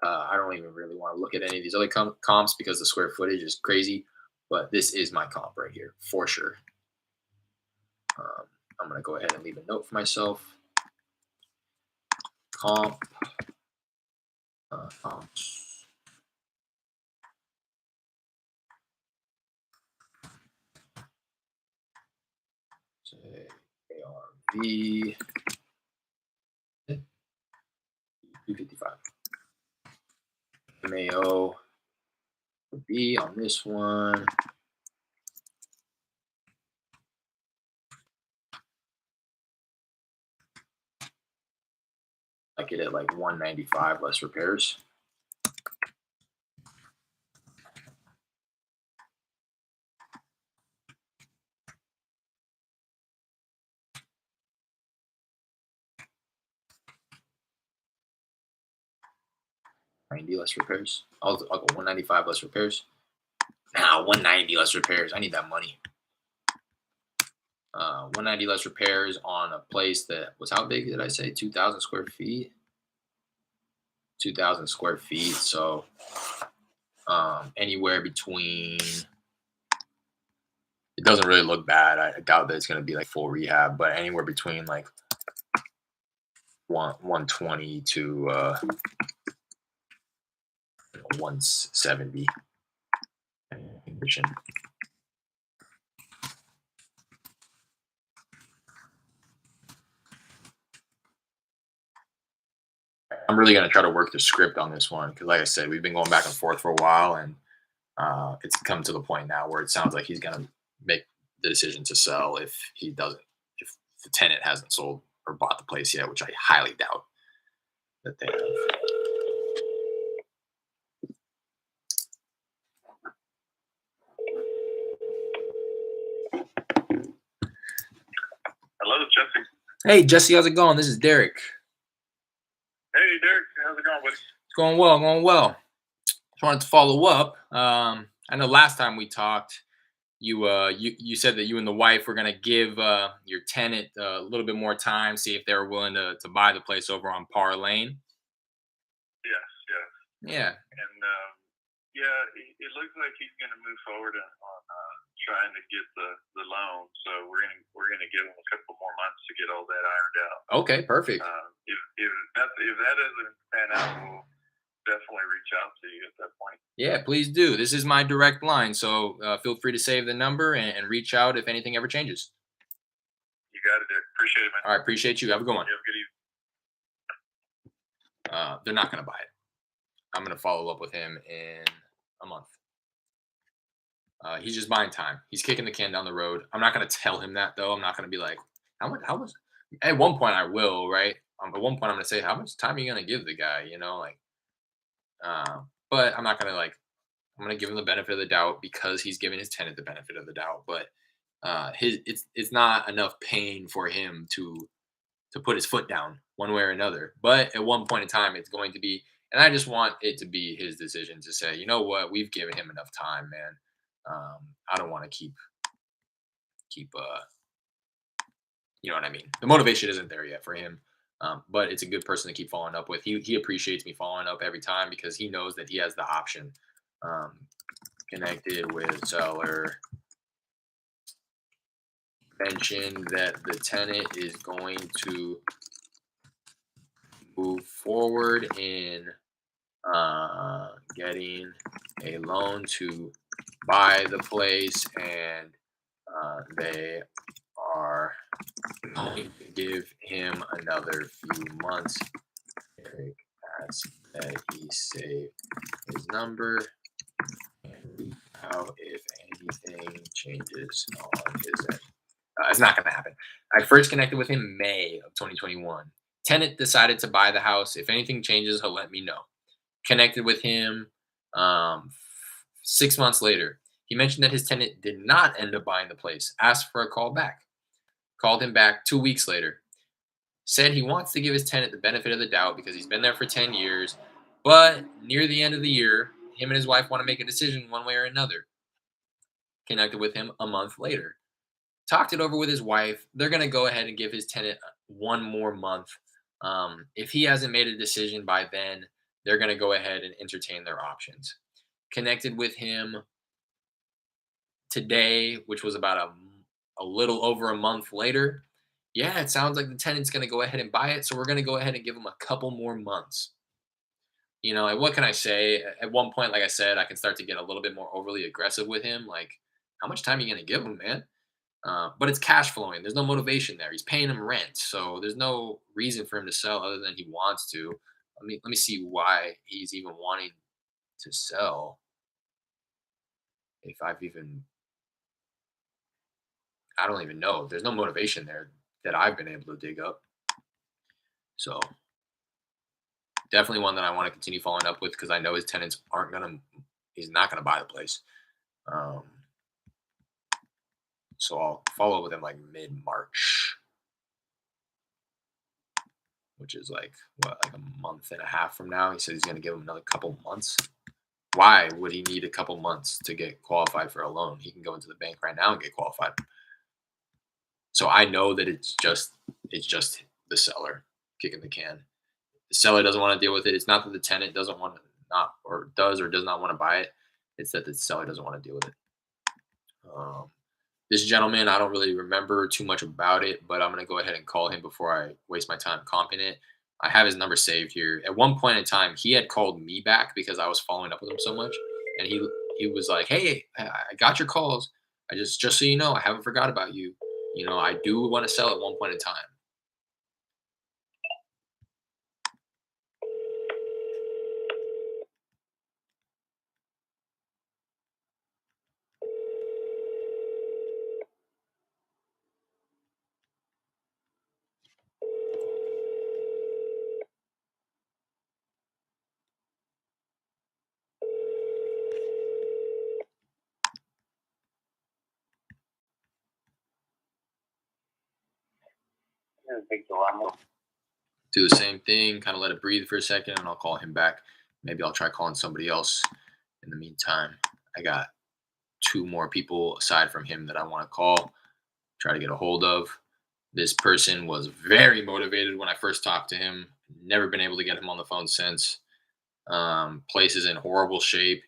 I don't even really want to look at any of these other comps because the square footage is crazy, but this is my comp right here for sure. I'm going to go ahead and leave a note for myself. Comp. Comps. Say ARV 255. MAO would be on this one. I get it like 195 less repairs. Less repairs. I'll go 195 less repairs. Nah, 190 less repairs. I need that money. 190 less repairs on a place that was how big did I say? 2,000 square feet. 2,000 square feet. So anywhere between. It doesn't really look bad. I doubt that it's going to be like full rehab, but anywhere between like 120 to 170 condition. I'm really gonna try to work the script on this one because, like I said, we've been going back and forth for a while, and it's come to the point now where it sounds like he's gonna make the decision to sell if the tenant hasn't sold or bought the place yet, which I highly doubt that they have. Hello, Jesse. Hey, Jesse, how's it going? This is Derek. Hey, Derek. How's it going, buddy? It's going well, going well. Just wanted to follow up. I know last time we talked, you said that you and the wife were gonna give your tenant a little bit more time, see if they were willing to buy the place over on Par Lane. Yes, yes. Yeah. And yeah, it looks like he's going to move forward on trying to get the loan. So we're gonna give him a couple more months to get all that ironed out. Okay, perfect. If that doesn't pan out, we'll definitely reach out to you at that point. Yeah, please do. This is my direct line, so feel free to save the number and reach out if anything ever changes. You got it, Derek. Appreciate it, man. All right, appreciate you. Have a good one. You have a good evening. They're not going to buy it. I'm going to follow up with him in a month. He's just buying time. He's kicking the can down the road. I'm not going to tell him that, though. I'm not going to be like, how much? At one point, I will, right? At one point, I'm going to say, how much time are you going to give the guy? But I'm not going to I'm going to give him the benefit of the doubt because he's giving his tenant the benefit of the doubt. But it's not enough pain for him to put his foot down one way or another. But at one point in time, it's going to be, and I just want it to be his decision to say, you know what, we've given him enough time, man. I don't want to keep you know what I mean? The motivation isn't there yet for him. But it's a good person to keep following up with. He appreciates me following up every time because he knows that he has the option. Connected with seller. Mentioned that the tenant is going to move forward in getting a loan to buy the place, and they are going to give him another few months. Eric asks that he save his number and reach out if anything changes on his end. It's not going to happen. I first connected with him May of 2021. Tenant decided to buy the house. If anything changes, he'll let me know. Connected with him 6 months later. He mentioned that his tenant did not end up buying the place. Asked for a call back. Called him back 2 weeks later. Said he wants to give his tenant the benefit of the doubt because he's been there for 10 years. But near the end of the year, him and his wife want to make a decision one way or another. Connected with him a month later. Talked it over with his wife. They're going to go ahead and give his tenant one more month. If he hasn't made a decision by then, they're going to go ahead and entertain their options. Connected with him today, which was about a little over a month later. Yeah, it sounds like the tenant's going to go ahead and buy it. So we're going to go ahead and give him a couple more months. You know, like, what can I say? At one point, like I said, I can start to get a little bit more overly aggressive with him. Like, how much time are you going to give him, man? But it's cash flowing. There's no motivation there. He's paying him rent, so there's no reason for him to sell other than he wants to. Let me see why he's even wanting to sell. If I don't even know. There's no motivation there that I've been able to dig up. So definitely one that I want to continue following up with because I know his tenants he's not gonna buy the place. So I'll follow up with him like mid-March, which is like a month and a half from now. He said he's going to give him another couple months. Why would he need a couple months to get qualified for a loan? He can go into the bank right now and get qualified. So I know that it's just the seller kicking the can. The seller doesn't want to deal with it. It's not that the tenant doesn't want to does not want to buy it. It's that the seller doesn't want to deal with it. This gentleman, I don't really remember too much about it, but I'm going to go ahead and call him before I waste my time comping it. I have his number saved here. At one point in time, he had called me back because I was following up with him so much. And he was like, hey, I got your calls. I just so you know, I haven't forgot about you. You know, I do want to sell at one point in time. Big dilemma. Do the same thing, kind of let it breathe for a second, and I'll call him back. Maybe I'll try calling somebody else in the meantime. I got 2 more people aside from him that I want to call, try to get a hold of. This person was very motivated when I first talked to him. Never been able to get him on the phone since. Place is in horrible shape.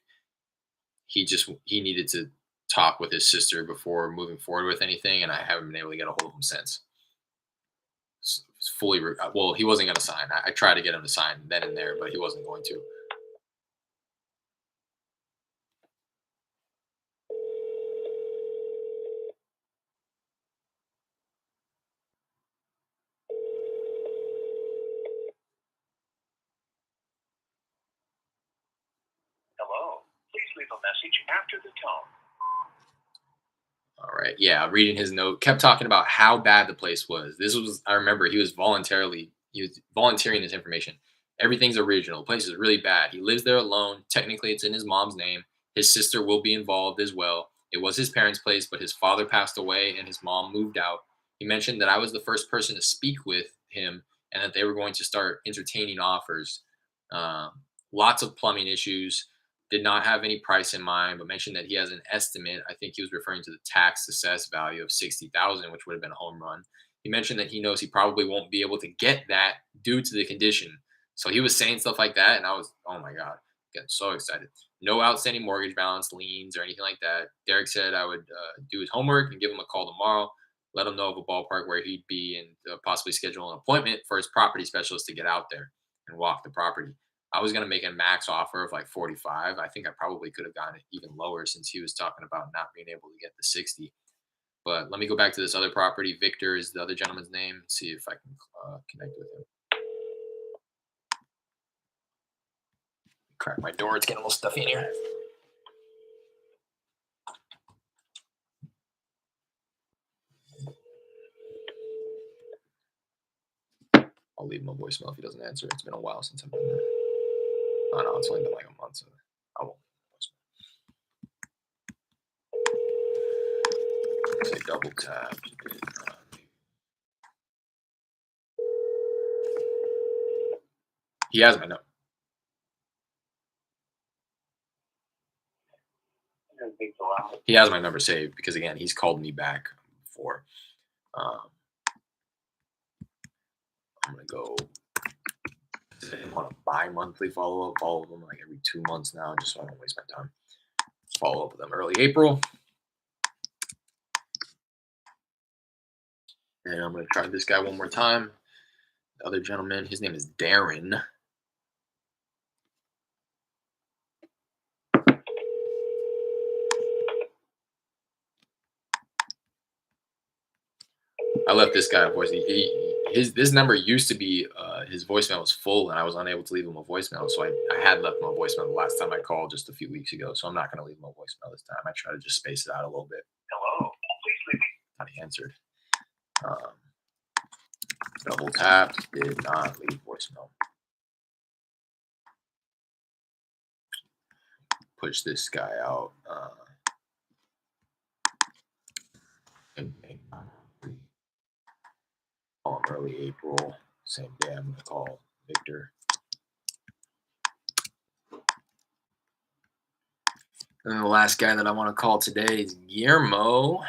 He needed to talk with his sister before moving forward with anything, and I haven't been able to get a hold of him since. It's fully well, he wasn't going to sign. I tried to get him to sign then and there, but he wasn't going to. Hello. Please leave a message after the tone. All right. Yeah, reading his note, kept talking about how bad the place was. I remember he was volunteering his information. Everything's original. The place is really bad. He lives there alone. Technically, it's in his mom's name. His sister will be involved as well. It was his parents' place, but his father passed away and his mom moved out. He mentioned that I was the first person to speak with him and that they were going to start entertaining offers. Um, Lots of plumbing issues. Did not have any price in mind, but mentioned that he has an estimate. I think he was referring to the tax assessed value of $60,000, which would have been a home run. He mentioned that he knows he probably won't be able to get that due to the condition. So he was saying stuff like that, and I was, oh my god, getting so excited. No outstanding mortgage balance, liens, or anything like that. Derek said I would do his homework and give him a call tomorrow. Let him know of a ballpark where he'd be, and possibly schedule an appointment for his property specialist to get out there and walk the property. I was going to make a max offer of like 45. I think I probably could have gotten it even lower since he was talking about not being able to get the 60. But let me go back to this other property. Victor is the other gentleman's name. See if I can connect with him. Crack my door. It's getting a little stuffy in here. I'll leave him a voicemail if he doesn't answer. It's been a while since I've been there. Oh no, it's only been like a month, so I won't. Say double tap. He has my number. He has my number saved because again, he's called me back before. I'm gonna go on a bi-monthly follow-up, follow them like every 2 months now, just so I don't waste my time. Follow up with them early April. And I'm gonna try this guy one more time. The other gentleman, his name is Darren. I left this guy a voice. This number used to be his voicemail was full, and I was unable to leave him a voicemail. So I had left him a voicemail the last time I called just a few weeks ago. So I'm not going to leave him a voicemail this time. I try to just space it out a little bit. Hello. Please leave me. Thought he answered. Double tapped. Did not leave voicemail. Push this guy out. Call him early April. Same day I'm going to call Victor. And then the last guy that I want to call today is Guillermo.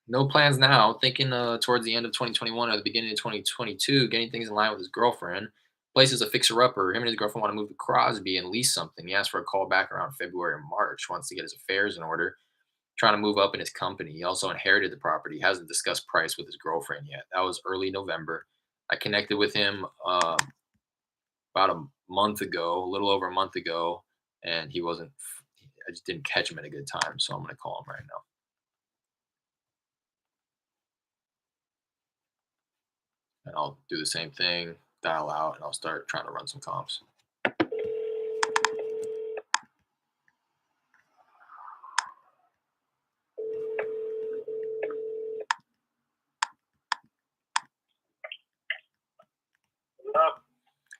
No plans now. Thinking towards the end of 2021 or the beginning of 2022, getting things in line with his girlfriend. Place is a fixer-upper. Him and his girlfriend want to move to Crosby and lease something. He asked for a call back around February or March. Wants to get his affairs in order. Trying to move up in his company. He also inherited the property. Hasn't discussed price with his girlfriend yet. That was early November. I connected with him about a month ago, a little over a month ago, and he wasn't. I just didn't catch him at a good time, so I'm going to call him right now. And I'll do the same thing, dial out, and I'll start trying to run some comps.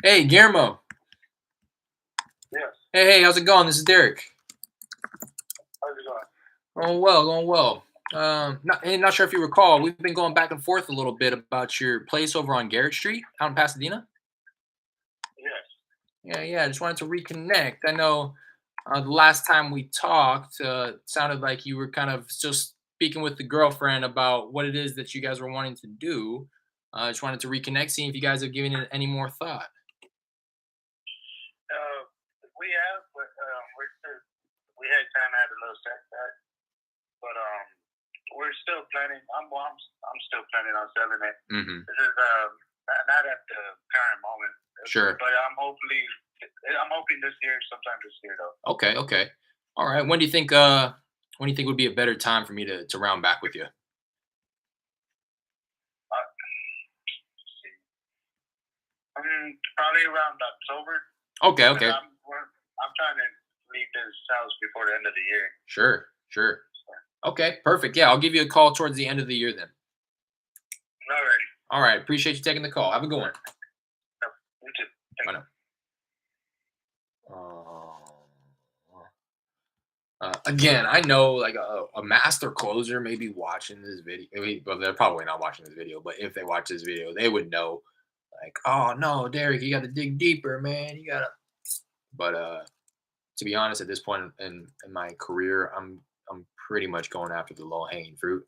Hey, Guillermo. Yes. Hey, how's it going? This is Derek. How's it going? Going well, going well. Not sure if you recall, we've been going back and forth a little bit about your place over on Garrett Street out in Pasadena. Yes. Yeah. I just wanted to reconnect. I know the last time we talked, sounded like you were kind of still speaking with the girlfriend about what it is that you guys were wanting to do. I just wanted to reconnect, seeing if you guys have given it any more thought. We have, but we had kind of had a little setback, but we're still planning. I'm still planning on selling it. Mm-hmm. This is not at the current moment. Sure. But I'm hoping this year, sometime this year though. Okay. All right. When do you think? When do you think would be a better time for me to round back with you? Let's see. Probably around October. Okay. I'm trying to leave this house before the end of the year. Sure. Okay, perfect. Yeah, I'll give you a call towards the end of the year then. Alrighty. All right. Appreciate you taking the call. Have a good one. You too. Bye now. Again, I know like a master closer may be watching this video. Well, they're probably not watching this video, but if they watch this video, they would know. Like, oh no, Derek, you got to dig deeper, man. You gotta. But to be honest, at this point in my career, I'm pretty much going after the low hanging fruit.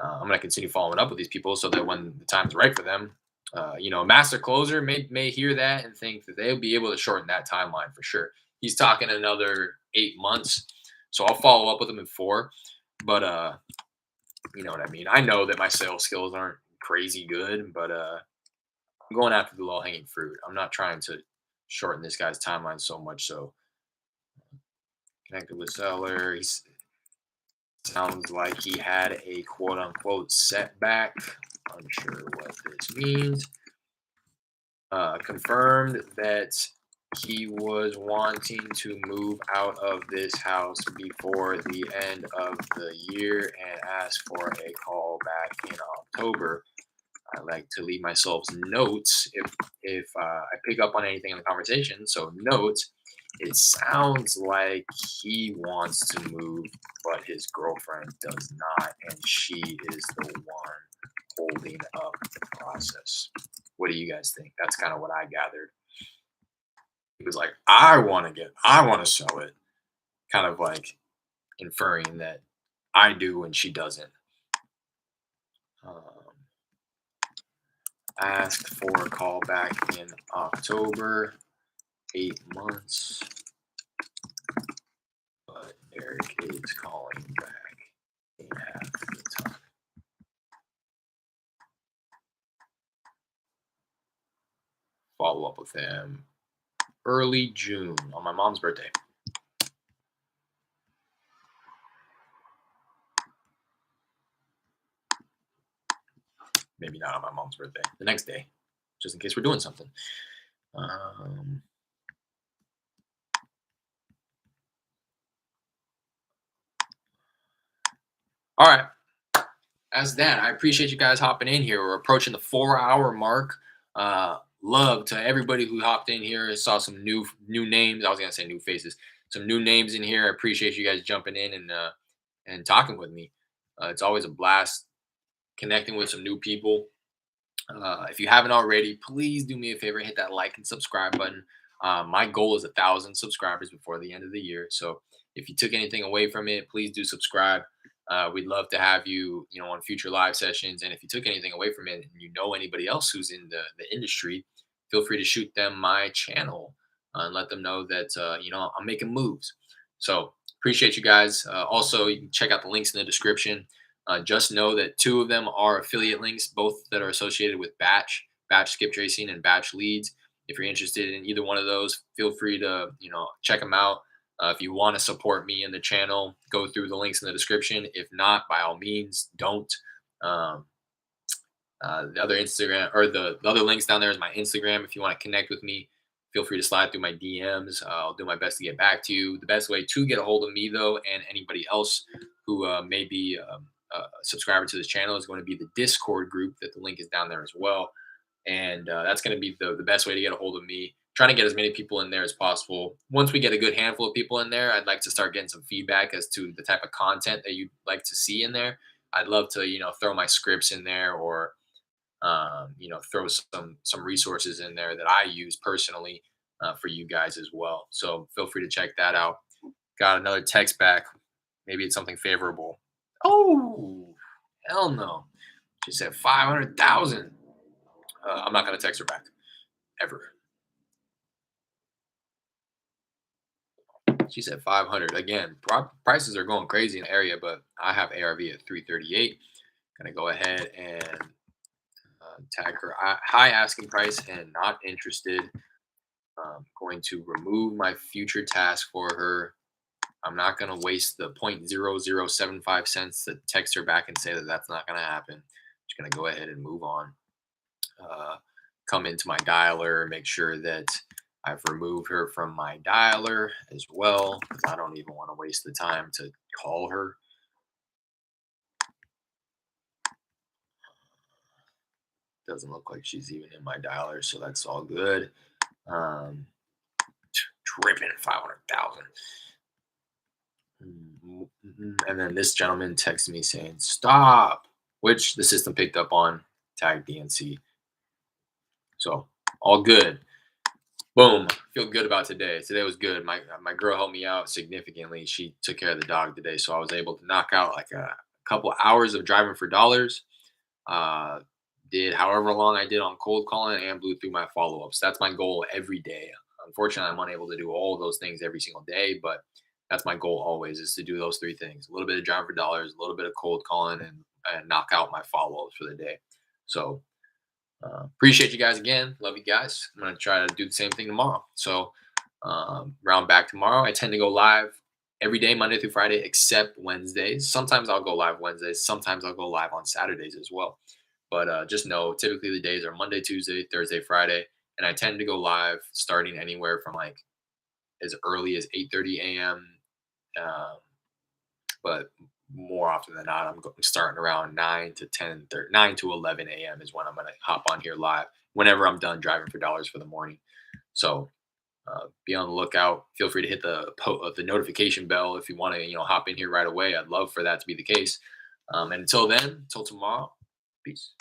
I'm gonna continue following up with these people so that when the time's right for them, a master closer may hear that and think that they'll be able to shorten that timeline for sure. He's talking another 8 months, so I'll follow up with him in 4. But you know what I mean. I know that my sales skills aren't crazy good, but I'm going after the low hanging fruit. I'm not trying to shorten this guy's timeline so much. So connected with seller. He sounds like he had a quote unquote setback. Unsure what this means. Confirmed that he was wanting to move out of this house before the end of the year and asked for a call back in October. I like to leave myself notes if I pick up on anything in the conversation. So notes. It sounds like he wants to move, but his girlfriend does not, and she is the one holding up the process. What do you guys think? That's kind of what I gathered. He was like, I want to sell it. Kind of like inferring that I do and she doesn't. Asked for a call back in October, 8 months, but Eric is calling back in half the time. Follow up with him early June on my mom's birthday. Maybe not on my mom's birthday. The next day, just in case we're doing something. All right. That's that. I appreciate you guys hopping in here. We're approaching the 4-hour mark. Love to everybody who hopped in here. I saw some new names. I was gonna say new faces. Some new names in here. I appreciate you guys jumping in and talking with me. It's always a blast connecting with some new people. If you haven't already, please do me a favor, hit that like and subscribe button. My goal is 1,000 subscribers before the end of the year. So if you took anything away from it, please do subscribe. We'd love to have you, on future live sessions. And if you took anything away from it and you know anybody else who's in the industry, feel free to shoot them my channel and let them know that, I'm making moves. So appreciate you guys. Also, you can check out the links in the description. Just know that 2 of them are affiliate links, both that are associated with Batch Skip Tracing and Batch Leads. If you're interested in either one of those, feel free to, check them out. If you want to support me in the channel, go through the links in the description. If not, by all means, don't. The other Instagram or the other links down there is my Instagram. If you want to connect with me, feel free to slide through my DMs. I'll do my best to get back to you. The best way to get a hold of me, though, and anybody else who may be a subscriber to this channel, is going to be the Discord group that the link is down there as well. And that's going to be the best way to get a hold of me. Trying to get as many people in there as possible. Once we get a good handful of people in there, I'd like to start getting some feedback as to the type of content that you'd like to see in there. I'd love to, throw my scripts in there, or throw some resources in there that I use personally for you guys as well. So feel free to check that out. Got another text back. Maybe it's something favorable. Oh, hell no. She said 500,000. I'm not gonna text her back ever. She said 500. Again, prices are going crazy in the area, but I have ARV at 338. Gonna go ahead and tag her high asking price and not interested. Going to remove my future task for her. I'm not going to waste the 0.0075 cents to text her back and say that that's not going to happen. Just going to go ahead and move on. Come into my dialer, make sure that I've removed her from my dialer as well, because I don't even want to waste the time to call her. Doesn't look like she's even in my dialer, so that's all good. Tripping at 500,000. And then this gentleman texted me saying, stop, which the system picked up on, tag DNC. So all good. Boom. Feel good about today. Today was good. My girl helped me out significantly. She took care of the dog today. So I was able to knock out like a couple hours of driving for dollars. Did however long I did on cold calling and blew through my follow-ups. That's my goal every day. Unfortunately, I'm unable to do all of those things every single day, but that's my goal always, is to do those three things: a little bit of driving for dollars, a little bit of cold calling, and knock out my follow-ups for the day. So appreciate you guys again. Love you guys. I'm going to try to do the same thing tomorrow. So round back tomorrow. I tend to go live every day, Monday through Friday, except Wednesdays. Sometimes I'll go live Wednesdays. Sometimes I'll go live on Saturdays as well. But just know, typically the days are Monday, Tuesday, Thursday, Friday. And I tend to go live starting anywhere from like as early as 8:30 a.m. But more often than not, I'm starting around 9 to 10, 9 to 11 a.m. is when I'm going to hop on here live whenever I'm done driving for dollars for the morning. So be on the lookout. Feel free to hit the notification bell if you want to, hop in here right away. I'd love for that to be the case. And until then, until tomorrow, peace.